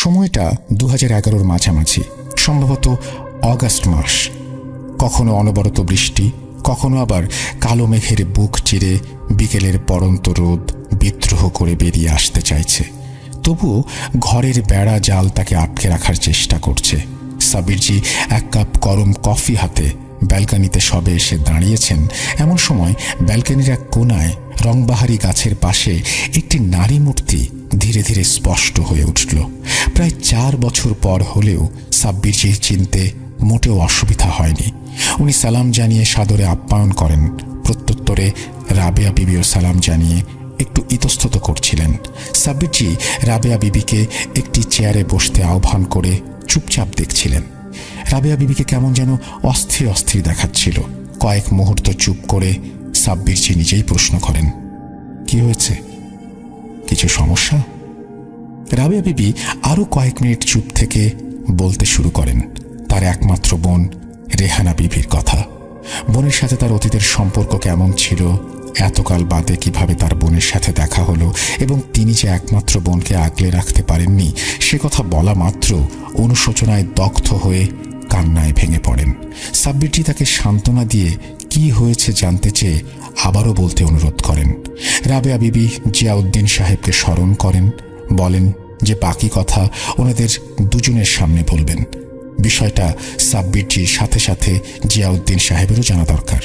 সময়টা 2011-র মাঝামাঝি, সম্ভবত অগাস্ট মাস। কখনো অনবরত বৃষ্টি, কখনো আবার কালো মেঘের বুক চিরে বিকেলের পড়ন্ত রোদ বিদ্রোহ করে বেরিয়ে আসতে চাইছে। তবুও ঘরের বেড়া জাল তাকে আটকে রাখার চেষ্টা করছে। সাব্বিরজি এক কাপ গরম কফি হাতে ব্যালকনিতে সবে এসে দাঁড়িয়েছেন। এমন সময় ব্যালকনির এক কোনায় রংবাহারি গাছের পাশে একটি নারী মূর্তি ধীরে ধীরে স্পষ্ট হয়ে উঠল। প্রায় 4 বছর পর হলেও সাব্বিরজির চিনতে মোটেও অসুবিধা হয়নি। উনি সালাম জানিয়ে সাদরে আপ্যায়ন করেন। প্রত্যুত্তরে রাবেয়া বিবিও সালাম জানিয়ে একটু ইতস্তত করছিলেন। সাব্বিরজি রাবেয়া বিবিকে একটি চেয়ারে বসতে আহ্বান করে চুপচাপ দেখছিলেন। রাবেয়া বিবিকে কেমন যেন অস্থির অস্থির দেখাচ্ছিল। কয়েক মুহূর্ত চুপ করে সাব্বিরজি নিজেই প্রশ্ন করেন, কি হয়েছে? কিছু সমস্যা? রাবেয়া বিবি আরো কয়েক মিনিট চুপ থেকে বলতে শুরু করেন তার একমাত্র বোন রেহানা বিবির কথা। বোনের সাথে তার অতীতের সম্পর্ক কেমন ছিল, এতকাল বাদে কিভাবে তার বোনের সাথে দেখা হলো, এবং তিনি যে একমাত্র বোনকে আগলে রাখতে পারেননি সে কথা বলা মাত্র অনুশোচনায় দগ্ধ হয়ে কান্নায় ভেঙে পড়েন। সাব্বিরজি তাকে সান্ত্বনা দিয়ে কি হয়েছে জানতে চেয়ে আবারও বলতে অনুরোধ করেন। রাবেয়া বিবি জিয়াউদ্দিন সাহেবকে স্মরণ করেন, বলেন যে বাকি কথা ওনাদের দুজনের সামনে বলবেন। বিষয়টা সাব্বিরজির সাথে সাথে জিয়াউদ্দিন সাহেবেরও জানা দরকার।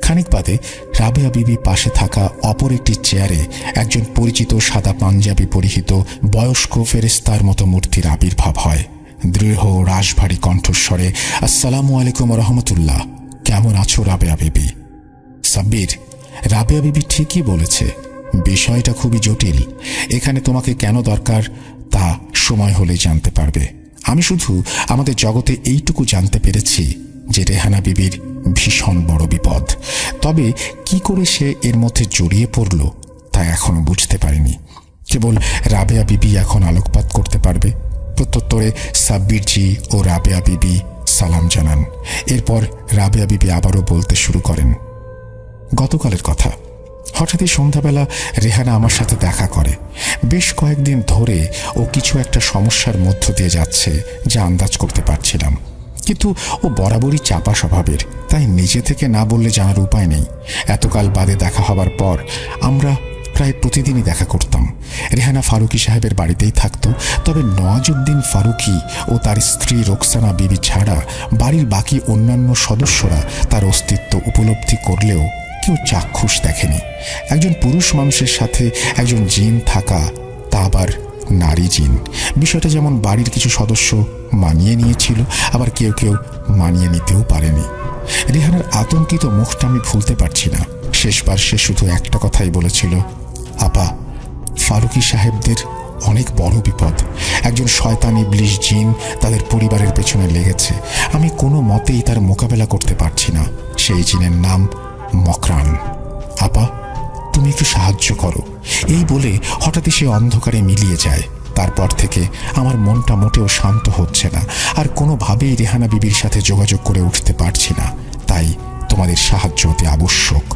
খানিক বাদে রাবেয়া বিবি পাশে থাকা অপর একটি চেয়ারে একজন পরিচিত সাদা পাঞ্জাবি পরিহিত বয়স্ক ফেরেস্তার মতো মূর্তির আবির্ভাব হয়। দৃঢ় রাশভারী কণ্ঠস্বরে, আসসালামু আলাইকুম রহমতুল্লাহ, কেমন আছো রাবেয়া বিবি? সাব্বির, রাবেয়া বিবি ঠিকই বলেছে, বিষয়টা খুবই জটিল। এখানে তোমাকে কেন দরকার তা সময় হলে জানতে পারবে। আমি শুধু আমাদের জগতে এইটুকু জানতে পেরেছি যে রেহানা বিবির ভীষণ বড় বিপদ। তবে কি করে সে এর মধ্যে জড়িয়ে পড়ল তা এখনো বুঝতে পারিনি। কেবল রাবেয়া বিবি এখন আলোকপাত করতে পারবে। প্রত্যুত্তরে সাব্বিরজি ও রাবেয়া বিবি সালাম জানান। এরপর রাবেয়া বিবি আবারও বলতে শুরু করেন, গতকালের কথা। হঠাৎই সন্ধ্যাবেলা রেহানা আমার সাথে দেখা করে। বেশ কয়েকদিন ধরে ও কিছু একটা সমস্যার মধ্য দিয়ে যাচ্ছে যা আন্দাজ করতে পারছিলাম, কিন্তু ও বরাবরই চাপা স্বভাবের, তাই নিজে থেকে না বললে জানার উপায় নেই। এতকাল বাদে দেখা হবার পর আমরা প্রায় প্রতিদিনই দেখা করতাম। রেহানা ফারুকি সাহেবের বাড়িতেই থাকতো, তবে নওয়াজউদ্দিন ফারুকি ও তার স্ত্রী রোকসানা বিবি ছাড়া বাড়ির বাকি অন্যান্য সদস্যরা তার অস্তিত্ব উপলব্ধি করলেও কেউ চাক্ষুষ দেখেনি। একজন পুরুষ মানুষের সাথে একজন জিন থাকা, তা আবার নারী জিন। বিষয়টা যেমন বাড়ির কিছু সদস্য মানিয়ে নিয়েছিল, আবার কেউ কেউ মানিয়ে নিতেও পারেনি। রেহানার আতঙ্কিত মুখটা আমি ভুলতে পারছি না। শেষবার সে শুধু একটা কথাই বলেছিল, আপা, ফারুকি সাহেবদের অনেক বড় বিপদ। একজন শয়তান ইবলিশ জিন তাদের পরিবারের পেছনে লেগেছে। আমি কোনো মতেই তার মোকাবেলা করতে পারছি না। সেই জিনের নাম মকরান। আপা, তুমি একটু সাহায্য করো। এই বলে হঠাৎই সে অন্ধকারে মিলিয়ে যায়। তারপর থেকে আমার মনটা মোটেও শান্ত হচ্ছে না, আর কোনোভাবেই রেহানা বিবির সাথে যোগাযোগ করে উঠতে পারছি না। তাই তোমাদের সাহায্য অতি আবশ্যক।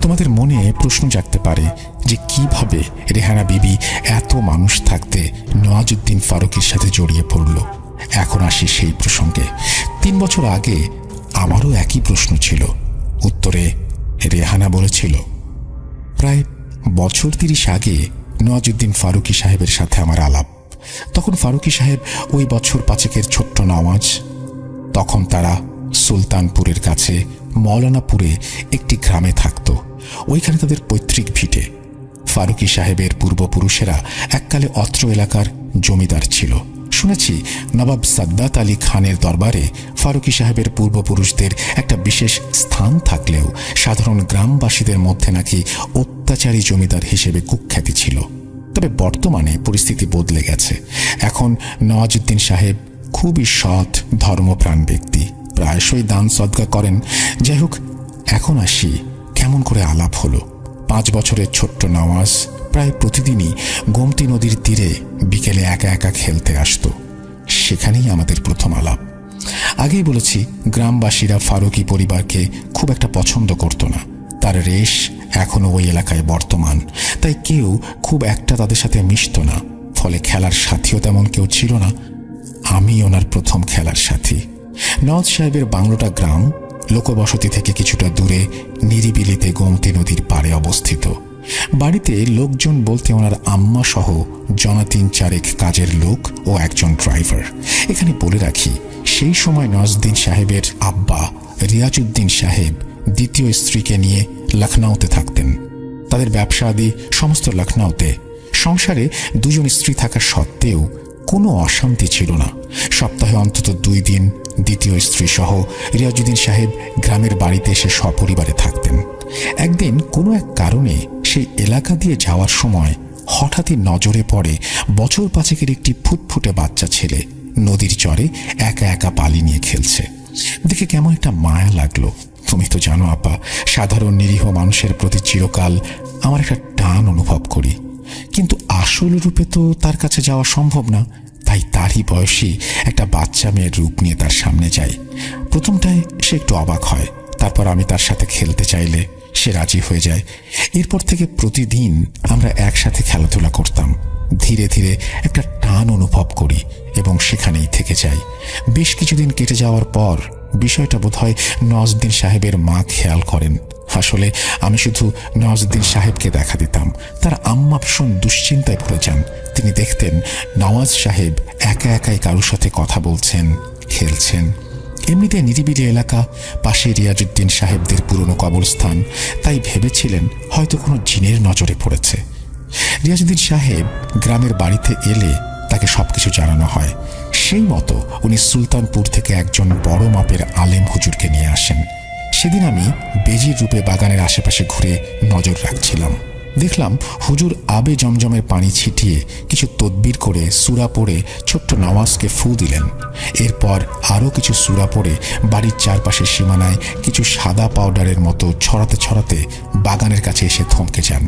তোমাদের মনে প্রশ্ন জাগতে পারে যে কিভাবে রেহানা বিবি এত মানুষ থাকতে নওয়াজউদ্দিন ফারুকির সাথে জড়িয়ে পড়ল। এখন আসি সেই প্রসঙ্গে। 3 বছর আগে আমারও একই প্রশ্ন ছিল। উত্তরে রেহানা বলেছিল, প্রায় বছর 30 আগে নওয়াজউদ্দিন ফারুকি সাহেবের সাথে আমার আলাপ। তখন ফারুকি সাহেব ওই বছর 5 ছোট্ট নওয়াজ। তখন তারা সুলতানপুরের কাছে মৌলানাপুরে একটি গ্রামে থাকত। ওইখানে তাদের পৈতৃক ভিটে। ফারুকি সাহেবের পূর্বপুরুষেরা এককালে অত্র এলাকার জমিদার ছিল। শুনেছি নবাব সাদ্দাত আলী খানের দরবারে ফারুকি সাহেবের পূর্বপুরুষদের একটা বিশেষ স্থান থাকলেও সাধারণ গ্রামবাসীদের মধ্যে নাকি অত্যাচারী জমিদার হিসেবে কুখ্যাতি ছিল। তবে বর্তমানে পরিস্থিতি বদলে গেছে। এখন নওয়াজউদ্দিন সাহেব খুবই সৎ ধর্মপ্রাণ ব্যক্তি, প্রায়শই দান সদকা করেন। যাই হোক, এখন আসি কেমন করে আলাপ হলো। 5 বছরের ছোট্ট নওয়াজ প্রায় প্রতিদিনই গোমতী নদীর তীরে বিকেলে একা একা খেলতে আসতো। সেখানেই আমাদের প্রথম আলাপ। আগেই বলেছি, গ্রামবাসীরা ফারুকি পরিবারকে খুব একটা পছন্দ করত না। তার রেশ এখনো ওই এলাকায় বর্তমান, তাই কেউ খুব একটা তাদের সাথে মিশত না। ফলে খেলার সাথীও তেমন কেউ ছিল না। আমি ওনার প্রথম খেলার সাথী। নওয়াজ সাহেবের বাংলোটা গ্রাম, লোকবসতি থেকে কিছুটা দূরে নিরিবিলিতে গোমতী নদীর পাড়ে অবস্থিত। বাড়িতে লোকজন বলতে ওনার আম্মা সহ জনা ৩-৪ কাজের লোক ও একজন ড্রাইভার। এখানে বলে রাখি, সেই সময় নওয়াজউদ্দিন সাহেবের আব্বা রিয়াজউদ্দিন সাহেব দ্বিতীয় স্ত্রীকে নিয়ে লখনউতে থাকতেন। তাদের ব্যবসা আদি সমস্ত লখনউতে। সংসারে 2 জন স্ত্রী থাকা সত্ত্বেও কোনো অশান্তি ছিল না। সপ্তাহে অন্তত 2 দিন দ্বিতীয় স্ত্রী সহ রিয়াজউদ্দিন সাহেব গ্রামের বাড়িতে এসে সপরিবারে থাকতেন। একদিন কোনো এক কারণে সেই এলাকা দিয়ে যাওয়ার সময় হঠাৎই নজরে পড়ে বছর 5-এর একটি ফুটফুটে বাচ্চা ছেলে নদীর চরে একা একা পালি নিয়ে খেলছে। দেখে কেমন একটা মায়া লাগলো। তুমি তো জানো আপা, সাধারণ নিরীহ মানুষের প্রতি চিরকাল আমার একটা টান অনুভব করি, কিন্তু আসল রূপে তো তার কাছে যাওয়া সম্ভব না। তাই তারই বয়সী একটা বাচ্চা মেয়ের রূপ নিয়ে তার সামনে যাই। প্রথমটায় সে একটু অবাক হয়, তারপর আমি তার সাথে খেলতে চাইলে সে রাজি হয়ে যায়। এরপর থেকে প্রতিদিন আমরা একসাথে খেলাধুলা করতাম। ধীরে ধীরে একটা টান অনুভব করি এবং সেখানেই থেকে যাই। বেশ কিছুদিন কেটে যাওয়ার পর বিষয়টা বোধহয় নওয়াজউদ্দিন সাহেবের মা খেয়াল করেন। আসলে আমি শুধু নওয়াজউদ্দিন সাহেবকে দেখা দিতাম। তার আম্মা ভীষণ দুশ্চিন্তায় পড়ে যান। তিনি দেখতেন নওয়াজ সাহেব একা একাই কারোর সাথে কথা বলছেন, খেলছেন। এমনিতে নিরিবিলি এলাকা, পাশে রিয়াজউদ্দিন সাহেবদের পুরনো কবরস্থান, তাই ভেবেছিলেন হয়তো কোনো জিনের নজরে পড়েছে। রিয়াজউদ্দিন সাহেব গ্রামের বাড়িতে এলে তাকে সবকিছু জানানো হয়। সেই মতো উনি সুলতানপুর থেকে একজন বড় মাপের আলেম হুজুরকে নিয়ে আসেন। সেদিন আমি বেজির রূপে বাগানের আশেপাশে ঘুরে নজর রাখছিলাম। দেখলাম হুজুর আবে জমজমের পানি ছিটিয়ে কিছু তদবির করে সূরা পড়ে ছোট্ট নওয়াজকে ফু দিলেন। এরপর আরও কিছু সূরা পড়ে বাড়ির চারপাশের সীমানায় কিছু সাদা পাউডারের মতো ছড়াতে ছড়াতে বাগানের কাছে এসে থমকে যান।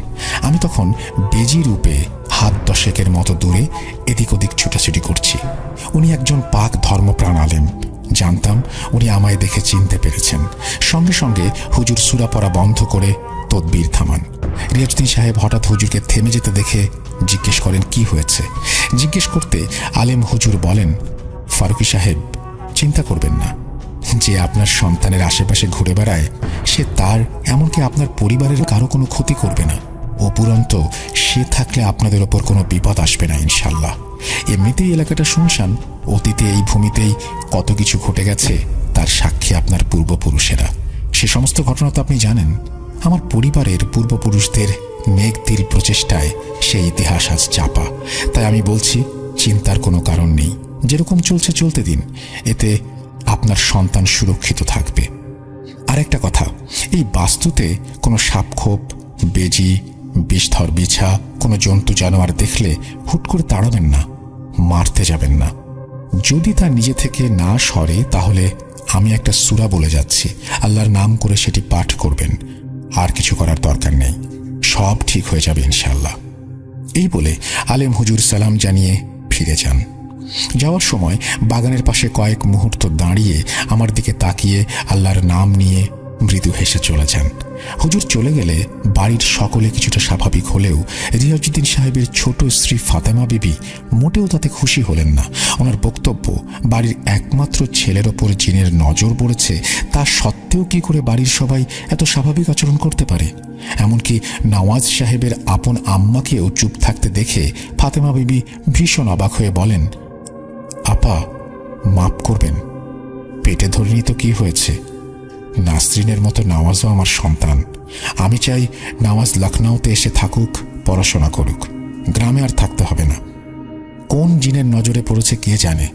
আমি তখন বেজি রূপে হাত 10 মতো দূরে এদিক ওদিক ছুটাছুটি করছি। উনি একজন পাক ধর্মপ্রাণ আলেম। জানতাম উনি আমায় দেখে চিনতে পেরেছেন। সঙ্গে সঙ্গে হুজুর সূরা পড়া বন্ধ করে তদবির থামান। রিয়াজউদ্দিন সাহেব হঠাৎ হুজুরকে থেমে যেতে দেখে জিজ্ঞেস করেন কি হয়েছে। জিজ্ঞেস করতে আলেম হুজুর বলেন, ফারুকী সাহেব, চিন্তা করবেন না। যে আপনার সন্তানের আশেপাশে ঘুরে বেড়ায় সে তার, এমনকি আপনার পরিবারের কারো কোনো ক্ষতি করবে না। উপরন্তু সে থাকলে আপনাদের ওপর কোনো বিপদ আসবে না ইনশাল্লাহ। এমনিতেই এলাকাটা শুনশান। অতীতে এই ভূমিতেই কত কিছু ঘটে গেছে তার সাক্ষী আপনার পূর্বপুরুষেরা। সে সমস্ত ঘটনা তো আপনি জানেন। আমার পরিবারের পূর্বপুরুষদের নেকদিল প্রচেষ্টায় সেই ইতিহাস আজ চাপা। তাই আমি বলছি, চিন্তার কোনো কারণ নেই। যেরকম চলছে চলতে দিন, এতে আপনার সন্তান সুরক্ষিত থাকবে। আর একটা কথা, এই বাস্তুতে কোনো সাপখোপ, বেজি, বিষধর বিছা, কোনো জন্তু জানোয়ার দেখলে হুট করে তাড়াবেন না, মারতে যাবেন না। যদি তা নিজে থেকে না সরে তাহলে আমি একটা সূরা বলে যাচ্ছি, আল্লাহর নাম করে সেটি পাঠ করবেন। আর কিছু করার দরকার নেই, সব ঠিক হয়ে যাবে ইনশাল্লাহ। এই বলে আলেম হুজুর সালাম জানিয়ে ফিরে যান। যাওয়ার সময় বাগানের পাশে কয়েক মুহূর্ত দাঁড়িয়ে আমার দিকে তাকিয়ে আল্লাহর নাম নিয়ে মৃদু হেসে চলে যান। হুজুর চলে গেলে বাড়ির সকলে কিছুটা স্বাভাবিক হলেও রিয়াজউদ্দিন সাহেবের ছোট স্ত্রী ফাতেমা বিবি মোটেও তাতে খুশি হলেন না। ওনার বক্তব্য, বাড়ির একমাত্র ছেলের ওপর জিনের নজর পড়েছে, তা সত্ত্বেও কি করে বাড়ির সবাই এত স্বাভাবিক আচরণ করতে পারে। এমনকি নওয়াজ সাহেবের আপন আম্মাকেও চুপ থাকতে দেখে ফাতেমা বিবি ভীষণ অবাক হয়ে বলেন, আপা, মাফ করবেন, পেটে ধরিনি তো কি হয়েছে? নাসরিনের মতো নওয়াজও আমার সন্তান। আমি চাই নওয়াজ লখনউতে এসে থাকুক, পড়াশোনা করুক, গ্রামে আর থাকতে হবে না। কোন জিনের নজরে পড়েছে কে জানে।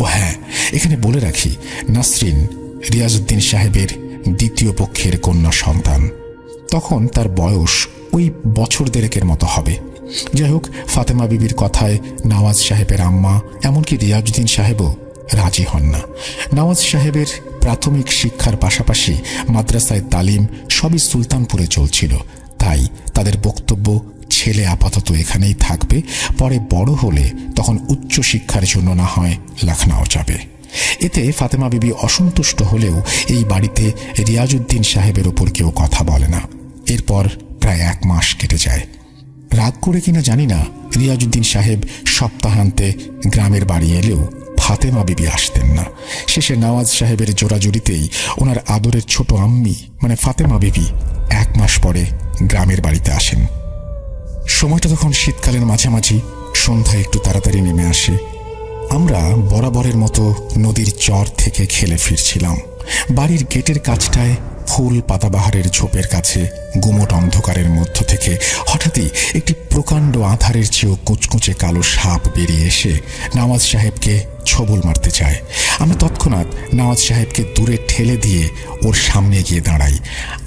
ও হ্যাঁ, এখানে বলে রাখি, নাসরিন রিয়াজউদ্দিন সাহেবের দ্বিতীয় পক্ষের কন্যা সন্তান। তখন তার বয়স ওই বছর 1.5 মতো হবে। যাই হোক, ফাতেমা বিবির কথায় নওয়াজ সাহেবের আম্মা, এমনকি রিয়াজউদ্দিন সাহেবও রাজি হন না। নওয়াজ সাহেবের প্রাথমিক শিক্ষার পাশাপাশি মাদ্রাসায় তালিম সবই সুলতানপুরে চলছিল। তাই তাদের বক্তব্য, ছেলে আপাতত এখানেই থাকবে, পরে বড় হলে তখন উচ্চ শিক্ষার জন্য না হয় লখনউ যাবে। এতে ফাতেমা বিবি অসন্তুষ্ট হলেও এই বাড়িতে রিয়াজউদ্দিন সাহেবের ওপর কেউ কথা বলে না। এরপর প্রায় 1 মাস কেটে যায়। রাগ করে কিনা জানি না, রিয়াজউদ্দিন সাহেব সপ্তাহান্তে গ্রামের বাড়ি এলেও ফাতেমা বিবি আসতেন না। শেষে নওয়াজ সাহেবের জোড়াজুড়িতেই ওনার আদরের ছোট আম্মি মানে ফাতেমা বিবি 1 মাস পরে গ্রামের বাড়িতে আসেন। সময়টা তখন শীতকালের মাঝামাঝি, সন্ধ্যা একটু তাড়াতাড়ি নেমে আসে। আমরা বরাবরের মতো নদীর চর থেকে খেলে ফিরছিলাম। বাড়ির গেটের কাছটায় ফুল পাতাবাহারের ঝোপের কাছে গুমট অন্ধকারের মধ্য থেকে হঠাৎই একটি প্রকাণ্ড আধারের চেয়েও কুচকুচে কালো সাপ বেরিয়ে এসে নওয়াজ সাহেবকে ছবল মারতে চায়। আমি তৎক্ষণাৎ নওয়াজ সাহেবকে দূরে ঠেলে দিয়ে ওর সামনে গিয়ে দাঁড়াই।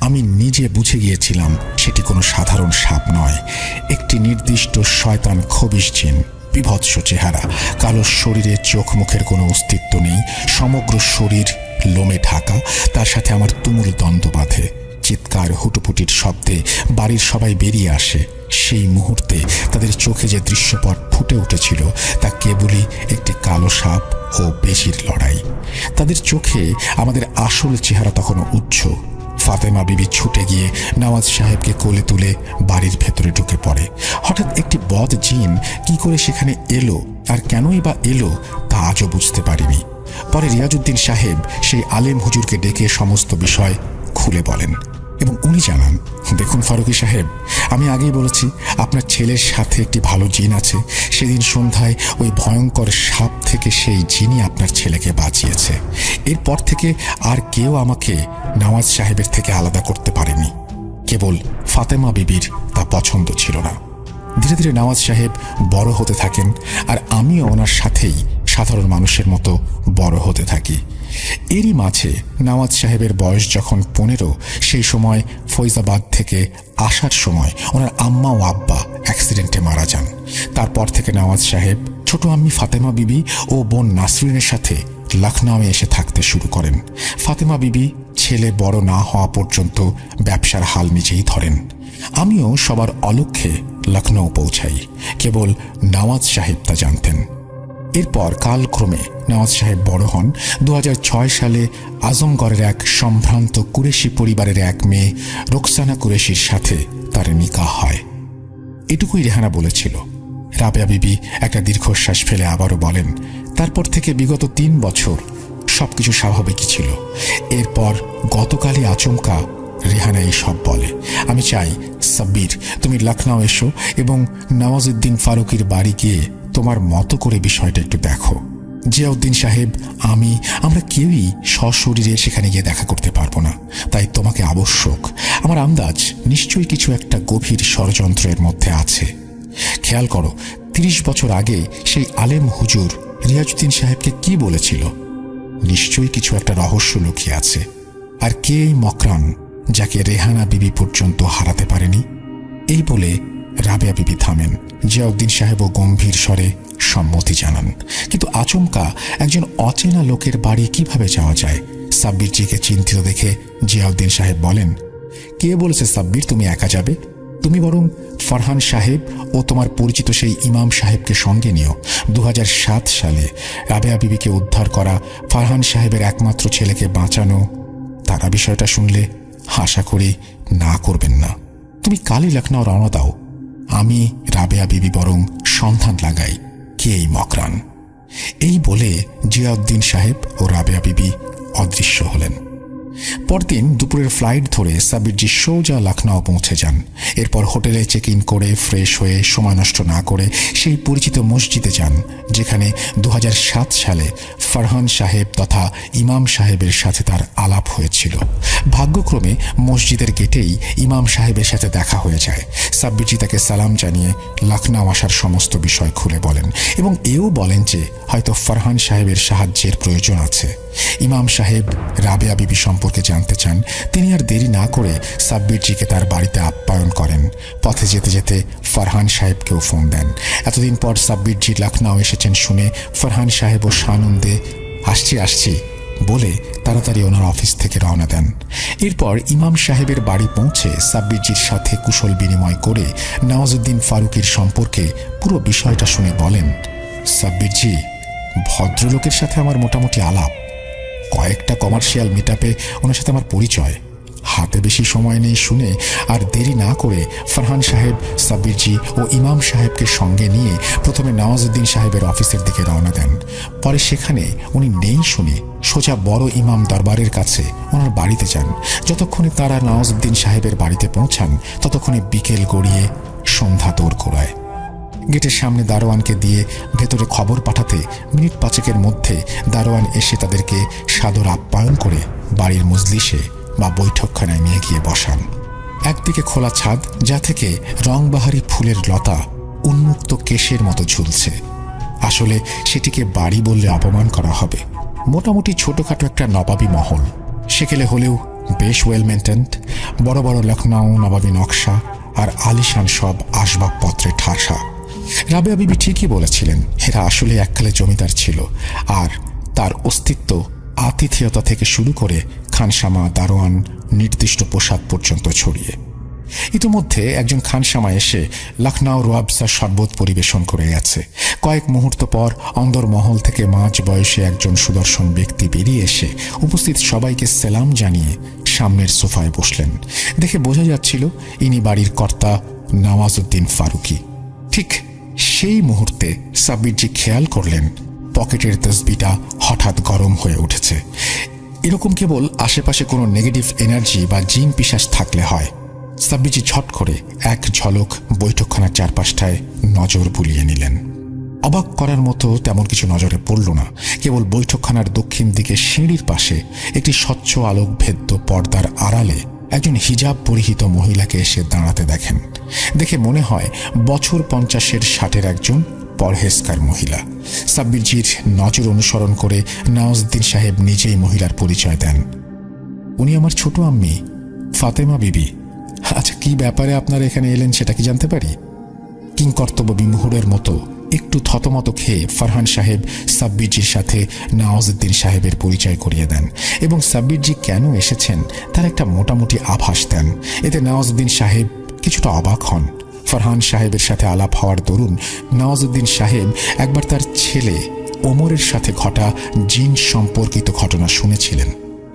আমি নিজে বুঝে গিয়েছিলাম সেটি কোনো সাধারণ সাপ নয়, একটি নির্দিষ্ট শয়তান খবিশ জিন। বিভৎস চেহারা, কালো শরীরে চোখ মুখের কোনো অস্তিত্ব নেই, সমগ্র শরীর লোমে ঢাকা। তার সাথে আমার তুমুল দ্বন্দ্ব বাঁধে। চিৎকার হুটুপুটির শব্দে বাড়ির সবাই বেরিয়ে আসে। সেই মুহূর্তে তাদের চোখে যে দৃশ্যপট ফুটে উঠেছিল তা কেবলই একটি কালো সাপ ও বেজির লড়াই। তাদের চোখে আমাদের আসল চেহারা তখনও উজ্জ্বল। ফাতেমা বিবি ছুটে গিয়ে নওয়াজ সাহেবকে কোলে তুলে বাড়ির ভেতরে ঢুকে পড়ে। হঠাৎ একটি বদ জিন কি করে সেখানে এলো আর কেনই বা এলো তা আজও বুঝতে পারিনি। পরে রিয়াজউদ্দিন সাহেব সেই আলেম হুজুরকে ডেকে সমস্ত বিষয় খুলে বলেন এবং উনি জানান, দেখুন ফারুকী সাহেব, আমি আগেই বলেছি আপনার ছেলের সাথে একটি ভালো জিন আছে। সেদিন সন্ধ্যায় ওই ভয়ঙ্কর সাপ থেকে সেই জিনই আপনার ছেলেকে বাঁচিয়েছে। এরপর থেকে আর কেউ আমাকে নওয়াজ সাহেবের থেকে আলাদা করতে পারেনি। কেবল ফাতেমা বিবির তা পছন্দ ছিল না। ধীরে ধীরে নওয়াজ সাহেব বড় হতে থাকেন আর আমিও ওনার সাথেই সাধারণ মানুষের মতো বড় হতে থাকি। এরই মাঝে নওয়াজ সাহেবের বয়স যখন 15, সেই সময় ফৈজাবাদ থেকে আসার সময় ওনার আম্মা ও আব্বা অ্যাক্সিডেন্টে মারা যান। তারপর থেকে নওয়াজ সাহেব ছোট আম্মি ফাতেমা বিবি ও বোন নাসরিনের সাথে লখনউয়ে এসে থাকতে শুরু করেন। ফাতেমা বিবি ছেলে বড় না হওয়া পর্যন্ত ব্যবসার হাল নিজেই ধরেন। আমিও সবার অলক্ষ্যে লখনউ পৌঁছাই। কেবল নওয়াজ সাহেব তা জানতেন। এরপর কালক্রমে নওয়াজ সাহেব বড় হন। 2006 সালে আজমগড়ের এক সম্ভ্রান্ত কুরেশি পরিবারের এক মেয়ে রোকসানা কুরেশির সাথে তার নিকাহ হয়। এটুকুই রেহানা বলেছিল। রাবেয়া বিবি একটা দীর্ঘশ্বাস ফেলে আবারও বলেন, তারপর থেকে বিগত 3 বছর সবকিছু স্বাভাবিকই ছিল। এরপর গতকালই আচমকা রেহানা এই সব বলে। আমি চাই সাব্বির, তুমি লখনউ এসো এবং নওয়াজউদ্দিন ফারুকীর বাড়ি গিয়ে তোমার মতো করে বিষয়টা একটু দেখো। জিয়াউদ্দিন সাহেব, আমরা কেউই সশরীরে সেখানে গিয়ে দেখা করতে পারবো না, তাই তোমাকে আবশ্যক। আমার আন্দাজ নিশ্চয়ই কিছু একটা গভীর ষড়যন্ত্রের মধ্যে আছে। খেয়াল করো, 30 বছর আগে সেই আলেম হুজুর রিয়াজউদ্দিন সাহেবকে কি বলেছিল? নিশ্চয়ই কিছু একটা রহস্য লুকিয়ে আছে। আর কে এই মকরান যাকে রেহানা বিবি পর্যন্ত হারাতে পারেনি? এই বলে রাবেয়া বিবি থামেন। জিয়াউদ্দিন সাহেবও গম্ভীর স্বরে সম্মতি জানান। কিন্তু আচমকা একজন অচেনা লোকের বাড়ি কিভাবে যাওয়া যায়? সাব্বিরজিকে চিন্তিত দেখে জিয়াউদ্দিন সাহেব বলেন, কে বলেছে সাব্বির তুমি একা যাবে? তুমি বরং ফরহান সাহেব ও তোমার পরিচিত সেই ইমাম সাহেবকে সঙ্গে নিও। 2007 সালে রাবেয়া বিবিকে উদ্ধার করা ফরহান সাহেবের একমাত্র ছেলেকে বাঁচানো, তারা বিষয়টা শুনলে আশা করি না করবেন না। তুমি কালই লখনউ রওনা দাও। আমি রাবেয়া বিবি বরং সন্ধান লাগাই কে এই মকরান। এই বলে জিয়াউদ্দিন সাহেব ও রাবেয়া বিবি অদৃশ্য হলেন। পরদিন দুপুরের ফ্লাইট ধরে সাব্বিরজি সোজা লখনউ পৌঁছে যান। এরপর হোটেলে চেক ইন করে ফ্রেশ হয়ে সময় নষ্ট না করে সেই পরিচিত মসজিদে যান যেখানে 2007 সালে ফরহান সাহেব তথা ইমাম সাহেবের সাথে তার আলাপ হয়েছিল। ভাগ্যক্রমে মসজিদের গেটেই ইমাম সাহেবের সাথে দেখা হয়ে যায়। সাব্বিরজি তাকে সালাম জানিয়ে লখনউ আসার সমস্ত বিষয় খুলে বলেন এবং এও বলেন যে হয়তো ফরহান সাহেবের সাহায্যের প্রয়োজন আছে। ইমাম সাহেব রাবেয়া বিবি সম্পর্কে জানতে চান। তিনি আর দেরি না করে সাব্বিরজিকে তার বাড়িতে আপ্যায়ন করেন। পথে যেতে যেতে ফরহান সাহেবকেও ফোন দেন। এতদিন পর সাব্বিরজি লখনউ এসেছেন শুনে ফরহান সাহেবও সানন্দে আসছি বলে তাড়াতাড়ি ওনার অফিস থেকে রওনা দেন। এরপর ইমাম সাহেবের বাড়ি পৌঁছে সাব্বিরজির সাথে কুশল বিনিময় করে নওয়াজউদ্দিন ফারুকীর সম্পর্কে পুরো বিষয়টা শুনে বলেন, সাব্বিরজি, ভদ্রলোকের সাথে আমার মোটামুটি আলাপ, কয়েকটা কমার্শিয়াল মিটআপে ওনার সাথে আমার পরিচয়। হাতে বেশি সময় নেই শুনে আর দেরি না করে ফারহান সাহেব সাব্বিরজি ও ইমাম সাহেবকে সঙ্গে নিয়ে প্রথমে নওয়াজউদ্দিন সাহেবের অফিসের দিকে রওনা দেন। পরে সেখানে উনি নেই শুনে সোজা বড় ইমাম দরবারের কাছে ওনার বাড়িতে যান। যতক্ষণে তারা নওয়াজউদ্দিন সাহেবের বাড়িতে পৌঁছান ততক্ষণে বিকেল গড়িয়ে সন্ধ্যা দৌড় ঘোরায়। গেটের সামনে দারোয়ানকে দিয়ে ভেতরে খবর পাঠাতে মিনিট 5 মধ্যে দারোয়ান এসে তাদেরকে সাদর আপ্যায়ন করে বাড়ির মজলিসে বা বৈঠকখানায় নিয়ে গিয়ে বসান। একদিকে খোলা ছাদ, যা থেকে রংবাহারি ফুলের লতা উন্মুক্ত কেশের মতো ঝুলছে। আসলে সেটিকে বাড়ি বললে অপমান করা হবে। মোটামুটি ছোটখাটো একটা নবাবী মহল, সেকেলে হলেও বেশ ওয়েল মেনটেন্ড। বড় বড় লখনউ নবাবী নকশা আর আলিশান সব আসবাবপত্রে ঠাসা। রাবেয়া বিবি ঠিকই বলেছিলেন, এরা আসলে এককালে জমিদার ছিল, আর তার অস্তিত্ব আতিথেয়তা থেকে শুরু করে খানসামা, দারোয়ান, নির্দিষ্ট পোশাক পর্যন্ত ছড়িয়ে। ইতিমধ্যে একজন খানসামা এসে লখনউ রোয়াবজা শরবত পরিবেশন করে গেছে। কয়েক মুহূর্ত পর অন্দরমহল থেকে মাঝ বয়সে একজন সুদর্শন ব্যক্তি বেরিয়ে এসে উপস্থিত সবাইকে সেলাম জানিয়ে সামনের সোফায় বসলেন। দেখে বোঝা যাচ্ছিল ইনি বাড়ির কর্তা নওয়াজউদ্দিন ফারুকী। ঠিক সেই মুহূর্তে সাব্বিরজি খেয়াল করলেন পকেটের তসবিটা হঠাৎ গরম হয়ে উঠেছে। এরকম কেবল আশেপাশে কোনো নেগেটিভ এনার্জি বা জিন পিশাচ থাকলে হয়। সাব্বিরজি ছট করে এক ঝলক বৈঠকখানার চারপাশটায় নজর বুলিয়ে নিলেন। অবাক করার মতো তেমন কিছু নজরে পড়ল না। কেবল বৈঠকখানার দক্ষিণ দিকে সিঁড়ির পাশে একটি স্বচ্ছ আলোক ভেদ্য পর্দার আড়ালে একজন হিজাব পরিহিত মহিলাকে এসে দাঁড়াতে দেখেন। দেখে মনে হয় বছর 50-60-এর একজন পরহেজগার মহিলা। সাব্বিরজির নজর অনুসরণ করে নওয়াজউদ্দিন সাহেব নিজেই মহিলার পরিচয় দেন। উনি আমার ছোট আম্মি ফাতেমা বিবি। আচ্ছা, কি ব্যাপারে আপনারা এখানে এলেন সেটা কি জানতে পারি? কিংকর্তব্য বিমুহুরের মতো একটু থতমত খেয়ে ফারহান সাহেব সাব্বিরজির সাথে নওয়াজউদ্দিন সাহেবের পরিচয় করিয়ে দেন এবং সাব্বিরজি কেন এসেছেন তার একটা মোটামুটি আভাস দেন। এতে নওয়াজউদ্দিন সাহেব কিছুটা অবাক হন। ফারহান সাহেবের সাথে আলাপ হওয়ার দরুন নওয়াজউদ্দিন সাহেব একবার তার ছেলে ওমরের সাথে ঘটা জিন সম্পর্কিত ঘটনা শুনেছিলেন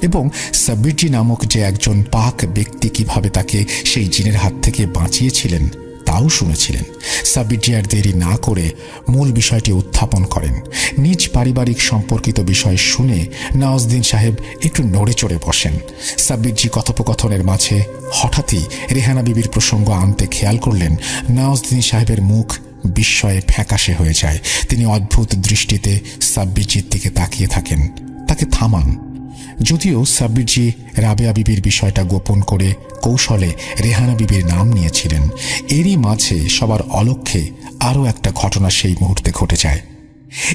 এবং সাব্বিরজি নামক যে একজন পাক ব্যক্তি কিভাবে তাকে সেই জিনের হাত থেকে বাঁচিয়েছিলেন তাও শুনেছিলেন। সাব্বিরজি আর দেরি না করে মূল বিষয়টি উত্থাপন করেন। নিজ পারিবারিক সম্পর্কিত বিষয় শুনে নওয়াজউদ্দিন সাহেব একটু নড়ে চড়ে বসেন। সাব্বিরজি কথোপকথনের মাঝে হঠাৎই রেহানা বিবির প্রসঙ্গ আনতে খেয়াল করলেন নওয়াজউদ্দিন সাহেবের মুখ বিস্ময়ে ফ্যাকাশে হয়ে যায়। তিনি অদ্ভুত দৃষ্টিতে সাব্বিরজির দিকে তাকিয়ে থাকেন। তাকে থামান। যদিও সাব্বিরজি রাবেয়া বিবির বিষয়টা গোপন করে কৌশলে রেহানা বিবির নাম নিয়েছিলেন, এরই মাঝে সবার অলক্ষ্যে আরও একটা ঘটনা সেই মুহূর্তে ঘটে যায়।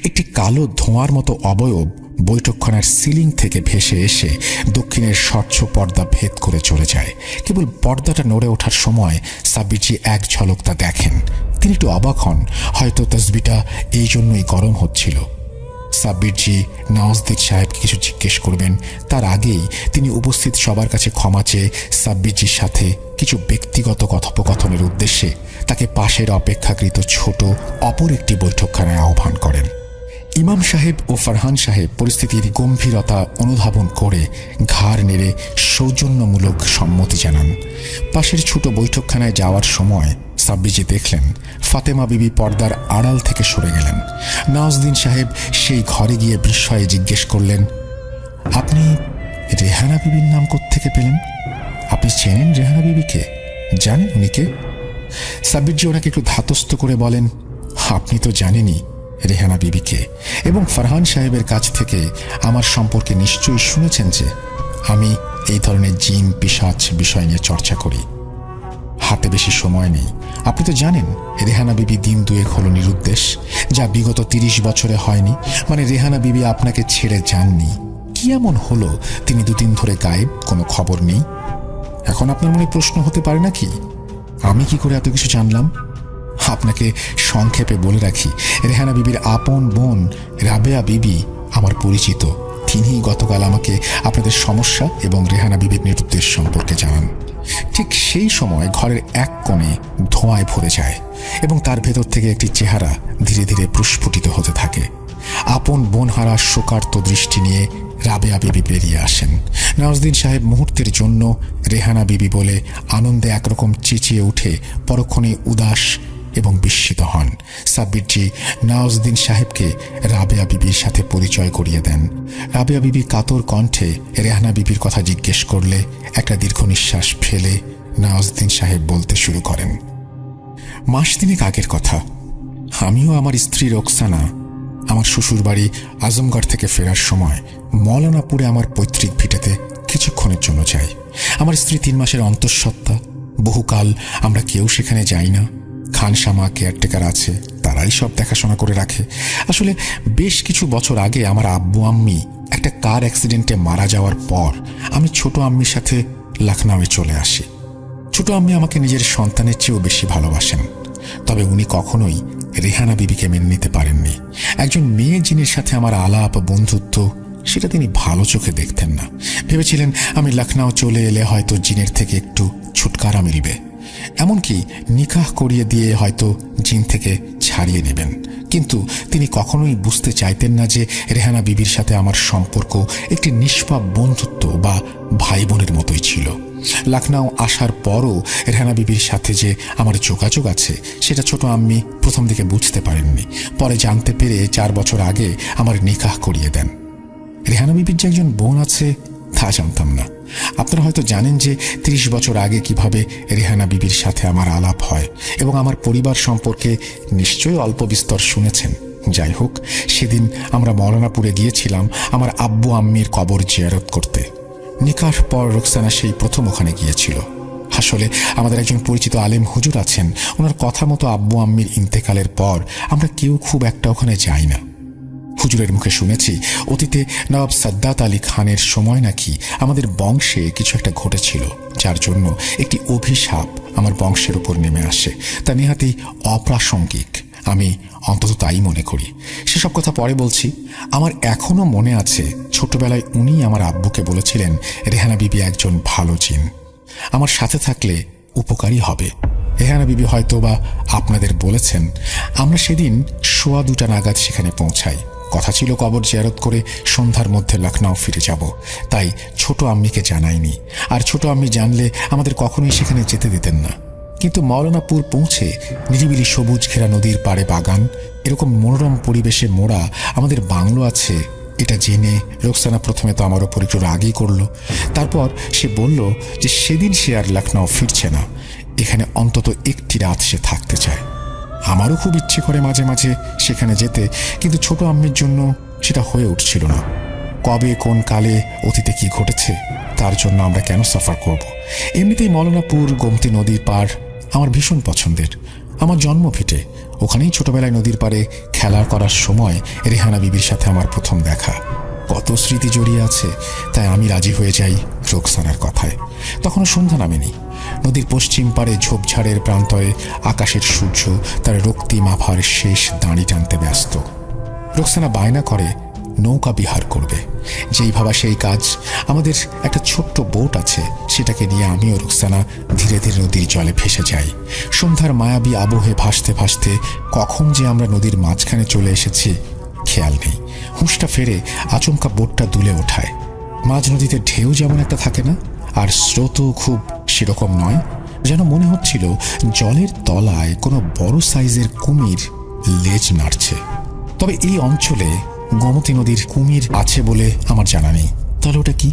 একটি কালো ধোঁয়ার মতো অবয়ব বৈঠকখানার সিলিং থেকে ভেসে এসে দক্ষিণের স্বচ্ছ পর্দা ভেদ করে চলে যায়। কেবল পর্দাটা নড়ে ওঠার সময় সাব্বিরজি এক ঝলক তা দেখেন। তিনি একটু অবাক হন, হয়তো তসবিটা এই জন্যই গরম হচ্ছিল। সাব্বিরজি নওয়াজউদ্দিন সাহেবকে কিছু জিজ্ঞেস করবেন তার আগেই তিনি উপস্থিত সবার কাছে ক্ষমা চেয়ে সাব্বিরজির সাথে কিছু ব্যক্তিগত কথোপকথনের উদ্দেশ্যে তাকে পাশের অপেক্ষাকৃত ছোট অপর একটি বৈঠকখানায় আহ্বান করেন। ইমাম সাহেব ও ফারহান সাহেব পরিস্থিতির গম্ভীরতা অনুধাবন করে ঘাড় নেড়ে সৌজন্যমূলক সম্মতি জানান। পাশের ছোট বৈঠকখানায় যাওয়ার সময় সাব্বিরজি দেখলেন ফাতেমা বিবি পর্দার আড়াল থেকে সরে গেলেন। নওয়াজউদ্দিন সাহেব সেই ঘরে গিয়ে বিস্ময়ে জিজ্ঞেস করলেন, আপনি রেহানা বিবির নাম কোত্থেকে পেলেন? আপনি চেনেন রেহানা বিবিকে? জানেন উনিকে? সাব্বিরজি ওনাকে একটু ধাতস্থ করে বলেন, আপনি তো জানেনই রেহানা বিবিকে, এবং ফারহান সাহেবের কাছ থেকে আমার সম্পর্কে নিশ্চয়ই শুনেছেন যে আমি এই ধরনের জিন পিশাচ বিষয় নিয়ে চর্চা করি। হাতে বেশি সময় নেই। আপনি তো জানেন রেহানা বিবি দিন দুয়েক হলো নিরুদ্দেশ, যা বিগত 30 বছরে হয়নি। মানে রেহানা বিবি আপনাকে ছেড়ে যাননি। কি এমন হলো তিনি দুদিন ধরে গায়েব, কোনো খবর নেই? এখন আপনার মনে প্রশ্ন হতে পারে নাকি আমি কি করে এত কিছু জানলাম? আপনাকে সংক্ষেপে বলে রাখি, রেহানা বিবির আপন বোন রাবেয়া বিবি আমার পরিচিত। তিনিই গতকাল আমাকে আপনাদের সমস্যা এবং রেহানা বিবির নিরুদ্দেশ সম্পর্কে জানান। ঠিক সেই সময় ঘরের এক কোণে ধোঁয়ায় ভরে যায় এবং তার ভেতর থেকে একটি চেহারা ধীরে ধীরে প্রস্ফুটিত হতে থাকে। আপন বোনহারা শোকার্ত দৃষ্টি নিয়ে রাবেয়া বিবি বেরিয়ে আসেন। নওয়াজউদ্দিন সাহেব মুহূর্তের জন্য রেহানা বিবি বলে আনন্দে একরকম চেঁচিয়ে উঠে পরক্ষণে উদাস এবং বিস্মিত হন। সাব্বিরজি নওয়াজউদ্দিন সাহেবকে রাবেয়া বিবির সাথে পরিচয় করিয়ে দেন। রাবেয়া বিবি কাতর কণ্ঠে রেহানা বিবির কথা জিজ্ঞেস করলে একটা দীর্ঘ নিঃশ্বাস ফেলে নওয়াজউদ্দিন সাহেব বলতে শুরু করেন, মাস তিনেক আগের কথা। আমিও আমার স্ত্রী রোকসানা আমার শ্বশুরবাড়ি আজমগড় থেকে ফেরার সময় মৌলানাপুরে আমার পৈতৃক ভিটেতে কিছুক্ষণের জন্য যাই। আমার স্ত্রী 3 মাসের অন্তঃসত্ত্বা। বহুকাল আমরা কেউ সেখানে যাই না। খানসামা কেয়ারটেকার আছে, তারাই সব দেখাশোনা করে রাখে। আসলে বেশ কিছু বছর আগে আমার আব্বু আম্মি একটা কার অ্যাক্সিডেন্টে মারা যাওয়ার পর আমি ছোট আম্মির সাথে লখনউয়ে চলে আসি। ছোট আম্মি আমাকে নিজের সন্তানের চেয়েও বেশি ভালোবাসেন। তবে উনি কখনোই রেহানা বিবিকে মেনে নিতে পারেননি। একজন মেয়ে যিনির সাথে আমার আলাপ বন্ধুত্ব সেটা তিনি ভালো চোখে দেখতেন না। ভেবেছিলেন আমি লখনউ চলে এলে হয়তো জিনের থেকে একটু ছুটকারা মিলবে, এমনকি নিকাহ করিয়ে দিয়ে হয়তো জিন থেকে ছাড়িয়ে নেবেন। কিন্তু তিনি কখনোই বুঝতে চাইতেন না যে রেহানা বিবির সাথে আমার সম্পর্ক একটি নিষ্পাপ বন্ধুত্ব বা ভাই বোনের মতোই ছিল। লখনউ আসার পরও রেহানা বিবির সাথে যে আমার যোগাযোগ আছে সেটা ছোট আম্মি প্রথম দিকে বুঝতে পারেননি। পরে জানতে পেরে 4 বছর আগে আমার নিকাহ করিয়ে দেন। রেহানা বিবির যে একজন বোন আছে তা জানতাম না। আপনারা হয়তো জানেন যে 30 বছর আগে কিভাবে রেহানা বিবির সাথে আমার আলাপ হয় এবং আমার পরিবার সম্পর্কে নিশ্চয়ই অল্প বিস্তর শুনেছেন। যাই হোক, সেদিন আমরা মৌলানাপুরে গিয়েছিলাম আমার আব্বু আম্মির কবর জিয়ারত করতে। নিকাহ পর রোকসানা সেই প্রথম ওখানে গিয়েছিল। আসলে আমাদের একজন পরিচিত আলেম হুজুর আছেন, ওনার কথা মতো আব্বু আম্মির ইন্তেকালের পর আমরা কেউ খুব একটা ওখানে যাই না। হুজুরের মুখে শুনেছি অতীতে নবাব সাদ্দাত আলী খানের সময় নাকি আমাদের বংশে কিছু একটা ঘটেছিল, যার জন্য একটি অভিশাপ আমার বংশের উপর নেমে আসে। তা নেহাতি অপ্রাসঙ্গিক, আমি অন্তত তাই মনে করি। সেসব কথা পরে বলছি। আমার এখনো মনে আছে ছোটবেলায় উনি আমার আব্বুকে বলেছিলেন রেহানা বিবি একজন ভালো জিন, আমার সাথে থাকলে উপকারী হবে। রেহানা বিবি হয়তো বা আপনাদের বলেছেন। আমরা সেদিন 2:15 নাগাদ সেখানে পৌঁছাই। কথা ছিল কবর জিয়ারত করে সন্ধ্যার মধ্যে লখনউ ফিরে যাব, তাই ছোট আম্মিকে জানাইনি। আর ছোট আম্মি জানলে আমাদের কখনোই সেখানে যেতে দিতেন না। কিন্তু মৌলানাপুর পৌঁছে নিরিবিলি সবুজ ঘেরা নদীর পাড়ে বাগান, এরকম মনোরম পরিবেশে মোড়া আমাদের বাংলো আছে এটা জেনে রোকসানা প্রথমে তো আমার ওপর একটু রাগই করল। তারপর সে বলল যে সেদিন সে আর লখনউ ফিরছে না, এখানে অন্তত একটি রাত সে থাকতে চায়। আমারও খুব ইচ্ছে করে মাঝে মাঝে সেখানে যেতে, কিন্তু ছোট আম্মির জন্য সেটা হয়ে উঠছিল না। কবে কোন কালে অতীতে কি ঘটেছে তার জন্য আমরা কেন সফর করব। এমনিতেই মৌলানাপুর গোমতী নদীর পাড় আমার ভীষণ পছন্দের। আমার জন্ম ভিটে ওখানেই ছোটবেলায় নদীর পাড়ে খেলা করার সময় রেহানা বিবির সাথে আমার প্রথম দেখা। কত স্মৃতি জড়িয়ে আছে, তাই আমি রাজি হয়ে যাই রোকসানার কথায়। তখনও সন্ধ্যা নামেনি। নদীর পশ্চিম পাড়ে ঝোপঝাড়ের প্রান্তরে আকাশের সূর্য তার রক্তিম আভার শেষ দাঁড়ি টানতে ব্যস্ত। রোকসানা বায়না করে নৌকা বিহার করবে। যেই ভাবা সেই কাজ। আমাদের একটা ছোট্ট বোট আছে, সেটাকে নিয়ে আমিও রোকসানা ধীরে ধীরে নদীর জলে ভেসে যাই। সন্ধ্যার মায়াবী আবহে ভাসতে ভাসতে কখন যে আমরা নদীর মাঝখানে চলে এসেছি খেয়াল নেই। হুঁশটা ফেরে আচমকা বোটটা দুলে ওঠায়। মাঝ নদীতে ঢেউ যেমন একটা থাকে না, আর স্রোতও খুব সেরকম নয়। যেন মনে হচ্ছিল জলের তলায় কোনো বড় সাইজের কুমির লেজ নাড়ছে। তবে এই অঞ্চলে গোমতী নদীর কুমির আছে বলে আমার জানা নেই। তাহলে ওটা কি?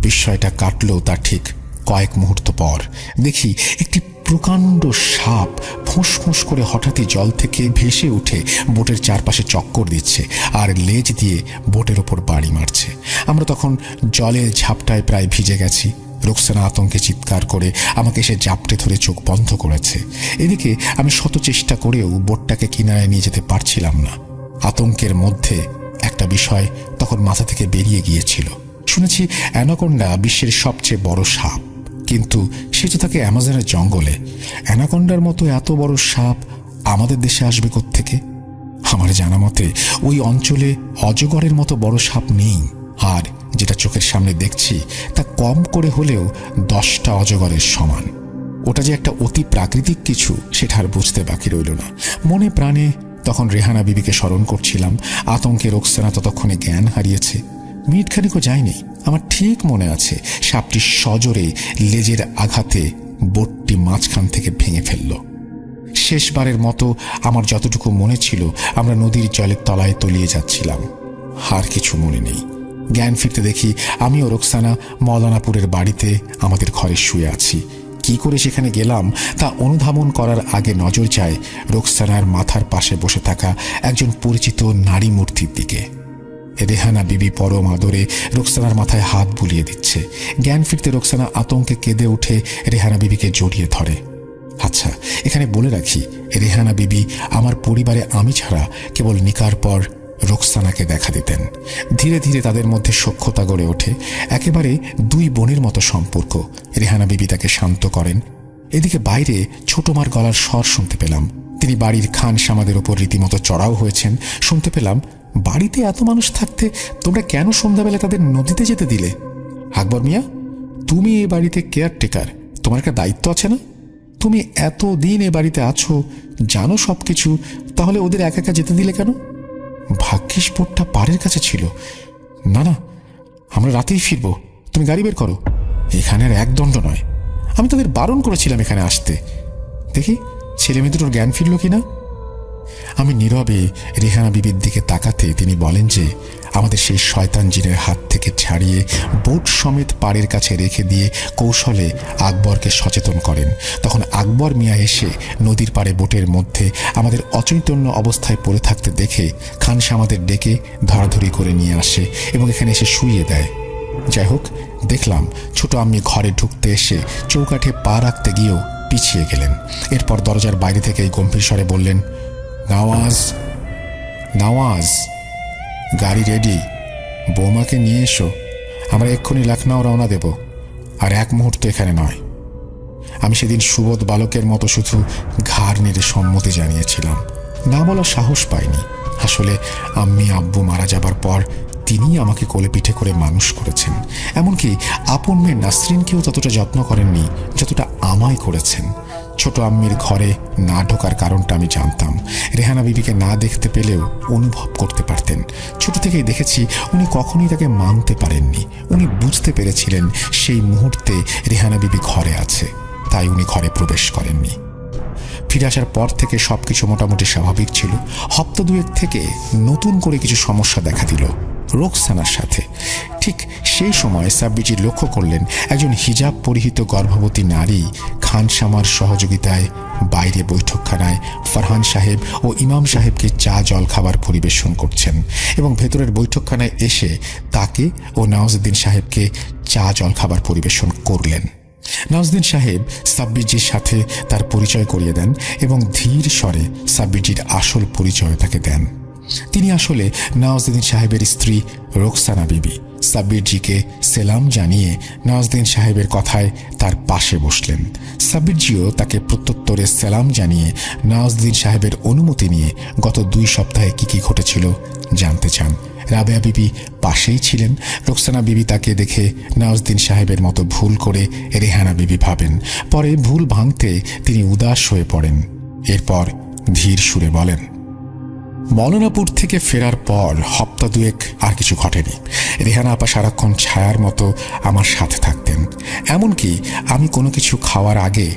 বিস্ময়টা কাটলো তার ঠিক কয়েক মুহূর্ত পর। দেখি একটি প্রকাণ্ড সাপ ফোঁস ফোঁস করে হঠাৎই জল থেকে ভেসে উঠে বোটের চারপাশে চক্কর দিচ্ছে আর লেজ দিয়ে বোটের ওপর বাড়ি মারছে। আমরা তখন জলে ঝাপটায় প্রায় ভিজে গেছি। রোকসানা আতঙ্কে চিৎকার করে আমাকে সে জাপটে ধরে চোখ বন্ধ করেছে। এদিকে আমি শত চেষ্টা করেও বোটটাকে কিনারায় নিয়ে যেতে পারছিলাম না। আতঙ্কের মধ্যে একটা বিষয় তখন মাথা থেকে বেরিয়ে গিয়েছিল। শুনেছি অ্যানাকোন্ডা বিশ্বের সবচেয়ে বড় সাপ, কিন্তু সে তো থাকে অ্যামাজনের জঙ্গলে। অ্যানাকোন্ডার মতো এত বড় সাপ আমাদের দেশে আসবে কোত্থেকে? আমার জানা মতে ওই অঞ্চলে অজগরের মতো বড় সাপ নেই। আর যেটা চোখের সামনে দেখছি তা কম করে হলেও 10টা অজগরের সমান। ওটা যে একটা অতি প্রাকৃতিক কিছু সেটা আর বুঝতে বাকি রইল না। মনে প্রাণে তখন রেহানা বিবিকে স্মরণ করছিলাম। আতঙ্কে রোকসানা ততক্ষণে জ্ঞান হারিয়েছে। মিনিটখানিকও যায়নি, আমার ঠিক মনে আছে সাপটি সজোরে লেজের আঘাতে বোটটি মাঝখান থেকে ভেঙে ফেলল। শেষবারের মতো আমার যতটুকু মনে ছিল, আমরা নদীর জলের তলায় তলিয়ে যাচ্ছিলাম। আর কিছু মনে নেই। জ্ঞান ফিরতে দেখি আমি ও রোকসানা মৌলানাপুরের বাড়িতে আমাদের ঘরে শুয়ে আছি। কি করে সেখানে গেলাম তা অনুধাবন করার আগে নজর যায় রোকসানার মাথার পাশে বসে থাকা একজন পরিচিত নারী মূর্তির দিকে। রেহানা বিবি পরম আদরে রোকসানার মাথায় হাত বুলিয়ে দিচ্ছে। জ্ঞান ফিরতে রোকসানা আতঙ্কে কেঁদে উঠে রেহানা বিবিকে জড়িয়ে ধরে। আচ্ছা, এখানে বলে রাখি, রেহানা বিবি আমার পরিবারে আমি ছাড়া কেবল নিকার পর রোকসানাকে দেখা দিতেন। ধীরে ধীরে তাদের মধ্যে সখ্যতা গড়ে ওঠে, একেবারে দুই বোনের মতো সম্পর্ক। রেহানা বিবি তাকে শান্ত করেন। এদিকে বাইরে ছোট মার গলার স্বর শুনতে পেলাম। তিনি বাড়ির খানসামাদের ওপর রীতিমতো চড়াও হয়েছেন। শুনতে পেলাম, বাড়িতে এত মানুষ থাকতে তোমরা কেন সন্ধ্যাবেলা তাদের নদীতে যেতে দিলে? আকবর মিয়া, তুমি এ বাড়িতে কেয়ারটেকার, তোমার একটা দায়িত্ব আছে না? তুমি এতদিন এ বাড়িতে আছো, জানো সব কিছু, তাহলে ওদের একা একা যেতে দিলে কেন? ভাগ্যিস বোটটা পাড়ের কাছে ছিল। না না, আমরা রাতেই ফিরব, তুমি গাড়ি বের করো। এখানে আর একদণ্ড নয়, আমি তাদের বারণ করেছিলাম এখানে আসতে। দেখি ছেলে মেয়ে দুটোর জ্ঞান ফিরল কিনা। আমি নীরবে রেহানা বিবির দিকে তাকাতে তিনি বলেন যে আমাদের সেই শয়তান জিনের হাত থেকে ছাড়িয়ে বোট সমেত পাড়ের কাছে রেখে দিয়ে কৌশলে আকবরকে সচেতন করেন। তখন আকবর মিয়া এসে নদীর পাড়ে বোটের মধ্যে আমাদের অচৈতন্য অবস্থায় পড়ে থাকতে দেখে খানসামাদের ডেকে ধরাধরি করে নিয়ে আসে এবং এখানে এসে শুইয়ে দেয়। যাই হোক, দেখলাম ছোট আম্মি ঘরে ঢুকতে এসে চৌকাঠে পা রাখতে গিয়েও পিছিয়ে গেলেন। এরপর দরজার বাইরে থেকে গম্ভীর স্বরে বললেন, নওয়াজ, নওয়াজ, গাড়ি রেডি, বৌমাকে নিয়ে এসো, আমরা এক্ষুনি লখনউ রওনা দেব, আর এক মুহূর্ত এখানে নয়। আমি সেদিন সুবোধ বালকের মতো শুধু ঘাড় নেড়ে সম্মতি জানিয়েছিলাম, না বলার সাহস পাইনি। আসলে আম্মি আব্বু মারা যাবার পর তিনিই আমাকে কোলে পিঠে করে মানুষ করেছেন। এমনকি আপন মেয়ে নাসরিনকেও ততটা যত্ন করেননি যতটা আমায় করেছেন। ছোট আম্মির ঘরে না ঢোকার কারণটা আমি জানতাম। রেহানা বিবিকে না দেখতে পেলেও অনুভব করতে পারতেন। ছোট থেকেই দেখেছি উনি কখনোই তাকে মানতে পারেননি। উনি বুঝতে পেরেছিলেন সেই মুহূর্তে রেহানা বিবি ঘরে আছে, তাই উনি ঘরে প্রবেশ করেননি। ফিরে আসার পর থেকে সবকিছু মোটামুটি স্বাভাবিক ছিল। হপ্তা দুয়েক থেকে নতুন করে কিছু সমস্যা দেখা দিল রোকসানার সাথে। ঠিক সেই সময় সাব্বিজি লক্ষ্য করলেন একজন হিজাব পরিহিত গর্ভবতী নারী খানসামার সহযোগিতায় বাইরে বৈঠকখানায় ফারহান সাহেব ও ইমাম সাহেবকে চা জল খাবার পরিবেশন করছেন এবং ভেতরের বৈঠকখানায় এসে তাকে ও নওয়াজউদ্দিন সাহেবকে চা জল খাবার পরিবেশন করলেন। নওয়াজউদ্দিন সাহেব সাব্বিজির সাথে তার পরিচয় করিয়ে দেন এবং ধীর স্বরে সাব্বিজির আসল পরিচয় তাকে দেন। তিনি আসলে নওয়াজউদ্দিন সাহেবের স্ত্রী রোকসানা বিবি। সাব্বিরজিকে সেলাম জানিয়ে নওয়াজউদ্দিন সাহেবের কথায় তার পাশে বসলেন। সাব্বিরজিও তাকে প্রত্যুত্তরে সেলাম জানিয়ে নওয়াজউদ্দিন সাহেবের অনুমতি নিয়ে গত 2 সপ্তাহে কি ঘটেছিল জানতে চান। রাবেয়া বিবি পাশেই ছিলেন। রোকসানা বিবি তাকে দেখে নওয়াজউদ্দিন সাহেবের মতো ভুল করে রেহানা বিবি ভাবেন। পরে ভুল ভাঙতে তিনি উদাস হয়ে পড়েন। এরপর ধীর সুরে বলেন, মৌলানাপুর থেকে ফেরার পর হপ্তা দুয়েক আর কিছু ঘটেনি। রেহানা আপা সারাক্ষণ ছায়ার মতো আমার সাথে থাকতেন। এমনকি আমি কোনো কিছু খাওয়ার আগে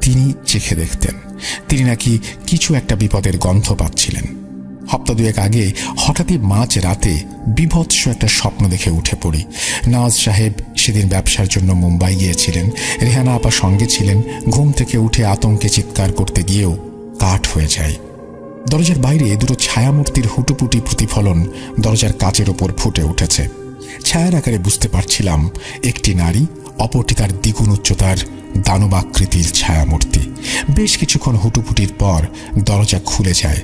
তিনি চেখে দেখতেন। তিনি নাকি কিছু একটা বিপদের গন্ধ পাচ্ছিলেন। হপ্তা দুয়েক আগে হঠাৎই মাঝ রাতে বিভৎস একটা স্বপ্ন দেখে উঠে পড়ি। নওয়াজ সাহেব সেদিন ব্যবসার জন্য মুম্বাই গিয়েছিলেন। রেহানা আপা সঙ্গে ছিলেন। ঘুম থেকে উঠে আতঙ্কে চিৎকার করতে গিয়েও কাঠ হয়ে যায়। দরজার বাইরে দুটো ছায়ামূর্তির হুটুপুটি প্রতিফলন দরজার কাচের ওপর ফুটে উঠেছে। ছায়ার আকারে বুঝতে পারছিলাম একটি নারী, অপরটি তার দ্বিগুণ উচ্চতার দানবাকৃতির ছায়ামূর্তি। বেশ কিছুক্ষণ হুটুপুটির পর দরজা খুলে যায়।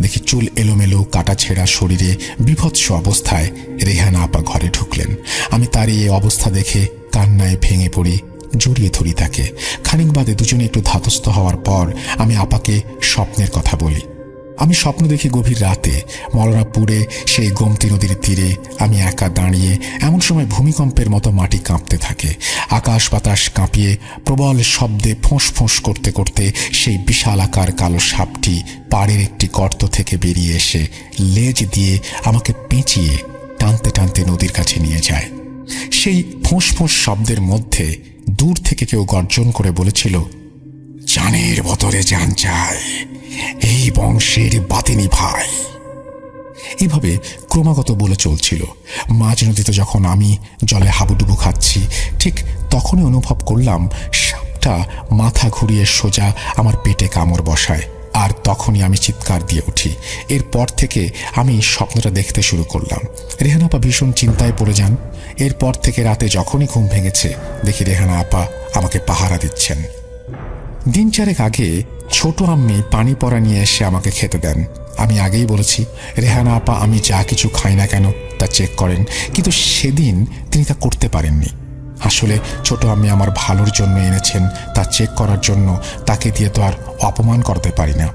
দেখি চুল এলোমেলো, কাটা ছেঁড়া শরীরে বিভৎস অবস্থায় রেহানা আপা ঘরে ঢুকলেন। আমি তার এই অবস্থা দেখে কান্নায় ভেঙে পড়ি, জড়িয়ে ধরি তাকে। খানিক বাদে দুজনে একটু ধাতস্থ হওয়ার পর আমি আপাকে স্বপ্নের কথা বলি। আমি স্বপ্ন দেখি গভীর রাতে মলনাপুরে সেই গোমতী নদীর তীরে আমি একা দাঁড়িয়ে। এমন সময় ভূমিকম্পের মতো মাটি কাঁপতে থাকে, আকাশ বাতাস কাঁপিয়ে প্রবল শব্দে ফোঁস ফোঁস করতে করতে সেই বিশাল আকার কালো সাপটি পাড়ের একটি গর্ত থেকে বেরিয়ে এসে লেজ দিয়ে আমাকে পেঁচিয়ে টানতে টানতে নদীর কাছে নিয়ে যায়। সেই ফোঁস ফোঁস শব্দের মধ্যে দূর থেকে কেউ গর্জন করে বলেছিল, জানের বদলে জান চাই, এই বংশের বাতিনি ভাই। এভাবে ক্রমাগত বলে চলছিল। মাঝ নদীতে যখন আমি জলে হাবুডুবু খাচ্ছি, ঠিক তখনই অনুভব করলাম সাপটা মাথা ঘুরিয়ে সোজা আমার পেটে কামড় বসায়। আর তখনই আমি চিৎকার দিয়ে উঠি। এরপর থেকে আমি স্বপ্নটা দেখতে শুরু করলাম। রেহানা আপা ভীষণ চিন্তায় পড়ে যান। এরপর থেকে রাতে যখনই ঘুম ভেঙেছে, দেখি রেহানা আপা আমাকে পাহারা দিচ্ছেন। দিন চারেক আগে ছোট আম্মি পানি পড়া নিয়ে এসে আমাকে খেতে দেন। আমি আগেই বলেছি, রেহানা আপা আমি যা কিছু খাই না কেন তা চেক করেন, কিন্তু সেদিন তিনি তা করতে পারেননি। আসলে ছোট আম্মি আমার ভালোর জন্য এনেছেন, তা চেক করার জন্য তাকে দিয়ে তো আর অপমান করতে পারি না।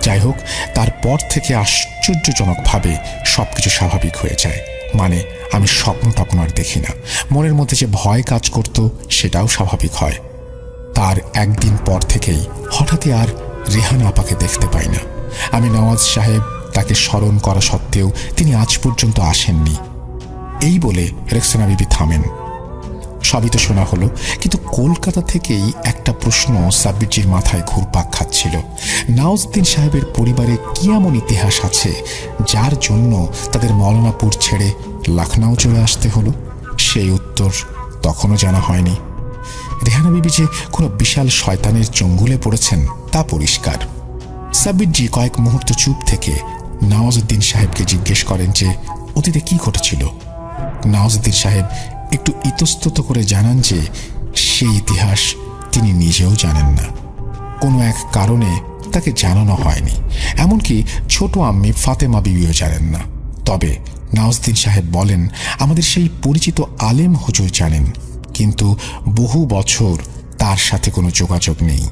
যাই হোক, তারপর থেকে আশ্চর্যজনকভাবে সবকিছু স্বাভাবিক হয়ে যায়। মানে আমি স্বপ্ন টপ্ন আর দেখি না। মনের মধ্যে যে ভয় কাজ করত সেটাও স্বাভাবিক হয়। তার একদিন পর থেকেই হঠাৎই আর রেহানা আপাকে দেখতে পাই না। আমি নওয়াজ সাহেব তাকে স্মরণ করা সত্ত্বেও তিনি আজ পর্যন্ত আসেননি। এই বলে রোকসানা বিবি থামেন। সবই তো শোনা হলো, কিন্তু কলকাতা থেকেই একটা প্রশ্ন সাব্বিরজির মাথায় ঘুরপাক খাচ্ছিল। নওয়াজউদ্দিন সাহেবের পরিবারে কি এমন ইতিহাস আছে যার জন্য তাদের মৌলানাপুর ছেড়ে লখনউ চলে আসতে হলো? সেই উত্তর তখনও জানা হয়নি। রেহানা বিবি যে কোনো বিশাল শয়তানের চঙ্গুলে পড়েছেন তা পরিষ্কার। সাব্বিরজি কয়েক মুহূর্ত চুপ থেকে নওয়াজউদ্দিন সাহেবকে জিজ্ঞেস করেন যে অতীতে কি ঘটেছিল। নওয়াজউদ্দিন সাহেব একটু ইতস্তত করে জানান যে সেই ইতিহাস তিনি নিজেও জানেন না। কোনো এক কারণে তাকে জানানো হয়নি। এমনকি ছোট আম্মি ফাতেমা বিবিও জানেন না। তবে নওয়াজউদ্দিন সাহেব বলেন, আমাদের সেই পরিচিত আলেম হুজুর জানেন, কিন্তু বহু বছর তার সাথে কোনো যোগাযোগ নেই।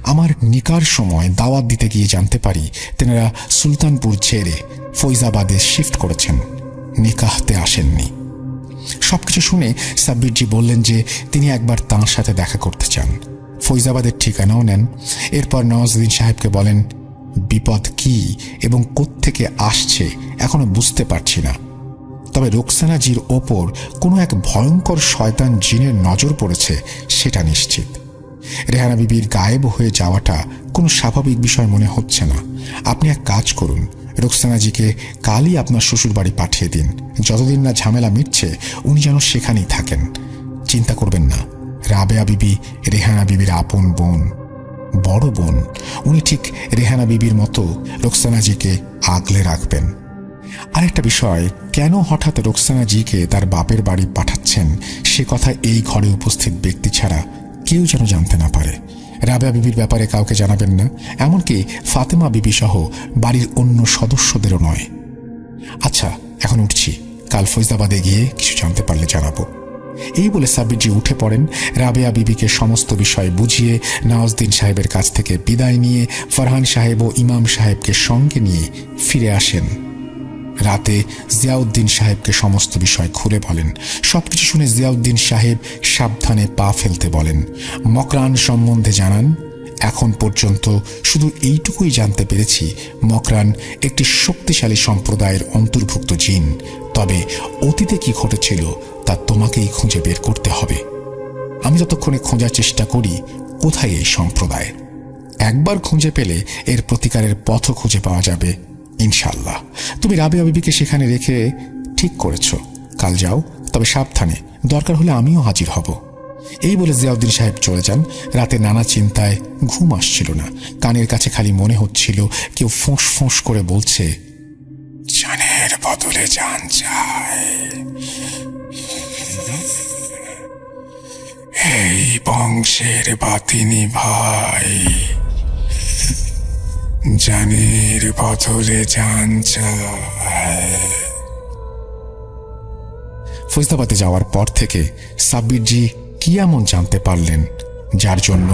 আমার নিকার সময় দাওয়াত দিতে গিয়ে জানতে পারি তেনারা সুলতানপুর ছেড়ে ফৈজাবাদে শিফট করেছেন, নিকাহতে আসেননি। সবকিছু শুনে সাব্বিরজি বললেন যে তিনি একবার তাঁর সাথে দেখা করতে চান। ফৈজাবাদের ঠিকানাও নেন। এরপর নওয়াজউদ্দিন সাহেবকে বলেন, বিপদ কি এবং কোত্থেকে আসছে এখনো বুঝতে পারছি না, তবে রোকসানা জির ওপর কোনো এক ভয়ঙ্কর শয়তান জিনের নজর পড়েছে সেটা নিশ্চিত। রেহানা বিবির গায়েব হয়ে যাওয়াটা কোনো স্বাভাবিক বিষয় মনে হচ্ছে না। আপনি এক কাজ করুন, রোকসানাজিকে কালই আপনার শ্বশুর বাড়ি পাঠিয়ে দিন। যতদিন না ঝামেলা মিটছে উনি যেন সেখানেই থাকেন। চিন্তা করবেন না, রাবেয়া বিবি রেহানা বিবির আপন বোন, বড় বোন। উনি ঠিক রেহানা বিবির মতো রোকসানাজিকে আগলে রাখবেন। আরেকটা বিষয়, কেন হঠাৎ রোকসানাজিকে তার বাপের বাড়ি পাঠাচ্ছেন সে কথা এই ঘরে উপস্থিত ব্যক্তি ছাড়া কেউ যেন জানতে না পারে। রাবেয়া বিবির ব্যাপারে কাউকে জানাবেন না, এমনকি ফাতেমা বিবি সহ বাড়ির অন্য সদস্যদেরও নয়। আচ্ছা, এখন উঠছি, কাল ফৈজাবাদে গিয়ে কিছু জানতে পারলে জানাবো। এই বলে সাব্বিরজি উঠে পড়েন। রাবেয়া বিবিকে সমস্ত বিষয় বুঝিয়ে নওয়াজউদ্দিন সাহেবের কাছ থেকে বিদায় নিয়ে ফরহান সাহেব ও ইমাম সাহেবকে সঙ্গে নিয়ে ফিরে আসেন। রাতে জিয়াউদ্দিন সাহেবকে সমস্ত বিষয় খুলে বলেন। সবকিছু শুনে জিয়াউদ্দিন সাহেব সাবধানে পা ফেলতে বলেন। মকরান সম্বন্ধে জানান, এখন পর্যন্ত শুধু এইটুকুই জানতে পেরেছি, মকরান একটি শক্তিশালী সম্প্রদায়ের অন্তর্ভুক্ত জিন। তবে অতীতে কি ঘটেছিল তা তোমাকেই খুঁজে বের করতে হবে। আমি যতক্ষণে খোঁজার চেষ্টা করি কোথায় এই সম্প্রদায়। একবার খুঁজে পেলে এর প্রতিকারের পথও খুঁজে পাওয়া যাবে ইনশাল্লাহ। তুমি রাবেয়া বিবিকে সেখানে রেখে ঠিক করেছ, কাল যাও, তবে সাবধানে, দরকার হলে আমিও হাজির হব। এই বলে জিয়াউদ্দিন সাহেব চলে যান। রাতে নানা চিন্তায় ঘুম আসছিল না। কানের কাছে খালি মনে হচ্ছিল কেউ ফোঁস ফোঁস করে বলছে, জানের বদলে জান চাই, এই বংশের বাতিনি ভাই, জানের বদলে জান চাই। ফৈজাবাদে যাওয়ার পর থেকে সাব্বিরজি কি এমন জানতে পারলেন যার জন্য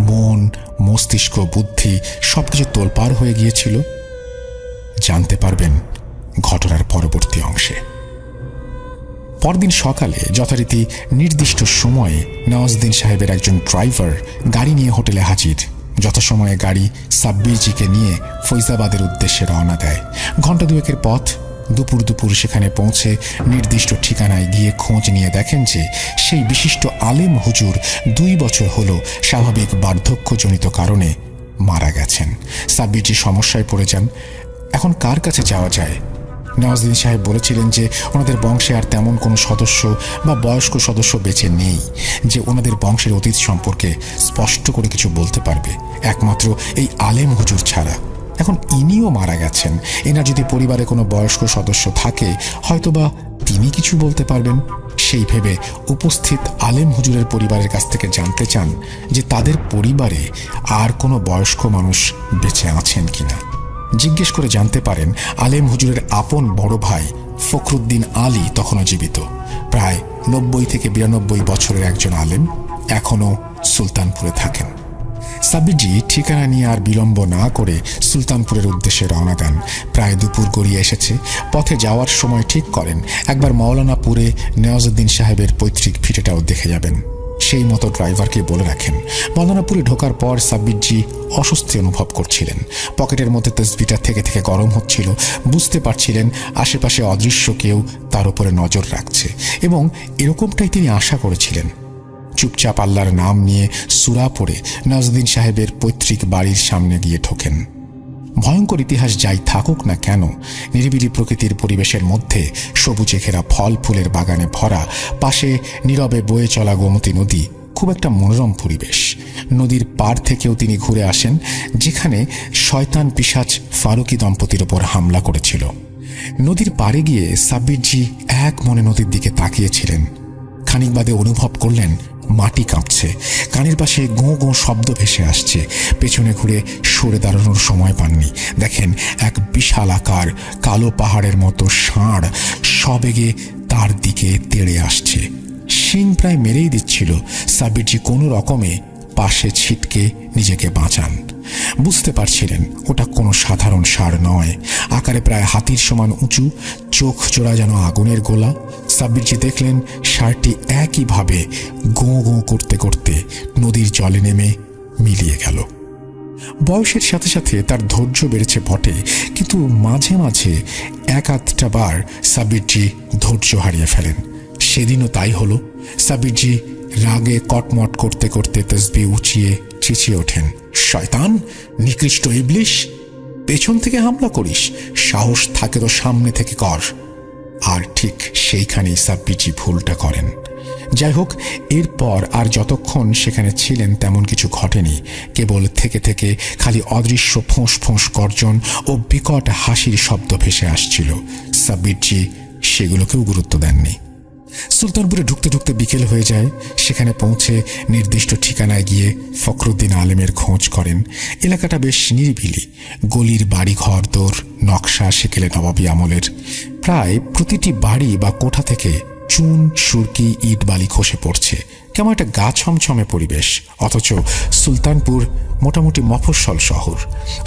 মন, মস্তিষ্ক, বুদ্ধি সবকিছু তোলপাড় হয়ে গিয়েছিল? জানতে পারবেন ঘটনার পরবর্তী অংশে। পরদিন সকালে যথারীতি নির্দিষ্ট সময়ে নওয়াজউদ্দিন সাহেবের একজন ড্রাইভার গাড়ি নিয়ে হোটেলে হাজির। যথাসময়ে গাড়ি সাব্বিরজিকে নিয়ে ফৈজাবাদের উদ্দেশ্যে রওনা দেয়। ঘণ্টা দুয়েকের পথ। দুপুর সেখানে পৌঁছে নির্দিষ্ট ঠিকানায় গিয়ে খোঁজ নিয়ে দেখেন যে সেই বিশিষ্ট আলেম হুজুর 2 বছর হল স্বাভাবিক বার্ধক্যজনিত কারণে মারা গেছেন। সাব্বিরজি সমস্যায় পড়ে যান। এখন কার কাছে যাওয়া যায়? নওয়াজউদ্দিন সাহেব বলেছিলেন যে ওনাদের বংশে আর তেমন কোনো সদস্য বা বয়স্ক সদস্য বেঁচে নেই যে ওনাদের বংশের অতীত সম্পর্কে স্পষ্ট করে কিছু বলতে পারবে, একমাত্র এই আলেম হুজুর ছাড়া। এখন ইনিও মারা গেছেন। এনার যদি পরিবারে কোনো বয়স্ক সদস্য থাকে হয়তোবা তিনি কিছু বলতে পারবেন। সেই ভেবে উপস্থিত আলেম হুজুরের পরিবারের কাছ থেকে জানতে চান যে তাদের পরিবারে আর কোনো বয়স্ক মানুষ বেঁচে আছেন কিনা। জিজ্ঞেস করে জানতে পারেন আলেম হুজুরের আপন বড় ভাই ফখরুদ্দিন আলী তখনও জীবিত। প্রায় 90 থেকে 92 বছরের একজন আলেম, এখনও সুলতানপুরে থাকেন। সাব্বিরজি ঠিকানা নিয়ে আর বিলম্ব না করে সুলতানপুরের উদ্দেশ্যে রওনা দেন। প্রায় দুপুর গড়িয়ে এসেছে। পথে যাওয়ার সময় ঠিক করেন একবার মৌলানাপুরে নওয়াজউদ্দিন সাহেবের পৈতৃক ভিটেটাও দেখে যাবেন। সেই মতো ড্রাইভারকে বলে রাখেন। মৌলানাপুরে ঢোকার পর সাব্বিরজি অস্বস্তি অনুভব করছিলেন। পকেটের মধ্যে তসবিটা থেকে থেকে গরম হচ্ছিল। বুঝতে পারছিলেন আশেপাশে অদৃশ্য কেউ তার উপরে নজর রাখছে এবং এরকমটাই তিনি আশা করেছিলেন। চুপচাপ আল্লাহর নাম নিয়ে সূরা পড়ে নওয়াজউদ্দিন সাহেবের পৈতৃক বাড়ির সামনে গিয়ে ঠোকেন। ভয়ঙ্কর ইতিহাস যাই থাকুক না কেন, নিরিবিলি প্রকৃতির পরিবেশের মধ্যে সবুজে ঘেরা ফল ফুলের বাগানে ভরা, পাশে নীরবে বয়ে চলা গোমতী নদী, খুব একটা মনোরম পরিবেশ। নদীর পাড় থেকেও তিনি ঘুরে আসেন যেখানে শয়তান পিশাচ ফারুকি দম্পতির ওপর হামলা করেছিল। নদীর পাড়ে গিয়ে সাব্বিরজি এক মনে নদীর দিকে তাকিয়েছিলেন। খানিক বাদে অনুভব করলেন মাটি কাঁপছে। কানের পাশে গোঁ গোঁ শব্দ ভেসে আসছে। পেছনে ঘুরে সরে দাঁড়ানোর সময় পাননি। দেখেন এক বিশাল আকার কালো পাহাড়ের মতো ষাঁড় সবেগে তার দিকে তেড়ে আসছে। শিং প্রায় মেরেই দিচ্ছিল। সাব্বিরজি কোনো রকমে পাশে ছিটকে নিজেকে বাঁচান। বুঝতে পারছিলেন ওটা কোনো সাধারণ ষাঁড় নয়। আকারে প্রায় হাতির সমান উঁচু, চোখ জোড়া যেন আগুনের গোলা। সাব্বিরজি দেখলেন ষাঁড়টি একইভাবে গোঁ গোঁ করতে করতে নদীর জলে নেমে মিলিয়ে গেল। বয়সের সাথে সাথে তার ধৈর্য বেড়েছে বটে, কিন্তু মাঝে মাঝে এক আধটা বার সাব্বিরজি ধৈর্য হারিয়ে ফেলেন। সেদিনও তাই হলো। সাব্বিরজি রাগে কটমট করতে করতে তসবি উঁচিয়ে চেঁচিয়ে ওঠেন, শয়তান, নিকৃষ্ট ইবলিশ, পেছন থেকে হামলা করিস, সাহস থাকে তো সামনে থেকে কর। আর ঠিক সেইখানেই সাব্বিরজি ভুলটা করেন। যাই হোক, এরপর আর যতক্ষণ সেখানে ছিলেন তেমন কিছু ঘটেনি। কেবল থেকে থেকে খালি অদৃশ্য ফোঁস ফোঁস গর্জন ও বিকট হাসির শব্দ ভেসে আসছিল। সাব্বিরজি সেগুলোকেও গুরুত্ব দেননি। সুলতানপুরে ঢুকতে ঢুকতে বিকেল হয়ে যায়। সেখানে পৌঁছে নির্দিষ্ট ঠিকানায় গিয়ে ফখরুদ্দিন আলেমের খোঁজ করেন। এলাকাটা বেশ নিরিবিলি। গলির বাড়িঘর দোর নকশা সেকেলে নবাবী আমলের। প্রায় প্রতিটি বাড়ি বা কোঠা থেকে চুন, সুরকি, ইট বালি খসে পড়ছে। কেমন একটা গা ছমছমে পরিবেশ। অথচ সুলতানপুর মোটামুটি মফস্বল শহর।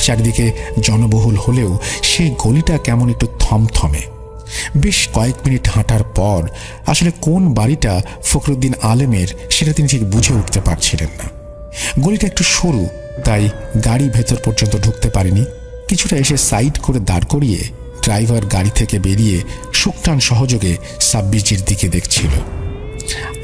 চারিদিকে জনবহুল হলেও সেই গলিটা কেমন একটু থমথমে। বেশ কয়েক মিনিট হাঁটার পর আসলে কোন বাড়িটা ফখরুদ্দিন আলেমের সেটা তিনি ঠিক বুঝে উঠতে পারছিলেন না। গলিটা একটু সরু, তাই গাড়ি ভেতর পর্যন্ত ঢুকতে পারেনি। কিছুটা এসে সাইড করে দাঁড় করিয়ে ড্রাইভার গাড়ি থেকে বেরিয়ে সুকটান সহযোগে সাব্বিরজির দিকে দেখছিল।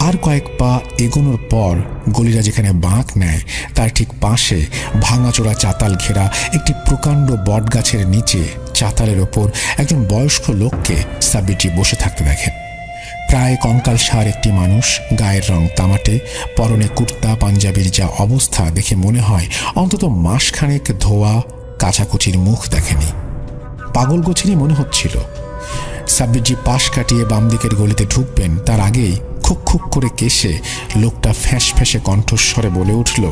আর কয়েক পা এগোনোর পর গলিটা যেখানে বাঁক নেয় তার ঠিক পাশে ভাঙাচোরা চাতাল ঘেরা একটি প্রকাণ্ড বটগাছের নিচে চাতালের ওপর একজন বয়স্ক লোককে সাব্বিরজি বসে থাকতে দেখেন। প্রায় কঙ্কালসার একটি মানুষ, গায়ের রং তামাটে, পরনে কুর্তা পাঞ্জাবির যা অবস্থা দেখে মনে হয় অন্তত মাসখানেক ধোয়া কাচাকুচির মুখ দেখেনি। পাগল গোছেরই মনে হচ্ছিল। সাব্বিরজি পাশ কাটিয়ে বাম দিকের গলিতে ঢুকবেন তার আগেই খুক খুক করে কেশে লোকটা ফ্যাঁস ফ্যাঁসে কণ্ঠস্বরে বলে উঠল,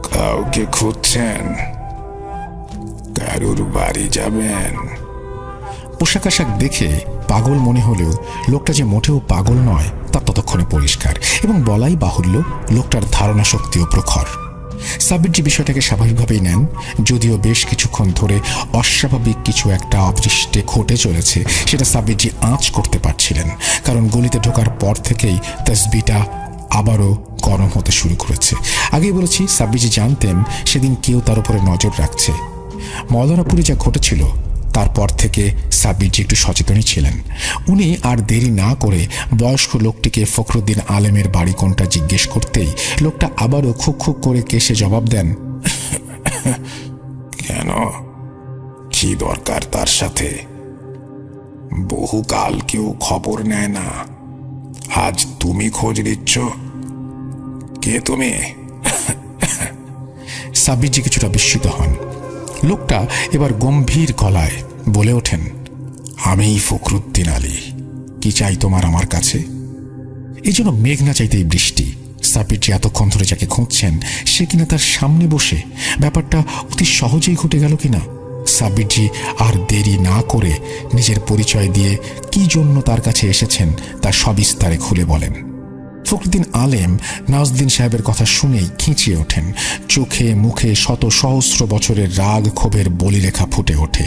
কাউকে খুঁজছেন? কারুর বাড়ি যাবেন? পোশাক আশাক দেখে পাগল মনে হলেও লোকটা যে মোটেও পাগল নয় তা ততক্ষণে পরিষ্কার, এবং বলাই বাহুল্য লোকটার ধারণা শক্তিও প্রখর। সাব্বিরজি বিষয়টাকে স্বাভাবিকভাবেই নেন, যদিও বেশ কিছুক্ষণ ধরে অস্বাভাবিক কিছু একটা অদৃষ্টে ঘটে চলেছে সেটা সাব্বিরজি আঁচ করতে পারছিলেন, কারণ গলিতে ঢোকার পর থেকেই তসবিটা আবারও গরম হতে শুরু করেছে। আগেই বলেছি, সাব্বিরজি জানতেন সেদিন কেউ তার উপরে নজর রাখছে। মৌলানাপুরে যা ঘটেছিল তারপর থেকে সাব্বিরজি একটু সচেতনই ছিলেন। উনি আর দেরি না করে বয়স্ক লোকটিকে ফখরুদ্দিন আলেমের বাড়ি কোনটা জিজ্ঞেস করতেই লোকটা আবারও খুক খুক করে কেসে জবাব দেন, কেন, কি দরকার তার সাথে? বহুকাল কেউ খবর নেয় না, আজ তুমি খোঁজ নিচ্ছ? কে তুমি? সাব্বিরজি কিছুটা বিস্মিত হন। লোকটা এবার গম্ভীর গলায় বলে ওঠেন, আমিই ফখরুদ্দিন আলী। কি চাই তোমার আমার কাছে? এই জন্য মেঘ না চাইতেই বৃষ্টি। সাব্বিরজি এতক্ষণ ধরে যাকে খুঁজছেন সে কিনা তার সামনে বসে। ব্যাপারটা অতি সহজেই ঘটে গেল কিনা। সাব্বিরজি আর দেরি না করে নিজের পরিচয় দিয়ে কি জন্য তার কাছে এসেছেন তা সবিস্তারে খুলে বলেন। ফখরুদ্দিন আলেম নওয়াজউদ্দিন সাহেবের কথা শুনেই খিঁচিয়ে ওঠেন। চোখে মুখে শত সহস্র বছরের রাগ ক্ষোভের বলিরেখা ফুটে ওঠে।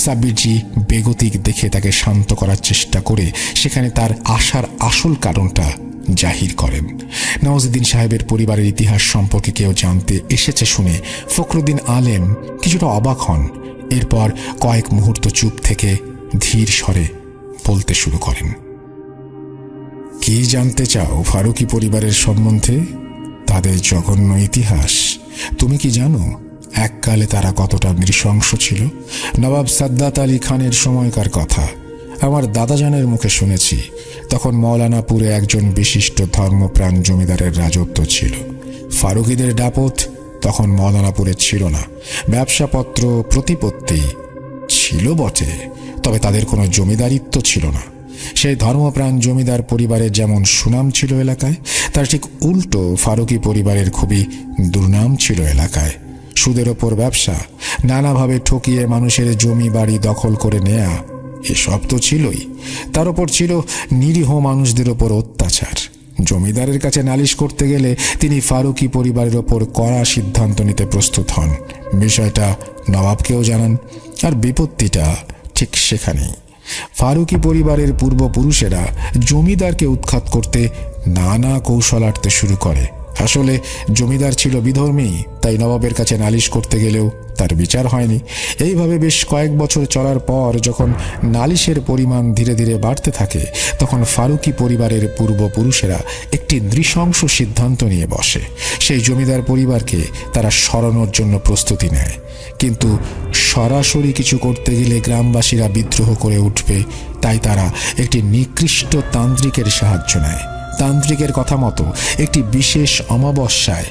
সাব্বিরজি বেগতিক দেখে তাকে শান্ত করার চেষ্টা করে সেখানে তার আসার আসল কারণটা জাহির করেন। নওয়াজউদ্দিন সাহেবের পরিবারের ইতিহাস সম্পর্কে কেউ জানতে এসেছে শুনে ফখরুদ্দিন আলেম কিছুটা অবাক হন। এরপর কয়েক মুহূর্ত চুপ থেকে ধীর স্বরে বলতে শুরু করেন, কি জানতে চাও ফারুকি পরিবারের সম্বন্ধে? তাদের জঘন্য ইতিহাস তুমি কি জানো? এককালে তারা কতটা নৃশংস ছিল। নবাব সাদ্দাত আলী খানের সময়কার কথা আমার দাদাজানের মুখে শুনেছি। তখন মৌলানাপুরে একজন বিশিষ্ট ধর্মপ্রাণ জমিদারের রাজত্ব ছিল। ফারুকিদের দাপট তখন মৌলানাপুরে ছিল না। ব্যবসাপত্র প্রতিপত্তি ছিল বটে, তবে তাদের কোনো জমিদারিত্ব ছিল না। সেই ধর্মপ্রাণ জমিদার পরিবারের যেমন সুনাম ছিল এলাকায়, তার ঠিক উল্টো ফারুকি পরিবারের খুবই দুর্নাম ছিল এলাকায়। সুদের ওপর ব্যবসা, নানাভাবে ঠকিয়ে মানুষের জমি বাড়ি দখল করে নেয়া, এসব তো ছিলই। তার ওপর ছিল নিরীহ মানুষদের ওপর অত্যাচার। জমিদারের কাছে নালিশ করতে গেলে তিনি ফারুকি পরিবারের ওপর কড়া সিদ্ধান্ত নিতে প্রস্তুত হন। বিষয়টা নবাবকেও জানান। আর বিপত্তিটা ঠিক সেখানেই। ফারুকি পরিবারের পূর্বপুরুষেরা জমিদারকে উৎখাত করতে নানা কৌশল আঁটতে শুরু করে। আসলে জমিদার ছিল বিধর্মী, তাই নবাবের কাছে নালিশ করতে গেলেও তার বিচার হয়নি। এইভাবে বেশ কয়েক বছর চলার পর যখন নালিশের পরিমাণ ধীরে ধীরে বাড়তে থাকে, তখন ফারুকি পরিবারের পূর্বপুরুষেরা একটি নৃশংস সিদ্ধান্ত নিয়ে বসে। সেই জমিদার পরিবারকে তারা সরানোর জন্য প্রস্তুতি নেয়। কিন্তু সরাসরি কিছু করতে গেলে গ্রামবাসীরা বিদ্রোহ করে উঠবে, তাই তারা একটি নিকৃষ্ট তান্ত্রিকের সাহায্য নেয়। তান্ত্রিকের কথা মতো একটি বিশেষ অমাবস্যায়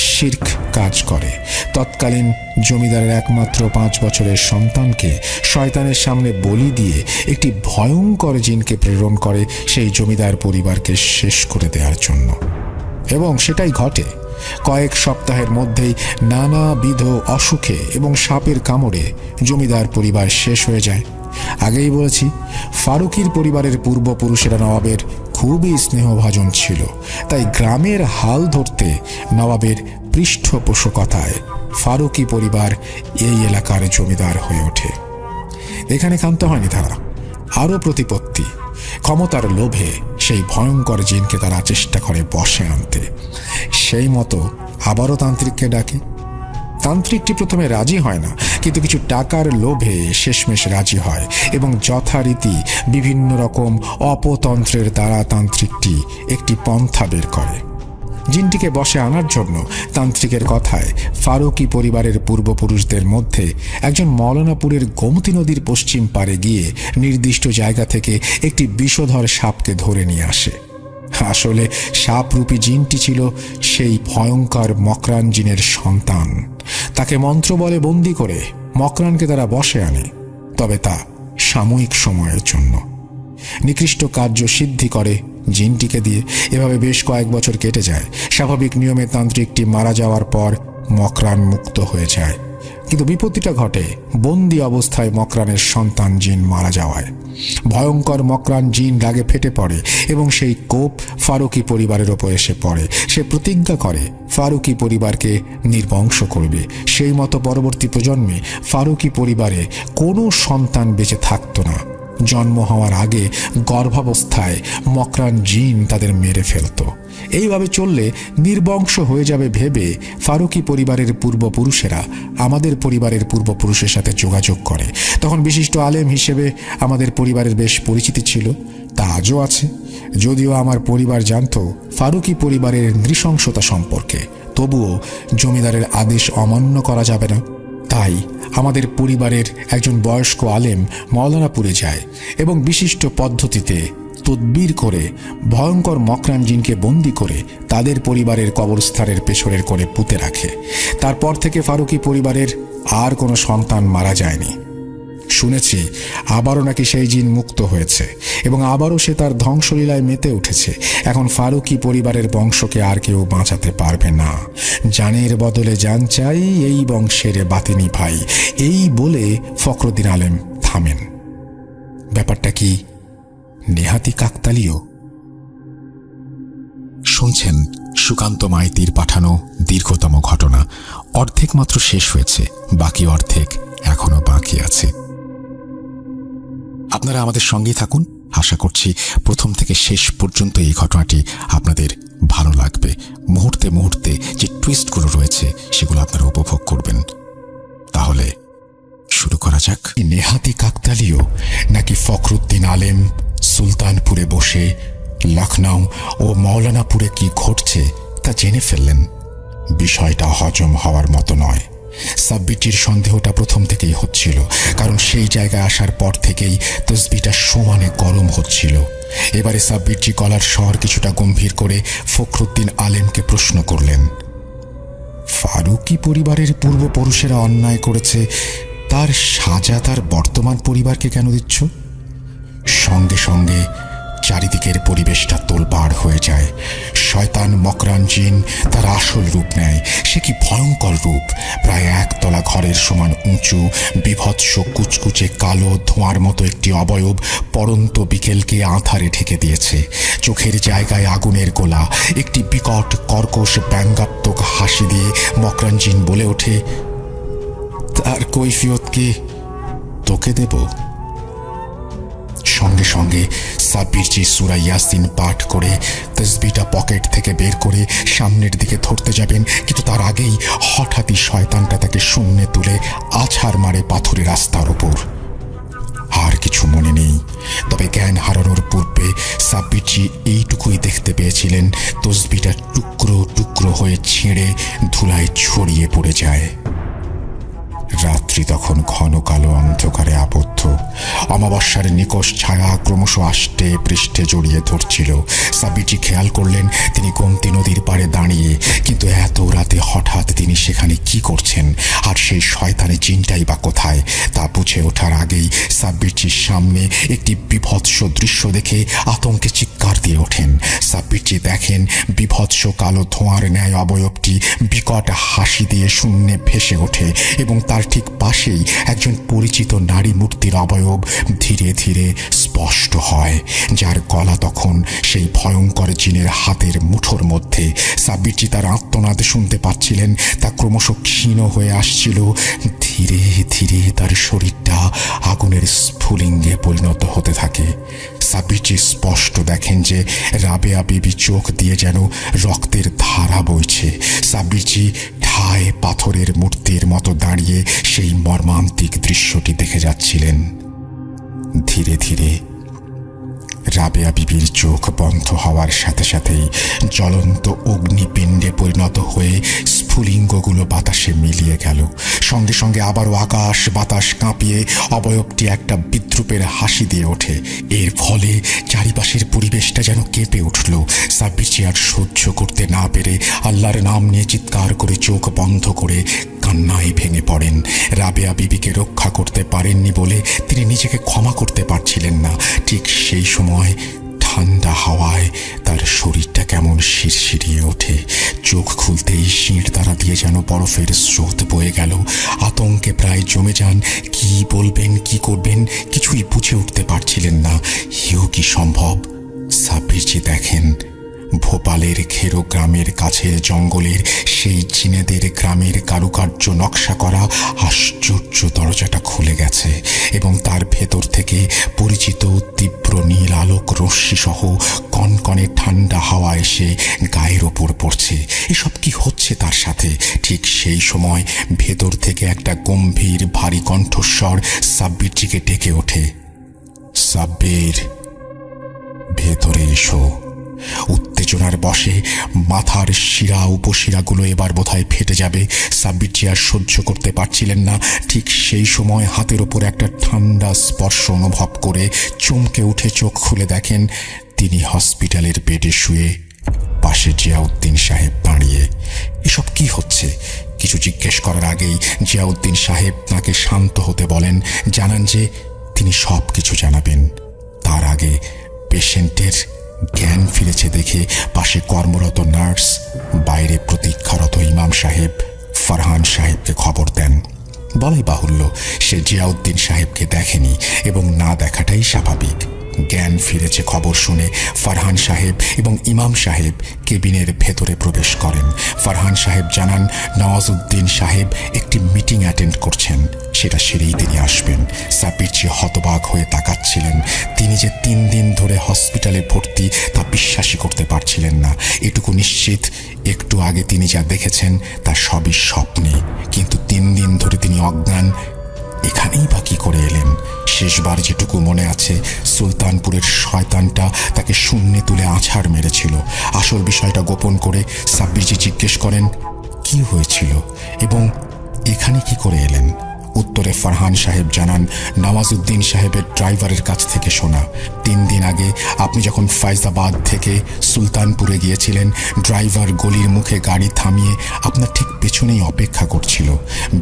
শিরক কাজ করে। তৎকালীন জমিদারের একমাত্র 5 বছরের সন্তানকে শয়তানের সামনে বলি দিয়ে একটি ভয়ঙ্কর জিনকে প্রেরণ করে সেই জমিদার পরিবারকে শেষ করে দেওয়ার জন্য। এবং সেটাই ঘটে। কয়েক সপ্তাহের মধ্যেই নানাবিধ অসুখে এবং সাপের কামড়ে জমিদার পরিবার শেষ হয়ে যায়। আগেই বলেছি, ফারুকির পরিবারের পূর্বপুরুষেরা নবাবের খুবই স্নেহভাজন ছিল, তাই গ্রামের হাল ধরতে নবাবের পৃষ্ঠপোষকতায় ফারুকি পরিবার এই এলাকার জমিদার হয়ে ওঠে। এখানে ক্ষান্ত হয়নি তারা, আরও প্রতিপত্তি, ক্ষমতার লোভে সেই ভয়ঙ্কর জিনকে তারা চেষ্টা করে বশে আনতে। সেই মতো আবারও তান্ত্রিককে ডাকে। তান্ত্রিকটি প্রথমে রাজি হয় না, কিন্তু কিছু টাকার লোভে শেষমেশ রাজি হয় এবং যথারীতি বিভিন্ন রকম অপতন্ত্রের দ্বারা তান্ত্রিকটি একটি পন্থা বের করে। জিনটিকে বশে আনার জন্য তান্ত্রিকের কথায় ফারুকি পরিবারের পূর্বপুরুষদের মধ্যে একজন মৌলানাপুরের গোমতী নদীর পশ্চিম পারে গিয়ে নির্দিষ্ট জায়গা থেকে একটি বিষধর সাপকে ধরে নিয়ে আসে। আসলে সাপরূপী জিনটি ছিল সেই ভয়ঙ্কর মকরান জিনের সন্তান। তাকে মন্ত্র বলে বন্দি করে মকরানকে তারা বশে আনে, তবে তা সাময়িক সময়ের জন্য। নিকৃষ্ট কার্য সিদ্ধি করে জিনটিকে দিয়ে। এভাবে বেশ কয়েক বছর কেটে যায়। স্বাভাবিক নিয়মে তান্ত্রিকটি মারা যাওয়ার পর মকরান মুক্ত হয়ে যায়। কিন্তু বিপত্তিটা ঘটে বন্দি অবস্থায় মকরানের সন্তান জিন মারা যাওয়ায়। ভয়ঙ্কর মকরান জিন রাগে ফেটে পড়ে এবং সেই কোপ ফারুকি পরিবারের ওপর এসে পড়ে। সে প্রতিজ্ঞা করে ফারুকি পরিবারকে নির্বংশ করবে। সেই মতো পরবর্তী প্রজন্মে ফারুকি পরিবারে কোনো সন্তান বেঁচে থাকতো না। জন্ম হওয়ার আগে গর্ভাবস্থায় মকরান জিন তাদের মেরে ফেলত। এইভাবে চললে নির্বংশ হয়ে যাবে ভেবে ফারুকি পরিবারের পূর্বপুরুষেরা আমাদের পরিবারের পূর্বপুরুষের সাথে যোগাযোগ করে। তখন বিশিষ্ট আলেম হিসেবে আমাদের পরিবারের বেশ পরিচিতি ছিল, তা আজও আছে। যদিও আমার পরিবার জানত ফারুকি পরিবারের নৃশংসতা সম্পর্কে, তবুও জমিদারের আদেশ অমান্য করা যাবে না। তাই আমাদের পরিবারের একজন বয়স্ক আলেম মওলানাপুরে যায় এবং বিশিষ্ট পদ্ধতিতে তদবির করে ভয়ঙ্কর মকরান জিনকে বন্দি করে তাদের পরিবারের কবরস্থানের পেছনের করে পুঁতে রাখে। তারপর থেকে ফারুকি পরিবারের আর কোনো সন্তান মারা যায়নি। শুনেছি আবারও নাকি সেই জিন মুক্ত হয়েছে এবং আবারও সে তার ধ্বংসলীলায় মেতে উঠেছে। এখন ফারুকি পরিবারের বংশকে আর কেউ বাঁচাতে পারবে না। জানের বদলে জান চাই, এই বংশের বাতিনি ভাই। এই বলে ফখরুদ্দিন আলেম থামেন। ব্যাপারটা কি নেহাতি কাকতালীয়? শুনছেন সুকান্ত মাইতির পাঠানো দীর্ঘতম ঘটনা। অর্ধেক মাত্র শেষ হয়েছে, বাকি অর্ধেক এখনো বাকি আছে। আপনারা আমাদের সঙ্গেই থাকুন। আশা করছি প্রথম থেকে শেষ পর্যন্ত এই ঘটনাটি আপনাদের ভালো লাগবে। মুহূর্তে মুহূর্তে যে টুইস্টগুলো রয়েছে সেগুলো আপনারা উপভোগ করবেন। তাহলে শুরু করা যাক। নেহাতি কাকতালীয় নাকি ফখরুদ্দিন আলেম সুলতানপুরে বসে লখনউ ও মৌলানাপুরে কি ঘটছে তা জেনে ফেললেন? বিষয়টা হজম হওয়ার মতো নয়। সাব্বিরজির সন্দেহটা প্রথম থেকেই হচ্ছিল, কারণ সেই জায়গায় আসার পর থেকেই তসবিটা সমানে গরম হচ্ছিল। এবারে সাব্বিরজি গলার স্বর কিছুটা গম্ভীর করে ফখরুদ্দিন আলেমকে প্রশ্ন করলেন, ফারুকি পরিবারের পূর্বপুরুষেরা অন্যায় করেছে, তার সাজা তার বর্তমান পরিবারকে কেন দিচ্ছ? সঙ্গে সঙ্গে চারিদিকের পরিবেশটা তোলপাড় হয়ে যায়। শয়তান মকরান জিন তার আসল রূপ নেয়। সে কি ভয়ঙ্কর রূপ! প্রায় একতলা ঘরের সমান উঁচু, বিভৎস কুচকুচে কালো ধোঁয়ার মতো একটি অবয়ব পড়ন্ত বিকেলকে আঁধারে ঢেকে দিয়েছে। চোখের জায়গায় আগুনের গোলা। একটি বিকট কর্কশ ব্যঙ্গাত্মক হাসি দিয়ে মকরান জিন বলে ওঠে, তার কৈফিয়ত কি তোকে দেব? সঙ্গে সঙ্গে সাব্বিরজি সূরা ইয়াসিন পাঠ করে তসবিটা পকেট থেকে বের করে সামনের দিকে ধরতে যাবেন, কিন্তু তার আগেই হঠাৎই শয়তানটা তাকে শূন্যে তুলে আছাড় মারে পাথরের রাস্তার ওপর। আর কিছু মনে নেই, তবে জ্ঞান হারানোর পূর্বে সাব্বিরজি এইটুকুই দেখতে পেয়েছিলেন, তসবিটা টুকরো টুকরো হয়ে ছিঁড়ে ধুলায় ছড়িয়ে পড়ে যায়। রাত্রি তখন ঘন কালো অন্ধকারে আবদ্ধ। অমাবস্যার নিকষ ছায়া ক্রমশ আষ্টে পৃষ্ঠে জড়িয়ে ধরছিল। সাব্বিরজি খেয়াল করলেন তিনি গোমতী নদীর পাড়ে দাঁড়িয়ে, কিন্তু এত রাতে হঠাৎ তিনি সেখানে কি করছেন, আর সেই শয়তানি জিনটাই বা কোথায়? তা বুঝে ওঠার আগেই সাব্বিরজির সামনে একটি বিভৎস দৃশ্য দেখে আতঙ্কে চিৎকার দিয়ে ওঠেন। সাব্বিরজি দেখেন বিভৎস কালো ধোঁয়ার ন্যায় অবয়বটি বিকট হাসি দিয়ে শূন্যে ভেসে ওঠে এবং তার ঠিক পাশেই একজন পরিচিত নারী মূর্তির অবয়ব ধীরে ধীরে স্পষ্ট হয়, যার গলা তখন সেই ভয়ঙ্কর জিনের হাতের মুঠোর মধ্যে। সাব্বিরজি তার আর্তনাদ শুনতে পাচ্ছিলেন, তা ক্রমশ ক্ষীণ হয়ে আসছিল। ধীরে ধীরে তার শরীরটা আগুনের স্ফুলিঙ্গে পরিণত হতে থাকে। সাব্বিরজি স্পষ্ট দেখেন যে রাবেয়া বিবি চোখ দিয়ে যেন রক্তের ধারা বইছে। সাব্বিরজি ঠায় পাথরের মূর্তির মতো দাঁড়িয়ে সেই মর্মান্তিক দৃশ্যটি দেখে যাচ্ছিলেন। ধীরে ধীরে রাবেয়া বিবির চোখ বন্ধ হওয়ার সাথে সাথেই জ্বলন্ত অগ্নিপিণ্ডে পরিণত হয়ে স্ফুলিঙ্গগুলো বাতাসে মিলিয়ে গেল। সঙ্গে সঙ্গে আবারও আকাশ বাতাস কাঁপিয়ে অবয়বটি একটা বিদ্রুপের হাসি দিয়ে ওঠে। এর ফলে চারিপাশের পরিবেশটা যেন কেঁপে উঠল। সাব্বিরজি আর সহ্য করতে না পেরে আল্লাহর নাম নিয়ে চিৎকার করে চোখ বন্ধ করে কান্নায় ভেঙে পড়েন। রাবেয়া বিবিকে রক্ষা করতে পারেননি বলে তিনি নিজেকে ক্ষমা করতে পারছিলেন না। ঠিক সেই সময় ঠান্ডা হাওয়ায় তার শরীরটা কেমন শিরশিরিয়ে ওঠে। চোখ খুলতেই শির দ্বারা দিয়ে যেন বরফের স্রোত বয়ে গেল। আতঙ্কে প্রায় জমে যান। কি বলবেন, কি করবেন কিছুই বুঝে উঠতে পারছিলেন না। এও কি সম্ভব? সাব্বিরজি দেখেন ভোপালের খেরো গ্রামের কাছের জঙ্গলের সেই চীনেদের গ্রামের কারুকার্য নকশা করা আশ্চর্য দরজাটা খুলে গেছে এবং তার ভেতর থেকে পরিচিত তীব্র নীল আলোক রশ্মি সহ কনকনে ঠান্ডা হাওয়া এসে গায়ের ওপর পড়ছে। এসব কি হচ্ছে তার সাথে? ঠিক সেই সময় ভেতর থেকে একটা গম্ভীর ভারী কণ্ঠস্বর সাব্বিরজিকে ডেকে ওঠে, সাব্বির, ভেতরে এসো। উত্তেজনার বশে মাথার শিরা উপশিরাগুলো এবার বোধহয় ফেটে যাবে। সাব্বিরজি আর সহ্য করতে পারছিলেন না। ঠিক সেই সময় হাতের ওপর একটা ঠান্ডা স্পর্শ অনুভব করে চমকে উঠে চোখ খুলে দেখেন তিনি হসপিটালের বেডে শুয়ে, পাশে জিয়াউদ্দিন সাহেব দাঁড়িয়ে। এসব কি হচ্ছে? কিছু জিজ্ঞেস করার আগেই জিয়াউদ্দিন সাহেব তাকে শান্ত হতে বলেন, জানান যে তিনি সব কিছু জানাবেন। তার আগে পেশেন্টের জ্ঞান ফিরেছে দেখে পাশে কর্মরত নার্স বাইরে প্রতীক্ষারত ইমাম সাহেব ফারহান সাহেবকে খবর দেন। বলাই বাহুল্য সে জিয়াউদ্দিন সাহেবকে দেখেনি এবং না দেখাটাই স্বাভাবিক। জ্ঞান ফিরেছে খবর শুনে ফারহান সাহেব এবং ইমাম সাহেব কেবিনের ভেতরে প্রবেশ করেন। ফারহান সাহেব জানান নওয়াজউদ্দিন সাহেব একটি মিটিং অ্যাটেন্ড করছেন, সেটা সেরেই তিনি আসবেন। সাব্বিরজি হতবাক হয়ে তাকাচ্ছিলেন। তিনি যে 3 দিন ধরে হসপিটালে ভর্তি তা বিশ্বাসই করতে পারছিলেন না। এটুকু নিশ্চিত একটু আগে তিনি যা দেখেছেন তা সবই স্বপ্নে, কিন্তু 3 দিন ধরে তিনি অজ্ঞান। এখানেই বা কি করে এলেন? শেষবার যেটুকু মনে আছে, সুলতানপুরের শয়তানটা তাকে শূন্যে তুলে আছাড় মেরেছিল। আসল বিষয়টা গোপন করে সাব্বিরজি জিজ্ঞেস করেন, কি হয়েছিল এবং এখানে কি করে এলেন? উত্তরে ফারহান সাহেব জানান নওয়াজউদ্দিন সাহেবের ড্রাইভারের কাছ থেকে শোনা। 3 দিন আগে আপনি যখন ফাইজাবাদ থেকে সুলতানপুরে গিয়েছিলেন, ড্রাইভার গলির মুখে গাড়ি থামিয়ে আপনার ঠিক পেছনেই অপেক্ষা করছিল।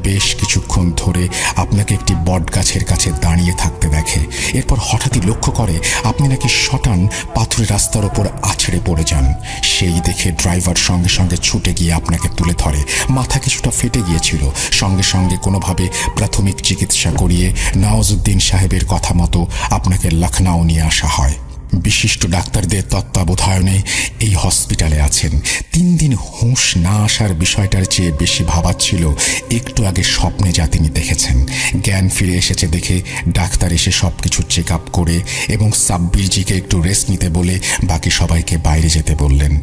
বেশ কিছুক্ষণ ধরে আপনাকে একটি বট গাছের কাছে দাঁড়িয়ে থাকতে দেখে। এরপর হঠাৎই লক্ষ্য করে আপনি নাকি শটান পাথরের রাস্তার ওপর আছড়ে পড়ে যান। সেই দেখে ড্রাইভার সঙ্গে সঙ্গে ছুটে গিয়ে আপনাকে তুলে ধরে। মাথা কিছুটা ফেটে গিয়েছিল। সঙ্গে সঙ্গে কোনোভাবে প্রাথমিক চিকিৎসা করিয়ে নওয়াজউদ্দিন সাহেবের কথা মতো আপনাকে লখনউ নিয়ে আসা হয়। বিশিষ্ট ডাক্তারদের তত্ত্বাবধানে এই হসপিটালে আছেন। 3 দিন হুঁশ না আসার বিষয়টার চেয়ে বেশি ভাবাচ্ছিল একটু আগে স্বপ্নে যা তিনি দেখেছেন। জ্ঞান ফিরে এসেছে দেখে ডাক্তার এসে সব কিছু চেক আপ করে এবং সাব্বিরজিকে একটু রেস্ট নিতে বলে বাকি সবাইকে বাইরে যেতে বললেন।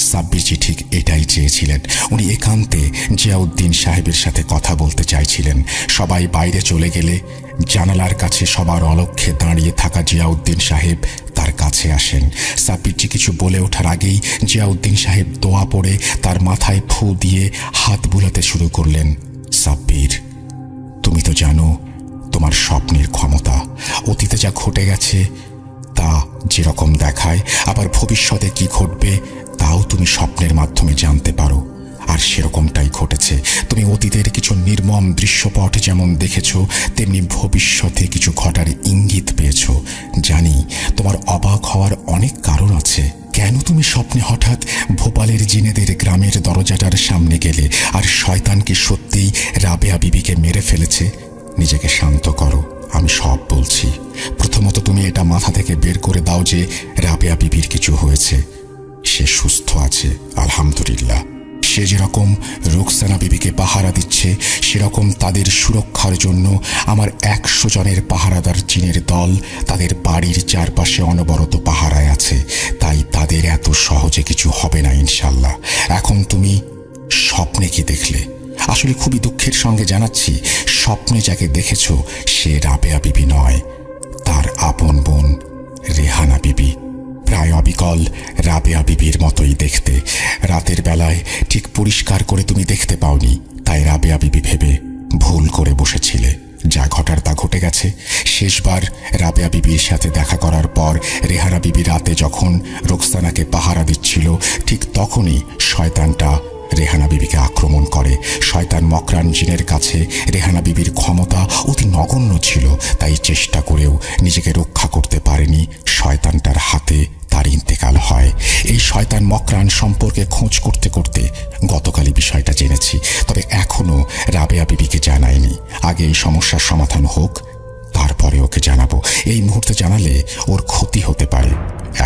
সাব্বিরজি ঠিক এটাই চেয়েছিলেন। উনি একান্তে জিয়াউদ্দিন সাহেবের সাথে কথা বলতে চাইছিলেন। সবাই বাইরে চলে গেলে জানালার কাছে সবার অলক্ষ্যে দাঁড়িয়ে থাকা জিয়াউদ্দিন সাহেব তার কাছে আসেন। সাব্বিরজি কিছু বলে ওঠার আগেই জিয়াউদ্দিন সাহেব দোয়া পড়ে তার মাথায় ফু দিয়ে হাত বুলাতে শুরু করলেন। সাব্বির, তুমি তো জানো তোমার স্বপ্নের ক্ষমতা। অতীতে যা ঘটে গেছে তা যেরকম দেখায়, আবার ভবিষ্যতে কি ঘটবে তাও তুমি স্বপ্নের মাধ্যমে জানতে পারো। আর সেরকমটাই ঘটেছে। তুমি অতীতের কিছু নির্মম দৃশ্যপট যেমন দেখেছ, তেমনি ভবিষ্যতে কিছু ঘটার ইঙ্গিত পেয়েছ। জানি তোমার অবাক হওয়ার অনেক কারণ আছে। কেন তুমি স্বপ্নে হঠাৎ ভোপালের জিনেদের গ্রামের দরজাটার সামনে গেলে আর শয়তানকে সত্যিই রাবেয়া বিবিকে মেরে ফেলেছে? নিজেকে শান্ত করো, আমি সব বলছি। প্রথমত তুমি এটা মাথা থেকে বের করে দাও যে রাবেয়া বিবির কিছু হয়েছে। সে সুস্থ আছে আলহামদুলিল্লাহ। সে যেরকম রুকসানা বিবিকে পাহারা দিচ্ছে, সেরকম তাদের সুরক্ষার জন্য আমার 100 জনের পাহারাদার চীনের দল তাদের বাড়ির চারপাশে অনবরত পাহারায় আছে। তাই তাদের এত সহজে কিছু হবে না ইনশাল্লাহ। এখন তুমি স্বপ্নে কি দেখলে? আসলে খুবই দুঃখের সঙ্গে জানাচ্ছি, স্বপ্নে যাকে দেখেছ সে রাবেয়া বিবি নয়, তার আপন বোন রেহানা বিবি। প্রায় অবিকল রাবেয়া বিবির মতোই দেখতে। রাতের বেলায় ঠিক পরিষ্কার করে তুমি দেখতে পাওনি, তাই রাবেয়া বিবি ভেবে ভুল করে বসেছিলে। যা ঘটার তা ঘটে গেছে। শেষবার রাবেয়া বিবির সাথে দেখা করার পর রেহানা বিবি রাতে যখন রোকসানাকে পাহারা দিচ্ছিল, ঠিক তখনই শয়তানটা রেহানা বিবিকে আক্রমণ করে। শয়তান মকরান জিনের কাছে রেহানা বিবির ক্ষমতা অতি নগণ্য ছিল, তাই চেষ্টা করেও নিজেকে রক্ষা করতে পারেনি। শয়তানটার হাতে তার তার ইন্তেকাল হয়। এই শয়তান মকরান সম্পর্কে খোঁজ করতে করতে গতকালই বিষয়টা জেনেছি, তবে এখনো রাবেয়া বিবিকে জানাইনি। আগে এই সমস্যার সমাধান হোক, তারপরে ওকে জানাবো। এই মুহূর্তে জানালে ওর ক্ষতি হতে পারে।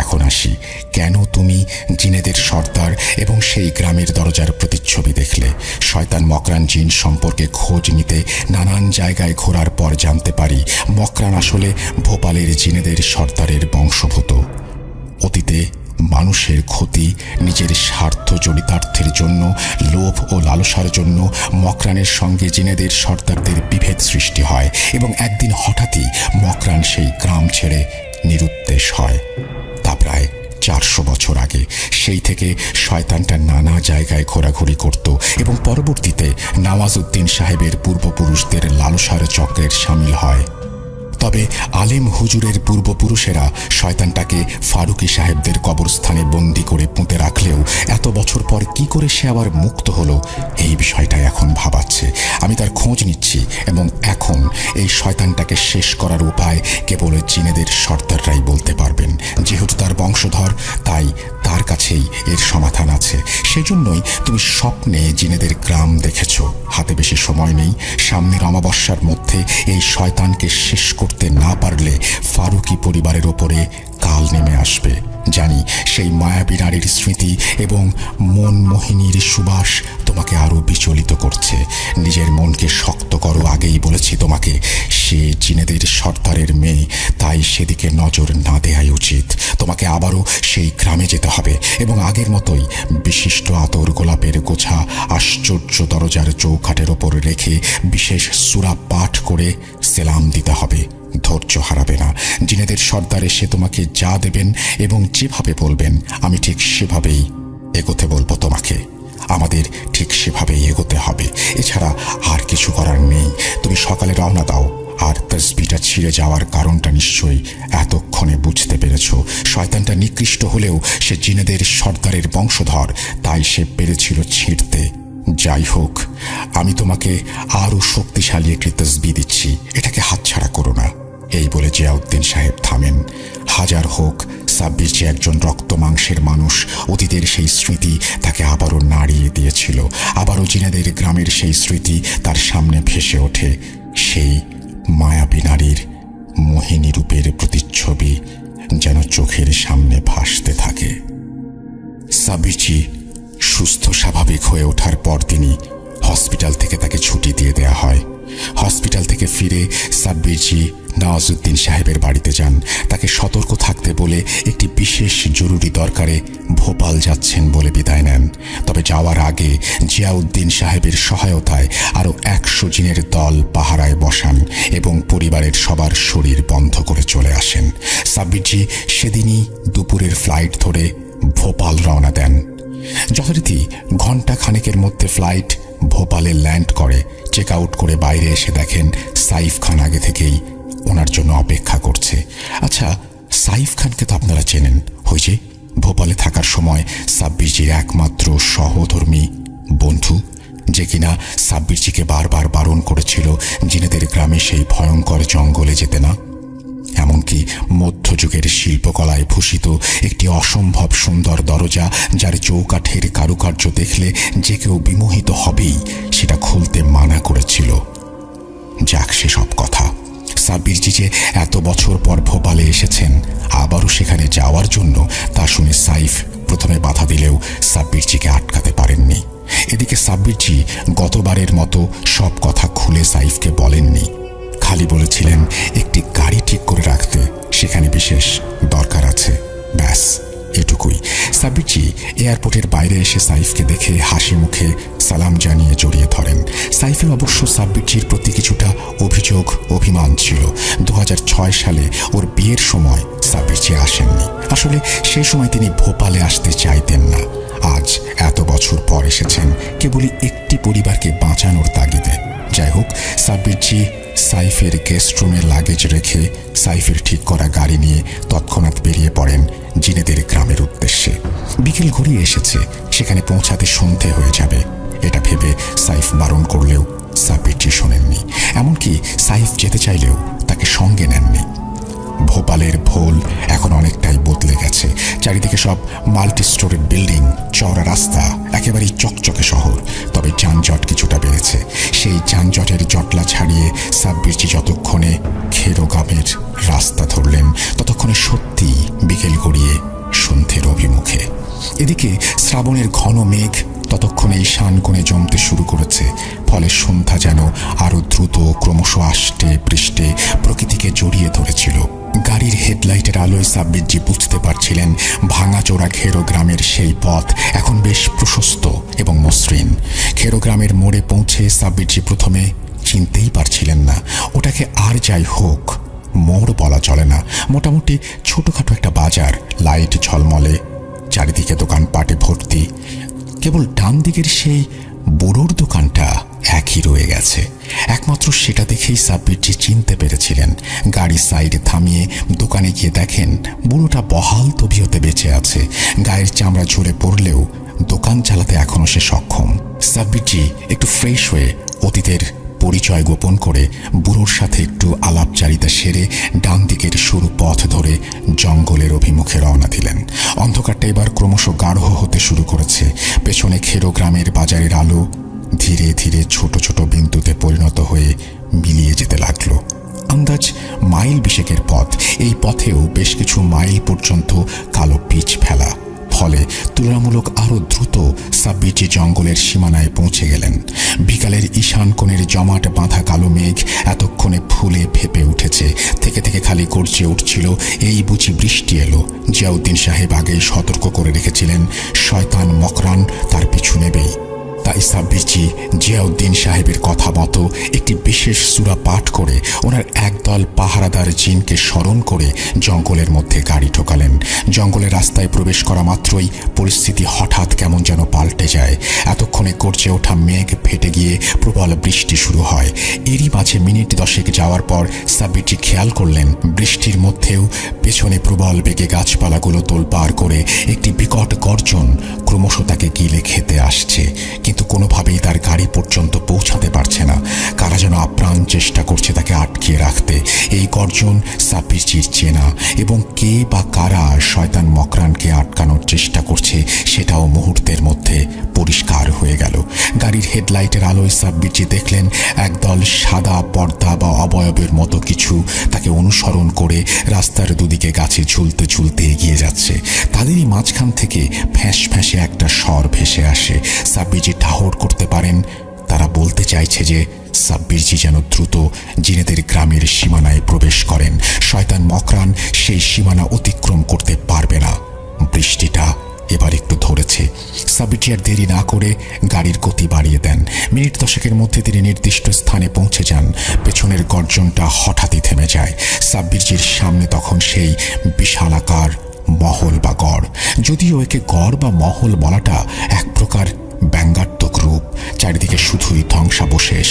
এখন আসি, কেন তুমি জিনেদের সর্দার এবং সেই গ্রামের দরজার প্রতিচ্ছবি দেখলে? শয়তান মকরান জিন সম্পর্কে খোঁজ নিতে নানান জায়গায় ঘোরার পর জানতে পারি মকরান আসলে ভোপালের জিনেদের সর্দারের বংশভূত। অতীতে মানুষের ক্ষতি, নিজের স্বার্থ জড়িতার্থের জন্য, লোভ ও লালসার জন্য মকরানের সঙ্গে জিনেদের সর্দারদের বিভেদ সৃষ্টি হয় এবং একদিন হঠাৎই মকরান সেই গ্রাম ছেড়ে নিরুদ্দেশ হয়। তা প্রায় 400 বছর আগে। সেই থেকে শয়তানটা নানা জায়গায় ঘোরাঘুরি করত এবং পরবর্তীতে নওয়াজউদ্দিন সাহেবের পূর্বপুরুষদের লালসার চক্রের সামিল হয়। তবে আলেম হুজুরের পূর্বপুরুষেরা শয়তানটাকে ফারুকি সাহেবদের কবরস্থানে বন্দি করে পুঁতে রাখলেও এত বছর পর কি করে সে আবার মুক্ত হলো, এই বিষয়টা এখন ভাবাচ্ছে। আমি তার খোঁজ নিচ্ছি এবং এখন এই শয়তানটাকে শেষ করার উপায় কেবল জিনেদের সর্দাররাই বলতে পারবেন। যেহেতু তার বংশধর, তাই তার কাছেই এর সমাধান আছে। সেজন্যই তুমি স্বপ্নে জিনেদের গ্রাম দেখেছ। হাতে বেশি সময় নেই। সামনের অমাবস্যার মধ্যে এই শয়তানকে শেষ করতে না পারলে ফারুকি পরিবারের ওপরে কাল নেমে আসবে। জানি সেই মায়াবী নারীর স্মৃতি এবং মনমোহিনীর সুবাস তোমাকে আরো বিচলিত করছে। নিজের মনকে শক্ত করো। আগেই বলেছি তোমাকে, সে জিনেদের সর্দারের মেয়ে, তাই সেদিকে নজর না দেওয়াই উচিত। তোমাকে আবারও সেই গ্রামে যেতে হবে এবং আগের মতোই বিশিষ্ট আতর গোলাপের গোছা আশ্চর্য দরজার চৌখাটের ওপর রেখে বিশেষ সূরা পাঠ করে সেলাম দিতে হবে। ধৈর্য হারাবে না। জিনেদের সর্দার এসে তোমাকে যা দেবেন এবং যেভাবে বলবেন আমি ঠিক সেভাবেই এগোতে বলবো তোমাকে। আমাদের ঠিক সেভাবেই এগোতে হবে, এছাড়া আর কিছু করার নেই। তুমি সকালে রওনা দাও। আর তসবিটা ছিঁড়ে যাওয়ার কারণটা নিশ্চয়ই এতক্ষণে বুঝতে পেরেছ। শয়তানটা নিকৃষ্ট হলেও সে জিনেদের সর্দারের বংশধর, তাই সে পেরেছিল ছিঁড়তে। যাই হোক, আমি তোমাকে আরও শক্তিশালী একটি তসবি দিচ্ছি, এটাকে হাতছাড়া করো না। এই বলে জিয়াউদ্দিন সাহেব থামেন। হাজার হোক সাব্বির যে একজন রক্ত মাংসের মানুষ, অতীতের সেই স্মৃতি তাকে আবারও নাড়িয়ে দিয়েছিল। আবারও জিনেদের গ্রামের সেই স্মৃতি তার সামনে ভেসে ওঠে। সেই মায়াবী নারীর মোহিনী রূপের প্রতিচ্ছবি যেন চোখের সামনে ভাসতে থাকে। সাব্বিরজি সুস্থ স্বাভাবিক হয়ে ওঠার পর তিনি হসপিটাল থেকে তাকে ছুটি দিয়ে দেয়া হয়। হসপিটাল থেকে ফিরে সাব্বিরজি নওয়াজউদ্দিন সাহেবের বাড়িতে যান। তাকে সতর্ক থাকতে বলে একটি বিশেষ জরুরি দরকারে ভোপাল যাচ্ছেন বলে বিদায় নেন। তবে যাওয়ার আগে জিয়াউদ্দিন সাহেবের সহায়তায় আরও 100 জিনের দল পাহারায় বসান এবং পরিবারের সবার শরীর বন্ধ করে চলে আসেন। সাব্বিরজি সেদিনই দুপুরের ফ্লাইট ধরে ভোপাল রওনা দেন। যথারীতি ঘণ্টা খানেকের মধ্যে ফ্লাইট ভোপালে ল্যান্ড করে। চেক আউট করে বাইরে এসে দেখেন সাইফ খান আগে থেকেই ওনার জন্য অপেক্ষা করছে। আচ্ছা, সাইফ খানকে তো আপনারা চেনেন, ওই যে ভোপালে থাকার সময় সাব্বিরজির একমাত্র সহধর্মী বন্ধু, যে কিনা সাব্বিরজিকে বারবার বারণ করেছিল জিনেদের গ্রামে সেই ভয়ঙ্কর জঙ্গলে যেতে না। এমনকি মধ্যযুগের শিল্পকলায় ভূষিত একটি অসম্ভব সুন্দর দরজা, যার চৌকাঠের কারুকার্য দেখলে যে কেউ বিমোহিত হবেই, সেটা খুলতে মানা করেছিল। যাক, সেসব কথা। সাব্বিরজি যে এত বছর পর ভোপালে এসেছেন আবারও সেখানে যাওয়ার জন্য, তা শুনে সাইফ প্রথমে বাধা দিলেও সাব্বিরজিকে আটকাতে পারেননি। এদিকে সাব্বিরজি গতবারের মতো সব কথা খুলে সাইফকে বলেননি, খালি বলেছিলেন একটি গাড়ি ঠিক করে রাখতে, সেখানে বিশেষ দরকার আছে, ব্যাস এটুকুই। সাব্বিরজি এয়ারপোর্টের বাইরে এসে সাইফকে দেখে হাসি মুখে সালাম জানিয়ে জড়িয়ে ধরেন। সাইফের অবশ্য সাব্বিরজির প্রতি কিছুটা অভিমান ছিল। 2006 সালে ওর বিয়ের সময় সাব্বিরজি আসেননি। আসলে সেই সময় তিনি ভোপালে আসতে চাইতেন না। আজ এত বছর পর এসেছেন কেবলই একটি পরিবারকে বাঁচানোর তাগিদে। যাই হোক, সাব্বিরজি সাইফের গেস্ট রুমে লাগেজ রেখে সাইফের ঠিক করা গাড়ি নিয়ে তৎক্ষণাৎ বেরিয়ে পড়েন জিনেদের গ্রামের উদ্দেশ্যে। বিকেল ঘুরিয়ে এসেছে, সেখানে পৌঁছাতে সন্ধে হয়ে যাবে। এটা ভেবে সাইফ বারণ করলেও সাব্বিরজি শোনেননি। এমনকি সাইফ যেতে চাইলেও তাকে সঙ্গে নেননি। ভোপালের ভোল এখন অনেকটাই বদলে গেছে। চারিদিকে সব মাল্টি স্টোরেড বিল্ডিং, চওড়া রাস্তা, একেবারেই চকচকে শহর। তবে যানজট কিছুটা বেড়েছে। সেই যানজটের জটলা ছাড়িয়ে সাব্বিরজি যতক্ষণে খেরোগামের রাস্তা ধরলেন, ততক্ষণে সত্যি বিকেল গড়িয়ে সন্ধ্যের অভিমুখে। এদিকে শ্রাবণের ঘন মেঘ ততক্ষণে ঈশানকোণে জমতে শুরু করেছে। ফলে সন্ধ্যা যেন আরো দ্রুত ক্রমশ আষ্টে পৃষ্ঠে প্রকৃতিকে জড়িয়ে ধরেছিল। গাড়ির হেডলাইটের আলোয় সাব্বিরজি বুঝতে পারছিলেন ভাঙাচোরা খেরোগ্রামের সেই পথ এখন বেশ প্রশস্ত এবং মসৃণ। খেরোগ্রামের মোড়ে পৌঁছে সাব্বিরজি প্রথমে চিনতেই পারছিলেন না ওটাকে, আর যাই হোক মোড় বলা চলে না, মোটামুটি ছোটখাটো একটা বাজার, লাইট ঝলমলে, চারিদিকে দোকানপাটে ভর্তি। কেবল ডান দিকের সেই বুড়োর দোকানটা একই রয়ে গেছে। একমাত্র সেটা দেখেই সাব্বিরজি চিনতে পেরেছিলেন। গাড়ি সাইডে থামিয়ে দোকানে গিয়ে দেখেন বুড়োটা বহাল তবিয়তে বেঁচে আছে। গায়ের চামড়া ঝরে পড়লেও দোকান চালাতে এখনো সে সক্ষম। সাব্বিরজি একটু ফ্রেশ হয়ে অতীতের পরিচয় গোপন করে বুড়োর সাথে একটু আলাপচারিতা সেরে ডান দিকের সরু পথ ধরে জঙ্গলের অভিমুখে রওনা দিলেন। অন্ধকারটা এবার ক্রমশ গাঢ় হতে শুরু করেছে। পেছনে খেরোগ্রামের বাজারের আলো ধীরে ধীরে ছোট ছোট বিন্দুতে পরিণত হয়ে মিলিয়ে যেতে লাগলো। আন্দাজ মাইল বিশেকের পথ। এই পথেও বেশ কিছু মাইল পর্যন্ত কালো পিচ ফেলা। ফলে তুলনামূলক আরো দ্রুত সাব্বিরজি জঙ্গলের সীমানায় পৌঁছে গেলেন। বিকালের ঈশানকোণের জমাট বাঁধা কালো মেঘ এতক্ষণে ফুলে ফেপে উঠেছে। থেকে থেকে খালি গর্জে উঠছিল, এই বুঝি বৃষ্টি এলো। জিয়াউদ্দিন সাহেব আগেই সতর্ক করে রেখেছিলেন শয়তান মকরান তার পিছু নেবেই। তাই সাব্বিরজি জিয়াউদ্দিন সাহেবের কথা মতো একটি বিশেষ সূরা পাঠ করে ওনার একদল পাহারাদার জিনকে স্মরণ করে জঙ্গলের মধ্যে গাড়ি ঠোকালেন। জঙ্গলের রাস্তায় প্রবেশ করা মাত্রই পরিস্থিতি হঠাৎ কেমন যেন পাল্টে যায়। এতক্ষণে গর্জে ওঠা মেঘ ফেটে গিয়ে প্রবল বৃষ্টি শুরু হয়। এরই মাঝে মিনিট 10 যাওয়ার পর সাব্বিরজি খেয়াল করলেন বৃষ্টির মধ্যেও পেছনে প্রবল বেগে গাছপালাগুলো তোলপাড় করে একটি বিকট গর্জন ক্রমশ তাকে গিলে খেতে আসছে। কিন্তু কোনোভাবেই তার গাড়ি পর্যন্ত পৌঁছাতে পারছে না। কারা যেন আপ্রাণ চেষ্টা করছে তাকে আটকিয়ে রাখতে। এই গর্জন সাব্বিরজির চেনা, এবং কে বা কারা শয়তান মকরানকে আটকানোর চেষ্টা করছে সেটাও মুহূর্তের মধ্যে পরিষ্কার হয়ে গেল। গাড়ির হেডলাইটের আলোয় সাব্বিরজি দেখলেন একদল সাদা পর্দা বা অবয়বের মতো কিছু তাকে অনুসরণ করে রাস্তার দুদিকে গাছে ঝুলতে ঝুলতে এগিয়ে যাচ্ছে। তাদেরই মাঝখান থেকে ফ্যাঁস ফ্যাঁসে একটা স্বর ভেসে আসে। সাব্বিরজি ঠাহর করতে পারেন তারা বলতে চাইছে যে সাব্বিরজি যেন দ্রুত জিনেদের গ্রামের সীমানায় প্রবেশ করেন। শয়তান মকরান সেই সীমানা অতিক্রম করতে পারবে না। বৃষ্টিটা এবার একটু ধরেছে। সাব্বিরজি আর দেরি না করে গাড়ির গতি বাড়িয়ে দেন। মিনিট 10 মধ্যে তিনি নির্দিষ্ট স্থানে পৌঁছে যান। পেছনের গর্জনটা হঠাৎই থেমে যায়। সাব্বিরজির সামনে তখন সেই বিশালাকার মহল বা গড়। যদিও একে গড় বা মহল বলাটা এক প্রকার ব্যঙ্গাত্মক রূপ। চারিদিকে শুধুই ধ্বংসাবশেষ।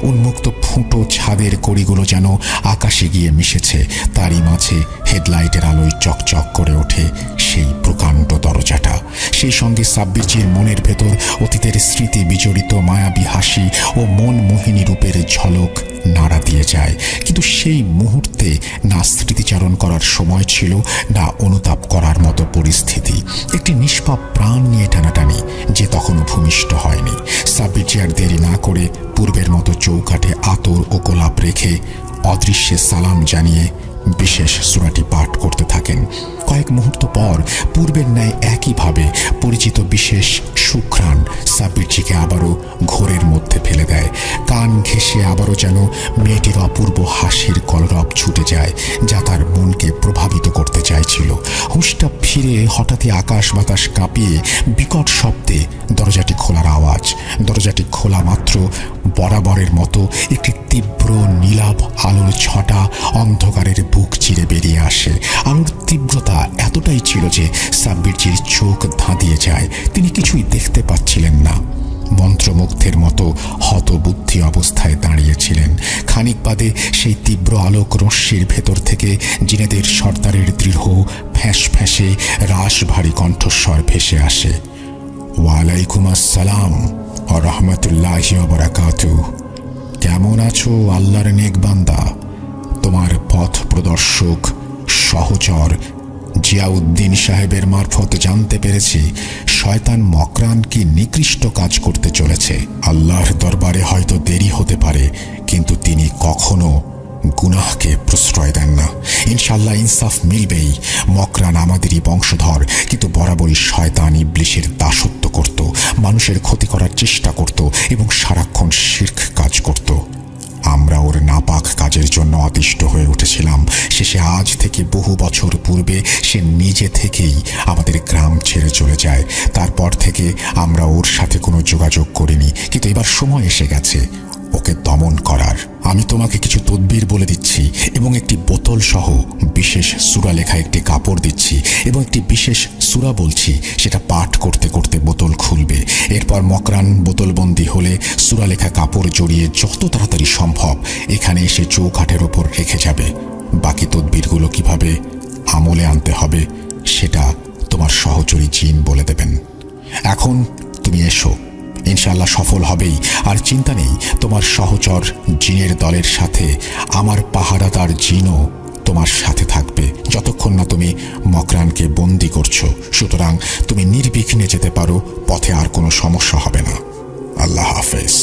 উন্মুক্ত ফুটো ছাদের কড়িগুলো যেন আকাশে গিয়ে মিশেছে। তারই মাঝে হেডলাইটের আলোয় চকচক করে ওঠে সেই প্রকাণ্ড দরজাটা। সেই সঙ্গে সাব্বিরজির মনের ভেতর অতীতের স্মৃতি বিজড়িত মায়াবী হাসি ও মন মোহিনী রূপের ঝলক নাড়া দিয়ে যায়। কিন্তু সেই মুহূর্তে না স্মৃতিচারণ করার সময় ছিল, না অনুতাপ করার মতো পরিস্থিতি। একটি নিষ্পাপ প্রাণ নিয়ে টানাটানি যে তখনও ভূমিষ্ঠ হয়নি। সাব্বিরজি আর দেরি না করে পূর্বের মতো চৌকাঠে আতর ও গোলাপ রেখে অদৃশ্যে সালাম জানিয়ে বিশেষ সূরাটি পাঠ করতে থাকেন। কয়েক মুহূর্ত পর পূর্বের ন্যায় একইভাবে পরিচিত বিশেষ সুঘ্রাণ সাব্বিরজিকে আবারও ঘোরের মধ্যে ফেলে দেয়। কান ঘেঁষে আবারও যেন মেয়েটির অপূর্ব হাসির কলরব ছুটে যায়, যা তার মনকে প্রভাবিত করতে চাইছিল। হুঁশটা ফিরে হঠাৎই আকাশ বাতাস কাঁপিয়ে বিকট শব্দে দরজাটি খোলার আওয়াজ। দরজাটি খোলা মাত্র বরাবরের মতো একটি তীব্র নীলাভ আলোর ছটা অন্ধকারের বুক চিরে বেরিয়ে আসে। আলোর তীব্রতা এতটাই ছিল যে সাব্বিরজির চোখ ধাঁধিয়ে যায়। তিনি কিছুই দেখতে পাচ্ছিলেন না। মন্ত্রমুগ্ধের মতো হতবুদ্ধি অবস্থায় দাঁড়িয়েছিলেন। খানিক বাদে সেই তীব্র আলোক রশ্মির ভেতর থেকে জিনেদের সর্দারের দৃঢ় ফ্যাঁস ফ্যাঁসে রাশভারী কণ্ঠস্বর ভেসে আসে। ওয়ালাইকুম আসসালাম ও রহমতুল্লাহি ওয়া বারাকাতুহু। কেমন আছো আল্লাহর নেক বান্দা? তোমার পথ প্রদর্শক সহচর জিয়াউদ্দিন সাহেবের মারফত জানতে পেরেছি শয়তান মকরান কি নিকৃষ্ট কাজ করতে চলেছে। আল্লাহর দরবারে হয়তো দেরি হতে পারে, কিন্তু তিনি কখনো গুনাহকে প্রশ্রয় দেন না। ইনশাল্লাহ ইনসাফ মিলবেই। মকরান আমাদেরই বংশধর, কিন্তু বরাবরই শয়তান ইবলিশের দাসত্ব করত, মানুষের ক্ষতি করার চেষ্টা করত এবং সারাক্ষণ শিরক কাজ করত। আমরা ওর নাপাক কাজের জন্য অতিষ্ঠ হয়ে উঠেছিলাম। শেষে আজ থেকে বহু বছর পূর্বে সে নিজে থেকেই আমাদের গ্রাম ছেড়ে চলে যায়। তারপর থেকে আমরা ওর সাথে কোনো যোগাযোগ করিনি, কিন্তু এবার সময় এসে গেছে ওকে দমন করার। আমি তোমাকে কিছু তদবির বলে দিচ্ছি এবং একটি বোতল সহ বিশেষ সূরা লেখা একটি কাপড় দিচ্ছি এবং একটি বিশেষ সূরা বলছি, সেটা পাঠ করতে করতে বোতল খুলবে। এরপর মকরান বোতলবন্দি হলে সূরা লেখা কাপড় জড়িয়ে যত তাড়াতাড়ি সম্ভব এখানে এসে চৌকাঠের ওপর রেখে যাবে। বাকি তদবিরগুলো কিভাবে আমলে আনতে হবে সেটা তোমার সহচরী জিন বলে দেবেন। এখন তুমি এসো, ইনশাআল্লাহ সফল হবেই। আর চিন্তা নেই, তোমার সহচর জিনের দলের সাথে আমার পাহারাদার জিনও তোমার সাথে থাকবে যতক্ষণ না তুমি মকরানকে বন্দি করছো। সুতরাং তুমি নির্বিঘ্নে যেতে পারো, পথে আর কোনো সমস্যা হবে না। আল্লাহ হাফেজ।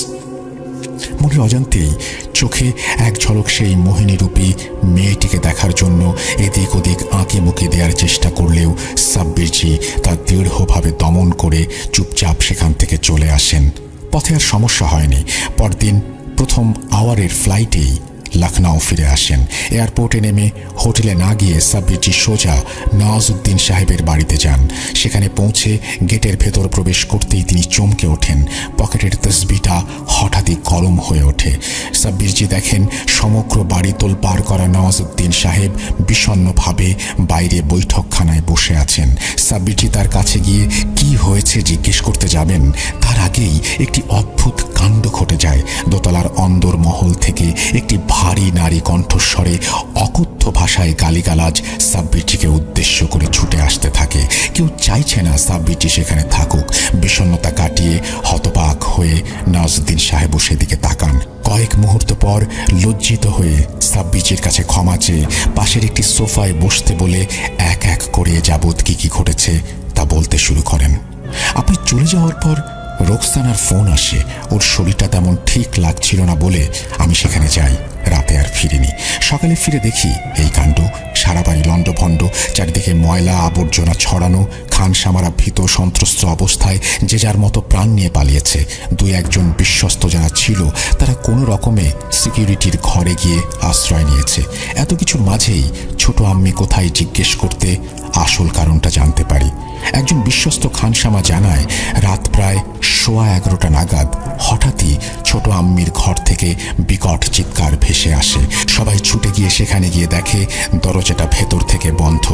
মনে অজান্তেই চোখে এক ঝলক সেই মোহিনীরূপী মেয়েটিকে দেখার জন্য এদিক ওদিক আঁকে মুখে দেওয়ার চেষ্টা করলেও সাব্বিরজি তা দৃঢ়ভাবে দমন করে চুপচাপ সেখান থেকে চলে আসেন। পথে আর সমস্যা হয়নি। পরদিন প্রথম আওয়ারের ফ্লাইটেই লখনউ ফিরে আসেন। এয়ারপোর্টে নেমে হোটেলে না গিয়ে সাব্বিরজি সোজা নওয়াজউদ্দিন সাহেবের বাড়িতে যান। সেখানে পৌঁছে গেটের ভেতর প্রবেশ করতেই তিনি চমকে ওঠেন। পকেটের তসবিটা হঠাৎই গরম হয়ে ওঠে। সাব্বিরজি দেখেন সমগ্র বাড়ি তোলপাড় করা নওয়াজউদ্দিন সাহেব বিষণ্ণভাবে বাইরে বৈঠকখানায় বসে আছেন। সাব্বিরজি তার কাছে গিয়ে কি হয়েছে জিজ্ঞেস করতে যাবেন, তার আগেই একটি অদ্ভুত কাণ্ড ঘটে যায়। দোতলার অন্দর মহল থেকে একটি ভারী নারী কণ্ঠস্বরে অকথ্য ভাষায় গালিগালাজ সাব্বিরজিকে উদ্দেশ্য করে ছুটে আসতে থাকে। কেউ চাইছে না সাব্বিরজি সেখানে থাকুক। বিষণ্ণতা কাটিয়ে হতবাক হয়ে নওয়াজউদ্দিন সাহেবও সেদিকে তাকান। কয়েক মুহূর্ত পর লজ্জিত হয়ে সাব্বিরজির কাছে ক্ষমা চেয়ে পাশের একটি সোফায় বসতে বলে এক এক করে যাবৎ কি ঘটেছে তা বলতে শুরু করেন। আপনি চলে যাওয়ার পর রোকসানার ফোন আসে। ওর শরীরটা তেমন ঠিক লাগছিল না বলে আমি সেখানে যাই। রাতে আর ফিরিনি। সকালে ফিরে দেখি এই কাণ্ড। সারা বাড়ি লণ্ডভণ্ড, চারিদিকে ময়লা আবর্জনা ছড়ানো। খানসামারা ভীত সন্ত্রস্ত অবস্থায় যে যার মতো প্রাণ নিয়ে পালিয়েছে। দুই একজন বিশ্বস্ত যারা ছিল তারা কোনো রকমে সিকিউরিটির ঘরে গিয়ে আশ্রয় নিয়েছে। এত কিছুর মাঝেই ছোট আম্মি কোথায় জিজ্ঞেস করতে আসল কারণটা জানতে পারি। একজন বিশ্বস্ত খানসামা জানায় রাত প্রায় 11:15 নাগাদ হঠাৎই ছোট আম্মির ঘর থেকে বিকট চিৎকার ভেসে আসে। সবাই ছুটে গিয়ে সেখানে গিয়ে দেখে দরজাটা ভেতর থেকে বন্ধ,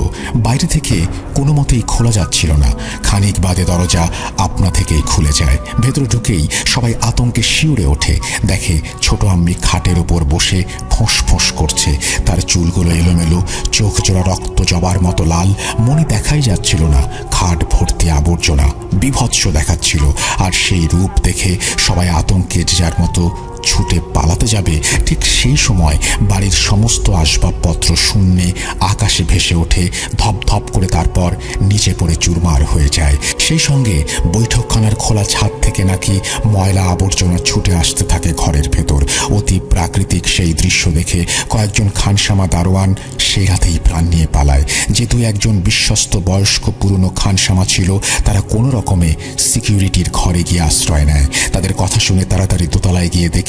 বাইরে থেকে কোনো মতেই খোলা যাচ্ছিল না। খানিক বাদে দরজা আপনা থেকেই খুলে যায়। ভেতর ঢুকেই সবাই আতঙ্কে শিউরে ওঠে। দেখে ছোট আম্মি খাটের ওপর বসে ফোঁস ফোঁস করছে। তার চুলগুলো এলোমেলো, চোখ জোড়া রক্ত জবার মতো লাল। মনে দেখাই যাচ্ছিল না। খাট ভর্তি আবর্জনা, বিভৎস দেখাচ্ছিল। আর সেই রূপ দেখে সবাই আতঙ্কে যে যার মতো ছুটে পালাতে যাবে, ঠিক সেই সময় বাড়ির সমস্ত আসবাবপত্র শূন্যে আকাশে ভেসে ওঠে ধপধপ করে, তারপর নিচে পড়ে চুরমার হয়ে যায়। সেই সঙ্গে বৈঠকখানার খোলা ছাদ থেকে নাকি ময়লা আবর্জনা ছুটে আসতে থাকে ঘরের ভেতর। অতি প্রাকৃতিক সেই দৃশ্য দেখে কয়েকজন খানসামা দারোয়ান সেই রাতেই প্রাণ নিয়ে পালায়। যে দুই একজন বিশ্বস্ত বয়স্ক পুরনো খানসামা ছিল তারা কোনো রকমে সিকিউরিটির ঘরে গিয়ে আশ্রয় নেয়। তাদের কথা শুনে তাড়াতাড়ি দোতলায় গিয়ে দেখি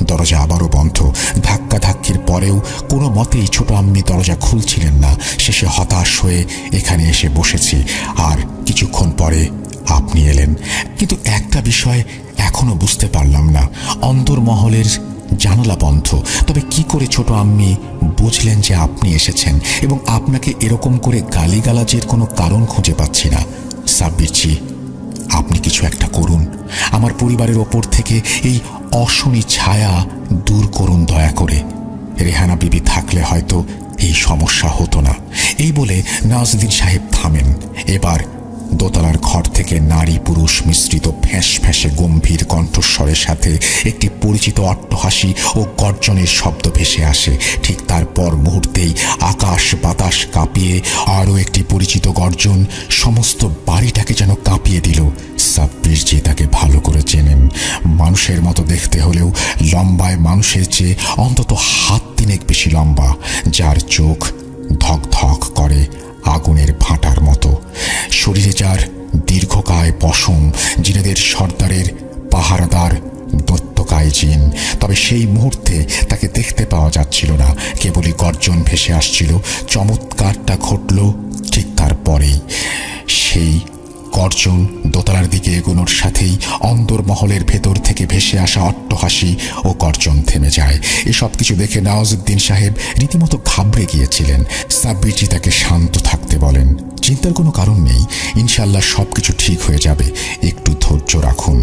দরজা আবারও বন্ধ। ধাক্কাধাক্কির পরেও কোনো মতেই ছোট আম্মি দরজা খুলছিলেন না। শেষে হতাশ হয়ে এখানে এসে বসেছি। আর কিছুক্ষণ পরে আপনি এলেন। কিন্তু একটা বিষয় এখনো বুঝতে পারলাম না, অন্দরমহলের জানালা বন্ধ। তবে কি করে ছোট আম্মি বুঝলেন যে আপনি এসেছেন? এবং আপনাকে এরকম করে গালিগালাজের কোনো কারণ খুঁজে পাচ্ছি না। সাব্বিরজি, আপনি কিছু একটা করুন। আমার পরিবারের ওপর থেকে এই অশনি ছায়া দূর করুন দয়া করে। রেহানা বিবি থাকলে হয়তো এই সমস্যা হতো না। এই বলে নওয়াজউদ্দিন সাহেব থামেন। এবার দোতলার ঘর থেকে নারী পুরুষ মিশ্রিত ফ্যাঁস ফ্যাঁসে গম্ভীর কণ্ঠস্বরের সাথে একটি পরিচিত অট্টহাসি ও গর্জনের শব্দ ভেসে আসে। ঠিক তারপর মুহূর্তেই আকাশ বাতাস কাঁপিয়ে আরও একটি পরিচিত গর্জন সমস্ত বাড়িটাকে যেন কাঁপিয়ে দিল। সাব্বিরজি তাকে ভালো করে চেনেন। মানুষের মতো দেখতে হলেও লম্বায় মানুষের চেয়ে অন্তত হাত তিনেক বেশি লম্বা, যার চোখ ধক ধক করে আগুনের ভাঁটার মতো, শরীরে যার দীর্ঘকায় পশম, জিনেদের সর্দারের পাহারাদার দৈত্যকায় জিন। তবে সেই মুহূর্তে তাকে দেখতে পাওয়া যাচ্ছিল না, কেবলই গর্জন ভেসে আসছিল। চমৎকারটা ঘটল ঠিক তারপরেই। সেই গর্জন দোতলার দিকে এগোনোর সাথেই অন্দরমহলের ভেতর থেকে ভেসে আসা অট্টহাসি ও গর্জন থেমে যায়। এসব কিছু দেখে নওয়াজউদ্দিন সাহেব রীতিমতো ঘাবড়ে গিয়েছিলেন। সাব্বিরজি তাকে শান্ত থাকতে বলেন। চিন্তার কোনো কারণ নেই, ইনশাল্লাহ সব কিছু ঠিক হয়ে যাবে, একটু ধৈর্য রাখুন।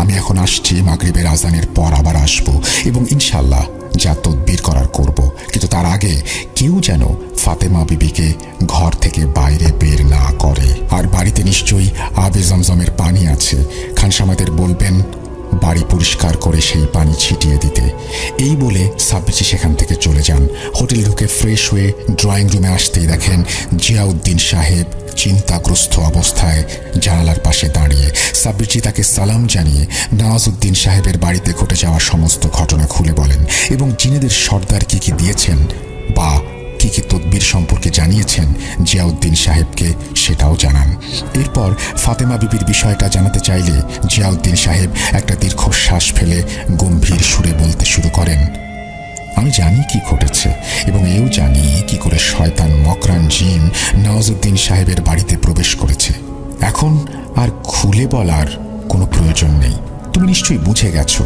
আমি এখন আসছি, মাগরিবের আজানের পর আবার আসব এবং ইনশাল্লাহ যা তদবির করার করব। কিন্তু তার আগে কেউ যেন ফাতেমা বিবিকে ঘর থেকে বাইরে বের না করে। আর বাড়িতে নিশ্চয়ই আবে জমজমের পানি আছে, খানসামাদের বলবেন বাড়ি পরিষ্কার করে সেই পানি ছিটিয়ে দিতে। এই বলে সাব্বিরজি সেখান থেকে চলে যান। হোটেল ঢুকে ফ্রেশ হয়ে ড্রয়িং রুমে আসতেই দেখেন জিয়াউদ্দিন সাহেব চিন্তাগ্রস্ত অবস্থায় জানালার পাশে দাঁড়িয়ে। সাব্বিরজি তাকে সালাম জানিয়ে নওয়াজউদ্দিন সাহেবের বাড়িতে ঘটে যাওয়া সমস্ত ঘটনা খুলে বলেন এবং জিনেদের সর্দার কি কি দিয়েছেন বা কি কি তদবির সম্পর্কে জানিয়েছেন জিয়াউদ্দিন সাহেবকে সেটাও জানান। এরপর ফাতেমা বিবির বিষয়টা জানাতে চাইলে জিয়াউদ্দিন সাহেব একটা দীর্ঘশ্বাস ফেলে গম্ভীর সুরে বলতে শুরু করেন, আমি জানি কি ঘটেছে এবং এও জানি কি করে শয়তান মকরান জিন নওয়াজউদ্দিন সাহেবের বাড়িতে প্রবেশ করেছে। এখন আর খুলে বলার কোনো প্রয়োজন নেই, তুমি নিশ্চয়ই বুঝে গেছো।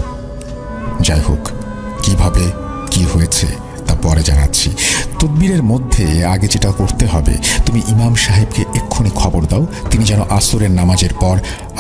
যাই হোক, কিভাবে কি হয়েছে তা পরে জানাচ্ছি। তদবিরের মধ্যে আগে যেটা করতে হবে, তুমি ইমাম সাহেবকে এক্ষুনি খবর দাও, তিনি যেন আসরের নামাজের পর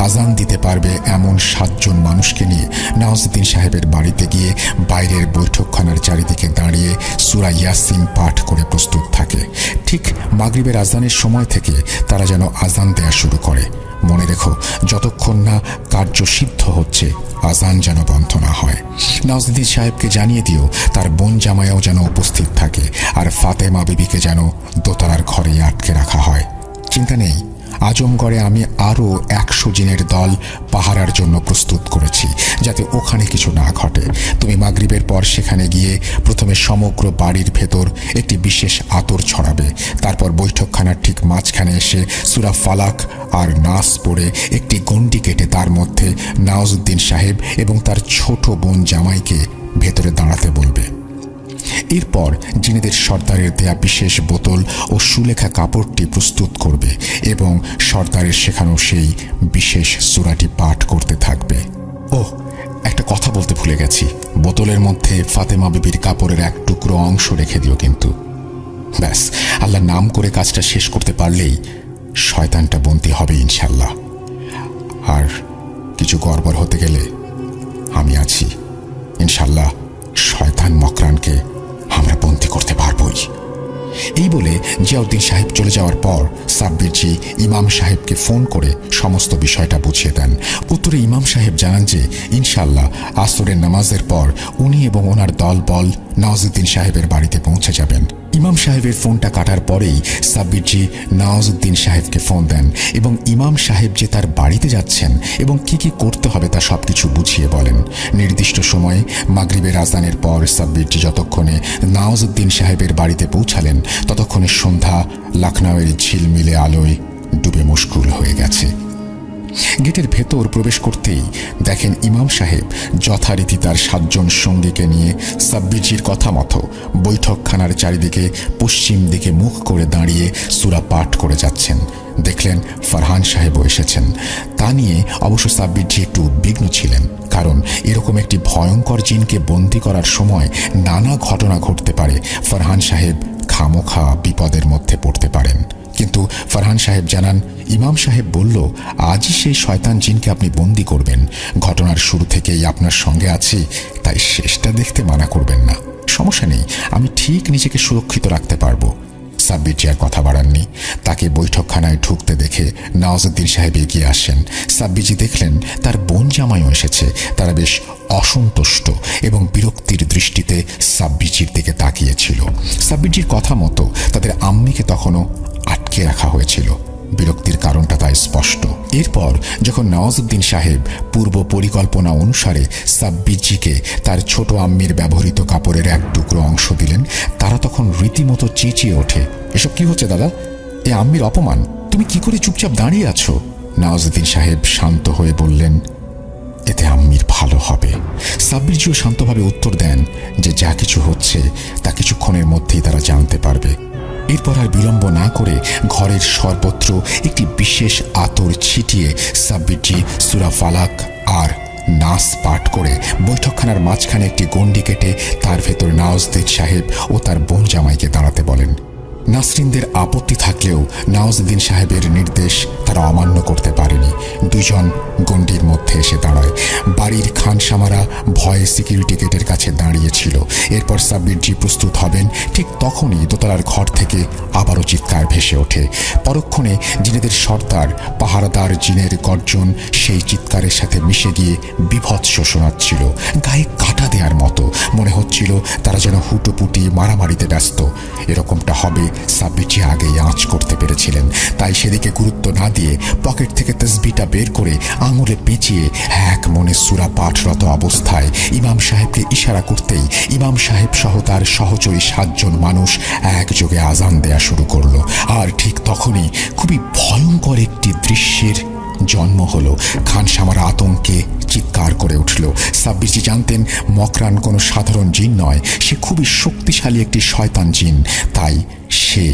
আজান দিতে পারবে এমন 7 জন মানুষকে নিয়ে নওয়াজউদ্দিন সাহেবের বাড়িতে গিয়ে বাইরের বৈঠকখানার চারিদিকে দাঁড়িয়ে সূরা ইয়াসিন পাঠ করে প্রস্তুত থাকে। ঠিক মাগরিবের আজানের সময় থেকে তারা যেন আজান দেয়া শুরু করে। মনে রেখো, যতক্ষণ না কার্য সিদ্ধ হচ্ছে আজান যেন বন্ধ না হয়। নওয়াজউদ্দিন সাহেবকে জানিয়ে দিও তার বোন জামাইও যেন উপস্থিত থাকে, আর ফাতেমা বিবিকে যেন দোতলার ঘরে আটকে রাখা হয়। চিন্তা নেই, আজমগড়ে আমি আরও 100 জিনের দল পাহারার জন্য প্রস্তুত করেছি, যাতে ওখানে কিছু না ঘটে। তুমি মাগরিবের পর সেখানে গিয়ে প্রথমে সমগ্র বাড়ির ভেতর একটি বিশেষ আতর ছড়াবে। তারপর বৈঠকখানার ঠিক মাঝখানে এসে সূরা ফালাক আর নাস পড়ে একটি গণ্ডি কেটে তার মধ্যে নওয়াজউদ্দিন সাহেব এবং তার ছোট বোন জামাইকে ভেতরে দাঁড়াতে বলবে। এরপর জিনেদের সর্দারের দেয়া বিশেষ বোতল ও সুলেখা কাপড়টি প্রস্তুত করবে এবং সর্দারের শেখানো সেই বিশেষ সূরাটি পাঠ করতে থাকবে। ওহ, একটা কথা বলতে ভুলে গেছি, বোতলের মধ্যে ফাতেমা বিবির কাপড়ের এক টুকরো অংশ রেখে দিও কিন্তু। ব্যাস, আল্লাহর নাম করে কাজটা শেষ করতে পারলেই শয়তানটা বন্দী হবে ইনশাল্লাহ। আর কিছু গড়বড় হতে গেলে আমি আছি, ইনশাল্লাহ শয়তান মকরানকে আমরা বন্দী করতে পারবই। এই বলে জিয়াউদ্দিন সাহেব চলে যাওয়ার পর সাব্বিরজি ইমাম সাহেবকে ফোন করে সমস্ত বিষয়টা বুঝিয়ে দেন। উত্তরে ইমাম সাহেব জানান যে ইনশাল্লাহ আসরের নামাজের পর উনি এবং ওনার দলবল নওয়াজউদ্দিন সাহেবের বাড়িতে পৌঁছে যাবেন। ইমাম সাহেবের ফোনটা কাটার পরেই সাব্বিরজি নওয়াজউদ্দিন সাহেবকে ফোন দেন এবং ইমাম সাহেব যে তার বাড়িতে যাচ্ছেন এবং কি কি করতে হবে তা সবকিছু বুঝিয়ে বলেন। নির্দিষ্ট সময়ে মাগরিবের আজানের পর সাব্বিরজি যতক্ষণে নওয়াজউদ্দিন সাহেবের বাড়িতে পৌঁছালেন ততক্ষণে সন্ধ্যা লখনউয়ের ঝিলমিলে আলোয় ডুবে মুশকুল হয়ে গেছে। গেটের ভেতর প্রবেশ করতেই দেখেন ইমাম সাহেব যথারীতি তার 7 জন সঙ্গীকে নিয়ে সাব্বিরজির কথা মতো বৈঠকখানার চারিদিকে পশ্চিম দিকে মুখ করে দাঁড়িয়ে সূরা পাঠ করে যাচ্ছেন। দেখলেন ফারহান সাহেবও এসেছেন। তা নিয়ে অবশ্য সাব্বিরজি একটু উদ্বিগ্ন ছিলেন, কারণ এরকম একটি ভয়ঙ্কর জিনকে বন্দী করার সময় নানা ঘটনা ঘটতে পারে, ফারহান সাহেব খামোখা বিপদের মধ্যে পড়তে পারেন। কিন্তু ফারহান সাহেব জানান, ইমাম সাহেব বলল আজই সেই শয়তান জিনকে আপনি বন্দী করবেন। ঘটনার শুরু থেকেই আপনার সঙ্গে আছি, তাই শেষটা দেখতে মানা করবেন না। সমস্যা নেই, আমি ঠিক নিজেকে সুরক্ষিত রাখতে পারবো। সাব্বিরজি আর কথা বাড়াননি। তাকে বৈঠকখানায় ঢুকতে দেখে নওয়াজউদ্দিন সাহেব এগিয়ে আসেন। সাব্বিরজি দেখলেন তার বোন জামাইও এসেছে। তারা বেশ অসন্তুষ্ট এবং বিরক্তির দৃষ্টিতে সাব্বিরজির দিকে তাকিয়েছিল। সাব্বিরজির কথা মতো তাদের আম্মিকে তখনও আটকে রাখা হয়েছিল। বিরক্তির কারণটা তাই স্পষ্ট। এরপর যখন নওয়াজউদ্দিন সাহেব পূর্ব পরিকল্পনা অনুসারে সাব্বিরজিকে তার ছোট আম্মির ব্যবহৃত কাপড়ের এক টুকরো অংশ দিলেন, তারা তখন রীতিমতো চেঁচিয়ে ওঠে, এসব কি হচ্ছে দাদা? এ আম্মির অপমান, তুমি কি করে চুপচাপ দাঁড়িয়ে আছো? নওয়াজউদ্দিন সাহেব শান্ত হয়ে বললেন, এতে আম্মির ভালো হবে। সাব্বিরজিও শান্তভাবে উত্তর দেন যে যা কিছু হচ্ছে তা কিছুক্ষণের মধ্যেই তারা জানতে পারবে। এরপর আর বিলম্ব না করে ঘরের সর্বত্র একটি বিশেষ আতর ছিটিয়ে সাব্বিরজি সূরা ফালাক আর নাস পাঠ করে বৈঠকখানার মাঝখানে একটি গণ্ডি কেটে তার ভেতর নওয়াজউদ্দিন সাহেব ও তার বোন জামাইকে দাঁড়াতে বলেন। নাসরিনদের আপত্তি থাকলেও নওয়াজউদ্দিন সাহেবের নির্দেশ তারা অমান্য করতে পারেনি। দুইজন গণ্ডির মধ্যে এসে দাঁড়ায়। বাড়ির খানসামারা ভয়ে সিকিউরিটি গেটের কাছে দাঁড়িয়েছিল। এরপর সাব্বিরজি প্রস্তুত হবেন, ঠিক তখনই দোতলার ঘর থেকে আবারও চিৎকার ভেসে ওঠে। পরক্ষণে জিনেদের সর্দার পাহারাদার জিনের গর্জন সেই চিৎকারের সাথে মিশে গিয়ে বিভৎস শোনাচ্ছিল। গায়ে কাটা দেওয়ার মতো মনে হচ্ছিল তারা যেন হুটোপুটি মারামারিতে ব্যস্ত। এরকমটা হবে সাব্বিরজি আগেই আঁচ করতে পেরেছিলেন। তাই সেদিকে গুরুত্ব না দিয়ে পকেট থেকে তসবিহটা বের করে আঙুলে পেঁচিয়ে এক মনে সূরা পাঠরত অবস্থায় ইমাম সাহেবকে ইশারা করতেই ইমাম সাহেব সহ তার সহচরী 7 জন মানুষ একযোগে আজান দেয়া শুরু করলো। আর ঠিক তখনই খুবই ভয়ঙ্কর একটি দৃশ্যের জন্ম হলো। খানসামারা আতঙ্কে চিৎকার করে উঠল। সাব্বিরজি জানতেন মকরান কোনো সাধারণ জিন নয়, সে খুবই শক্তিশালী একটি শয়তান জিন। তাই সে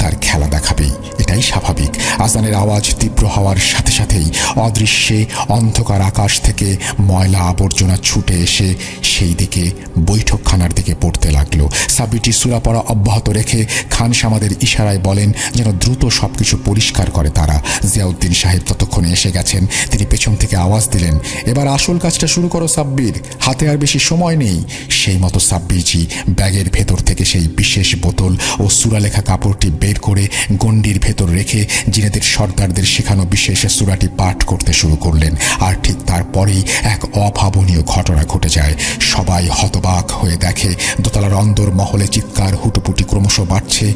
তার খেলা দেখাবেই, এটাই স্বাভাবিক। আজানের আওয়াজ তীব্র হওয়ার সাথে সাথেই অদৃশ্যে অন্ধকার আকাশ থেকে ময়লা আবর্জনা ছুটে এসে সেই দিকে বৈঠকখানার দিকে পড়তে লাগলো। সাব্বিরজি সূরা পড়া অব্যাহত রেখে খানসামাদের ইশারায় বলেন যেন দ্রুত সবকিছু পরিষ্কার করে তারা। জিয়াউদ্দিন সাহেব ততক্ষণে এসে গেছেন। তিনি পেছন থেকে আওয়াজ দিলেন, এবার আসল কাজটা শুরু করো সাব্বির, হাতে আর বেশি সময় নেই। সেই মতো সাব্বিরজি ব্যাগের ভেতর থেকে সেই বিশেষ বোতল ও সূরা লেখা কাপড়টি বের করে গণ্ডির ভেতর রেখে জিনেদের সর্দারদের শেখানো বিশেষ সূরাটি পাঠ করতে শুরু করলেন। আর ঠিক তারপরেই এক অভাবনীয় ঘটনা ঘটে যায়। সবাই হতবাক হয়ে দেখে দোতলার অন্দর মহলে চিৎকার হুটোপুটি ক্রমশ বাড়ছে।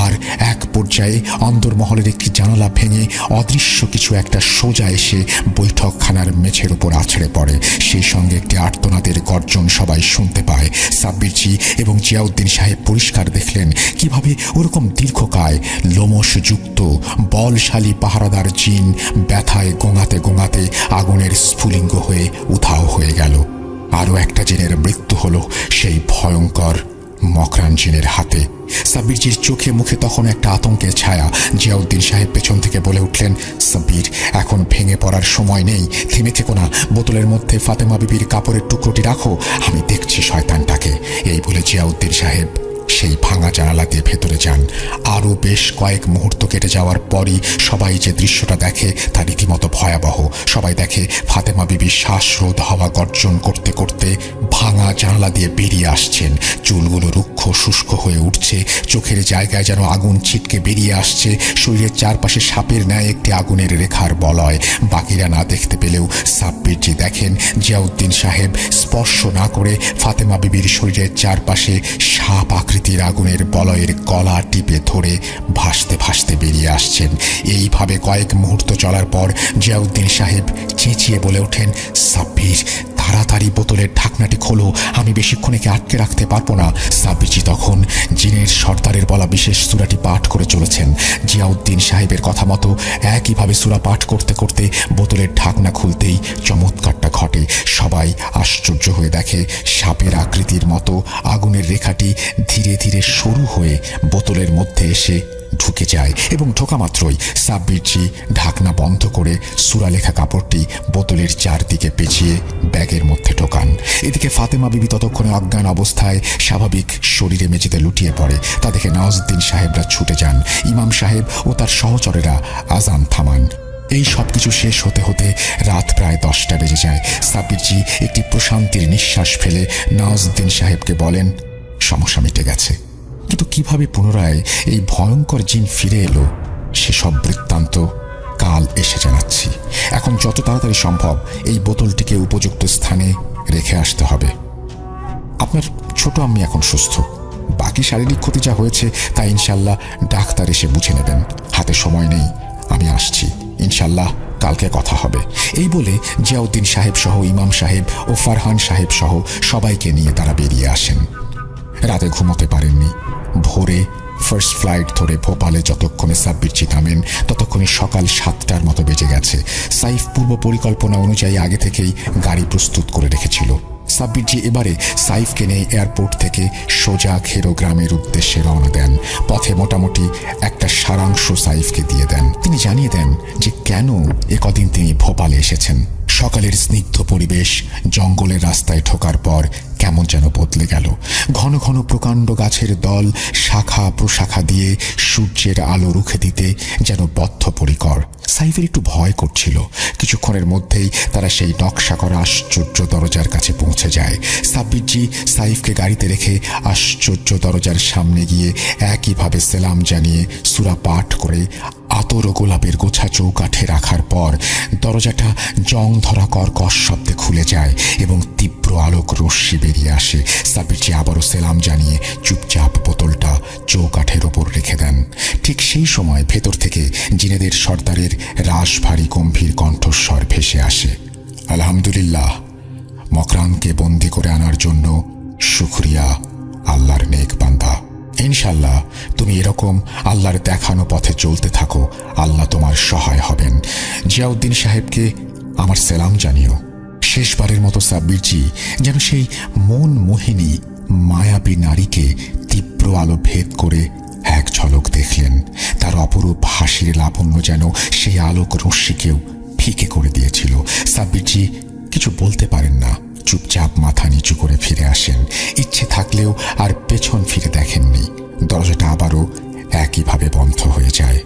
আর এক পর্যায়ে অন্দর মহলের একটি জানালা ভেঙে অদৃশ্য কিছু একটা সোজা এসে বৈঠকখানার মেঝের উপর আছড়ে পড়ে। সেই সঙ্গে একটি আর্তনাদের গর্জন সবাই শুনতে পায়। সাব্বিরজি এবং জিয়াউদ্দিন সাহেব পরিষ্কার দেখলেন কিভাবে ওরকম দীর্ঘকায় লোমশযুক্ত বলশালী পাহারাদার জিন ব্যথায় গোঙাতে গোঙাতে আগুনের স্ফুলিঙ্গ হয়ে উধাও হয়ে গেল। আরও একটা জিনের মৃত্যু হলো সেই ভয়ঙ্কর মকরান জিনের হাতে। সাব্বিরজির চোখে মুখে তখন একটা আতঙ্কের ছায়া। জিয়াউদ্দিন সাহেব পেছন থেকে বলে উঠলেন, সাব্বির, এখন ভেঙে পড়ার সময় নেই, থেমে থেকো না, বোতলের মধ্যে ফাতেমা বিবির কাপড়ের টুকরোটি রাখো, আমি দেখছি শয়তানটাকে। এই বলে জিয়াউদ্দিন সাহেব সেই ভাঙা জানালা দিয়ে ভেতরে যান। আরও বেশ কয়েক মুহূর্ত কেটে যাওয়ার পরই সবাই যে দৃশ্যটা দেখে তা রীতিমতো ভয়াবহ। সবাই দেখে ফাতেমা বিবি শ্বাসরোধ হওয়া গর্জন করতে করতে ভাঙা জানালা দিয়ে বেরিয়ে আসছেন। চুলগুলো রুক্ষ শুষ্ক হয়ে উঠছে, চোখের জায়গায় যেন আগুন ছিটকে বেরিয়ে আসছে। শরীরের চারপাশে সাপের ন্যায় একটি আগুনের রেখার বলয়। বাকিরা না দেখতে পেলেও সাব্বিরজি দেখেন জিয়াউদ্দিন সাহেব স্পর্শ না করে ফাতেমা বিবির শরীরের চারপাশে সাপ আকৃতির আগুনের বলয়ের গলা টিপে ধরে ভাসতে ভাসতে বেরিয়ে আসছেন। এইভাবে কয়েক মুহূর্ত চলার পর জিয়াউদ্দিন সাহেব চেঁচিয়ে বলে ওঠেন, সাব্বির, তাড়াতাড়ি বোতলের ঢাকনাটি খোলো, আমি বেশিক্ষণ একে আটকে রাখতে পারবো না। সাব্বিরজি তখন জিনের সর্দারের বলা বিশেষ সূরাটি পাঠ করে চলেছেন। জিয়াউদ্দিন সাহেবের কথা মতো একইভাবে সূরা পাঠ করতে করতে বোতলের ঢাকনা খুলতেই চমৎকারটা ঘটে। সবাই আশ্চর্য হয়ে দেখে সাপের আকৃতির মতো আগুনের রেখাটি ধীরে ধীরে সরু হয়ে বোতলের মধ্যে এসে ঢুকে যায় এবং ঢোকা মাত্রই সাব্বিরজি ঢাকনা বন্ধ করে সূরা লেখা কাপড়টি বোতলের চারদিকে পেঁচিয়ে ব্যাগের মধ্যে ঢোকান। এদিকে ফাতেমা বিবি ততক্ষণে অজ্ঞান অবস্থায় স্বাভাবিক শরীরে মেঝেতে লুটিয়ে পড়ে। তা দেখে নওয়াজউদ্দিন সাহেবরা ছুটে যান। ইমাম সাহেব ও তার সহচরেরা আজান থামান। এই সব কিছু শেষ হতে হতে রাত প্রায় 10টা বেজে যায়। সাব্বিরজি একটি প্রশান্তির নিঃশ্বাস ফেলে নওয়াজউদ্দিন সাহেবকে বলেন, সমস্যা মিটে গেছে, কিন্তু কিভাবে পুনরায় এই ভয়ঙ্কর জিন ফিরে এলো সেসব বৃত্তান্ত কাল এসে জানাচ্ছি। এখন যত তাড়াতাড়ি সম্ভব এই বোতলটিকে উপযুক্ত স্থানে রেখে আসতে হবে। আপনার ছোট আম্মি এখন সুস্থ, বাকি শারীরিক ক্ষতি যা হয়েছে তা ইনশাল্লাহ ডাক্তার এসে বুঝে নেবেন। হাতে সময় নেই, আমি আসছি, ইনশাল্লাহ কালকে কথা হবে। এই বলে জিয়াউদ্দিন সাহেব সহ ইমাম সাহেব ও ফারহান সাহেব সহ সবাইকে নিয়ে তারা বেরিয়ে আসেন। রাতে ঘুমোতে পারেননি। ভোরে ফার্স্ট ফ্লাইট ধরে ভোপালে যতক্ষণে সাব্বিরজি নামেন ততক্ষণে সকাল 7টার মতো বেজে গেছে। সাইফ পূর্ব পরিকল্পনা অনুযায়ী আগে থেকেই গাড়ি প্রস্তুত করে রেখেছিল। সাব্বিরজি এবারে সাইফকে নিয়ে এয়ারপোর্ট থেকে সোজা খেরো গ্রামের উদ্দেশ্যে রওনা দেন। পথে মোটামুটি একটা সারাংশ সাইফকে দিয়ে দেন। তিনি জানিয়ে দেন যে কেন একদিন তিনি ভোপালে এসেছেন। সকালের স্নিগ্ধ পরিবেশ জঙ্গলের রাস্তায় ঢোকার পর কেমন যেন বদলে গেল। ঘন ঘন প্রকাণ্ড গাছের দল শাখা প্রশাখা দিয়ে সূর্যের আলো রুখে দিতে যেন বদ্ধপরিকর। সাইফের একটু ভয় করছিল। কিছুক্ষণের মধ্যেই তারা সেই নকশা করা আশ্চর্য দরজার কাছে পৌঁছে যায়। সাব্বিরজি সাইফকে গাড়িতে রেখে আশ্চর্য দরজার সামনে গিয়ে একইভাবে সেলাম জানিয়ে সূরা পাঠ করে আতর ও গোলাপের গোছা চৌকাঠে রাখার পর দরজাটা জং ধরা কর্কশ শব্দে খুলে যায় এবং তীব্র আলোক রশ্মি বেরিয়ে আসে। সাব্বিরজি আবারও সেলাম জানিয়ে চুপচাপ বোতলটা চৌকাঠের ওপর রেখে দেন। ঠিক সেই সময় ভেতর থেকে জিনেদের সর্দারের রাশভারী গম্ভীর কণ্ঠস্বর ভেসে আসে, আলহামদুলিল্লাহ, মকরানকে বন্দি করে আনার জন্য শুকরিয়া আল্লাহর নেক বান্দা। ইনশাল্লাহ তুমি এরকম আল্লাহর দেখানো পথে চলতে থাকো, আল্লাহ তোমার সহায় হবেন। জিয়াউদ্দিন সাহেবকে আমার সেলাম জানিও। শেষবারের মতো সাব্বিরজি যেন সেই মন মোহিনী মায়াবী নারীকে তীব্র আলো ভেদ করে এক ঝলক দেখলেন। তার অপরূপ হাসির লাবণ্য যেন সেই আলোক রশ্মিকেও ফিকে করে দিয়েছিল। সাব্বিরজি কিছু বলতে পারেন না, চুপচাপ মাথা নিচু করে ফিরে আসেন। ইচ্ছে থাকলেও আর পেছন ফিরে দেখেননি। দরজাটা আবারও একইভাবে বন্ধ হয়ে যায়।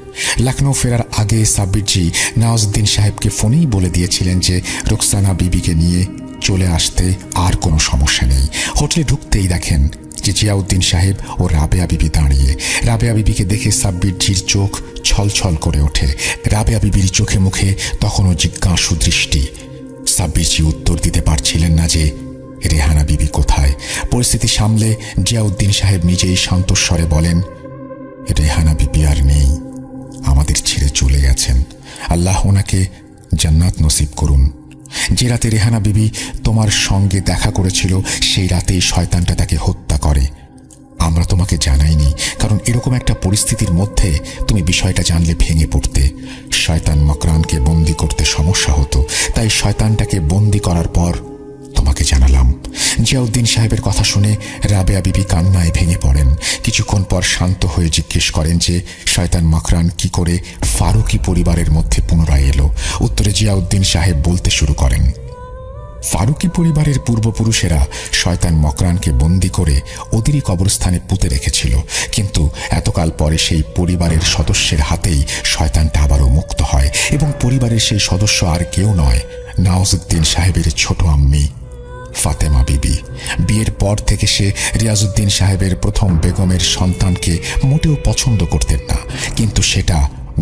লখনৌ ফেরার আগে সাব্বিরজি নওয়াজউদ্দিন সাহেবকে ফোনেই বলে দিয়েছিলেন যে রুকসানা বিবিকে নিয়ে চলে আসতে আর কোনো সমস্যা নেই। হোটেলে ঢুকতেই দেখেন যে জিয়াউদ্দিন সাহেব ও রাবেয়া বিবি দাঁড়িয়ে। রাবেয়া বিবিকে দেখে সাব্বিরজির চোখ ছলছল করে ওঠে। রাবেয়া বিবির চোখে মুখে তখনও জিজ্ঞাসু দৃষ্টি। সাব্বিরজি উত্তর দিতে পারছিলেন না যে রেহানা বিবি কোথায়। পরিস্থিতি সামলে জিয়াউদ্দিন সাহেব নিজেই শান্তস্বরে বলেন, রেহানা বিবি আর নেই, আমাদের ছেড়ে চলে গেছেন। আল্লাহ ওনাকে জান্নাত নসিব করুন। যে রাতে রেহানা বিবি তোমার সঙ্গে দেখা করেছিল সেই রাতেই শয়তানটা তাকে হত্যা করে। আমরা তোমাকে জানাইনি, কারণ এরকম একটা পরিস্থিতির মধ্যে তুমি বিষয়টা জানলে ভেঙে পড়তে। শয়তান মকরানকে বন্দি করতে সমস্যা হতো, তাই শয়তানটাকে বন্দি করার পর তোমাকে জানালাম। জিয়াউদ্দিন সাহেবের কথা শুনে রাবেয়া বিবি কান্নায় ভেঙে পড়েন। কিছুক্ষণ পর শান্ত হয়ে জিজ্ঞেস করেন যে শয়তান মকরান কি করে ফারুকি পরিবারের মধ্যে পুনরায় এলো। উত্তরে জিয়াউদ্দিন সাহেব বলতে শুরু করেন, ফারুকি পরিবারের পূর্বপুরুষেরা শয়তান মকরানকে বন্দি করে ওদেরই কবরস্থানে পুঁতে রেখেছিল, কিন্তু এতকাল পরে সেই পরিবারের সদস্যের হাতেই শয়তানটা আবারও মুক্ত হয় এবং পরিবারের সেই সদস্য আর কেউ নয়, নওয়াজউদ্দিন সাহেবের ছোট আম্মি ফাতেমা বিবি। বিয়ের পর থেকে সে রিয়াজউদ্দিন সাহেবের প্রথম বেগমের সন্তানকে মোটেও পছন্দ করতেন না, কিন্তু সেটা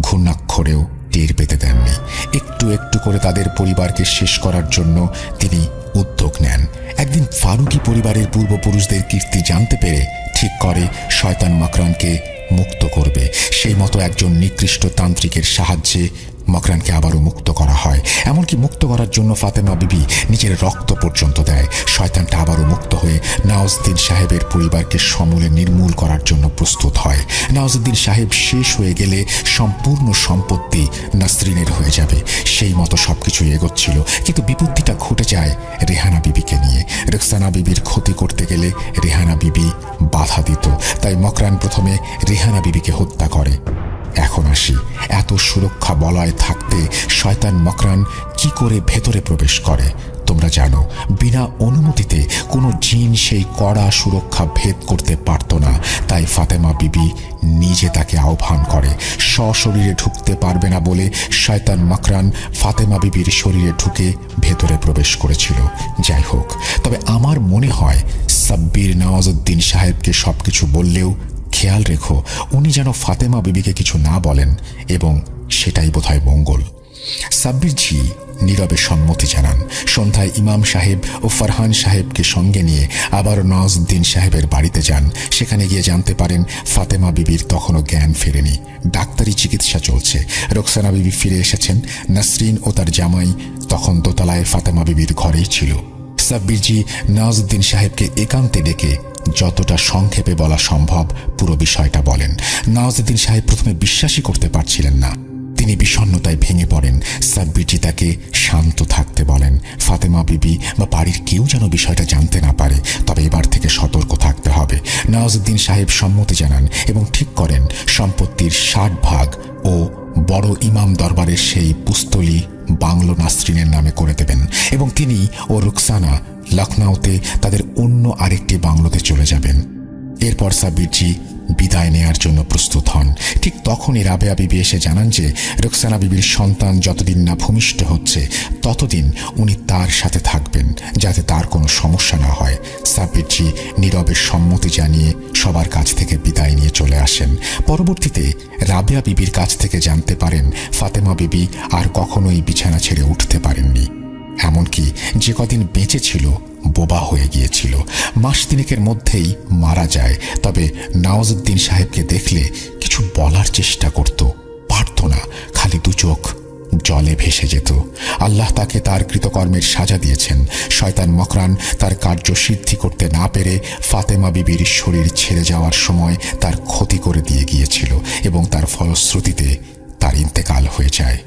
ঘূর্ণাক্ষরেও টের পেতে দেননি। একটু একটু করে তাদের পরিবারকে শেষ করার জন্য তিনি উদ্যোগ নেন। একদিন ফারুকি পরিবারের পূর্বপুরুষদের কীর্তি জানতে পেরে ঠিক করে শয়তান মকরানকে মুক্ত করবে। সেই মতো একজন নিকৃষ্ট তান্ত্রিকের সাহায্যে মকরানকে আবারও মুক্ত করা হয়। এমনকি মুক্ত করার জন্য ফাতেমা বিবি নিজের রক্ত পর্যন্ত দেয়। শয়তানটা আবারও মুক্ত হয়ে নওয়াজউদ্দিন সাহেবের পরিবারকে সমূলে নির্মূল করার জন্য প্রস্তুত হয়। নওয়াজউদ্দিন সাহেব শেষ হয়ে গেলে সম্পূর্ণ সম্পত্তি নাসরিনের হয়ে যাবে। সেই মতো সবকিছু এগোচ্ছিল, কিন্তু বিপত্তিটা ঘটে যায় রেহানা বিবিকে নিয়ে। রুকসানা বিবির ক্ষতি করতে গেলে রেহানা বিবি বাধা দিত, তাই মকরান প্রথমে রেহানা বিবিকে হত্যা করে। এখন আসি, এত সুরক্ষা বলয় থাকতে শয়তান মকরান কি করে ভেতরে প্রবেশ করে? তোমরা জানো, বিনা অনুমতিতে কোনো জিন সেই কড়া সুরক্ষা ভেদ করতে পারত না। তাই ফাতেমা বিবি নিজে তাকে আহ্বান করে। সশরীরে ঢুকতে পারবে না বলে শয়তান মকরান ফাতেমা বিবির শরীরে ঢুকে ভেতরে প্রবেশ করেছিল। যাই হোক, তবে আমার মনে হয় সাব্বির নওয়াজউদ্দিন সাহেবকে সবকিছু বললেও খেয়াল রেখো উনি যেন ফাতেমা বিবিকে কিছু না বলেন, এবং সেটাই বোধহয় মঙ্গল। সাব্বির জি নীরবে সম্মতি জানান। সন্ধ্যায় ইমাম সাহেব ও ফারহান সাহেবকে সঙ্গে নিয়ে আবার নওয়াজউদ্দিন সাহেবের বাড়িতে যান। সেখানে গিয়ে জানতে পারেন ফাতেমা বিবির তখনও জ্ঞান ফেরেনি, ডাক্তারি চিকিৎসা চলছে। রোকসানা বিবি ফিরে এসেছেন। নাসরিন ও তার জামাই তখন দোতলায় ফাতেমা বিবির ঘরেই ছিল। সাব্বির জি নওয়াজউদ্দিন সাহেবকে একান্তে ডেকে যতটা সংক্ষেপে বলা সম্ভব পুরো বিষয়টা বলেন। নওয়াজউদ্দিন সাহেব প্রথমে বিশ্বাসই করতে পারছিলেন না। তিনি বিষণ্ণতায় ভেঙে পড়েন। সাব্বির জি তাকে শান্ত থাকতে বলেন। ফাতেমা বিবি বা বাড়ির কেউ যেন বিষয়টা জানতে না পারে, তবে এবার থেকে সতর্ক থাকতে হবে। নওয়াজউদ্দিন সাহেব সম্মতি জানান এবং ঠিক করেন সম্পত্তির 60 ভাগ ও বড় ইমাম দরবারের সেই পুস্তলি বাংলো নাসরিনের নামে করে দেবেন, এবং তিনি ও রুকসানা লখনউতে তাদের অন্য আরেকটি বাংলোতে চলে যাবেন। এরপর সাব্বির জি বিদায় নেয়ার জন্য প্রস্তুত হন। ঠিক তখনই রাবেয়া বিবি এসে জানান যে রুকসানা বিবির সন্তান যতদিন না ভূমিষ্ঠ হচ্ছে ততদিন উনি তার সাথে থাকবেন, যাতে তার কোনো সমস্যা না হয়। সাব্বির জি নীরবে সম্মতি জানিয়ে সবার কাছ থেকে বিদায় নিয়ে চলে আসেন। পরবর্তীতে রাবেয়া বিবির কাছ থেকে জানতে পারেন ফাতেমা বিবি আর কখনোই বিছানা ছেড়ে উঠতে পারেননি, এমনকি যে কদিন বেঁচে ছিল বোবা হয়ে গিয়েছিল। মাস তিনেকের মধ্যেই মারা যায়। তবে নওয়াজউদ্দিন সাহেবকে দেখলে কিছু বলার চেষ্টা করত, পারত না, খালি দু চোখ জলে ভেসে যেত। আল্লাহ তাকে তার কৃতকর্মের সাজা দিয়েছেন। শয়তান মকরান তার কার্য সিদ্ধি করতে না পেরে ফাতেমা বিবির শরীর ছেড়ে যাওয়ার সময় তার ক্ষতি করে দিয়ে গিয়েছিল, এবং তার ফলশ্রুতিতে তার ইন্তেকাল হয়ে যায়।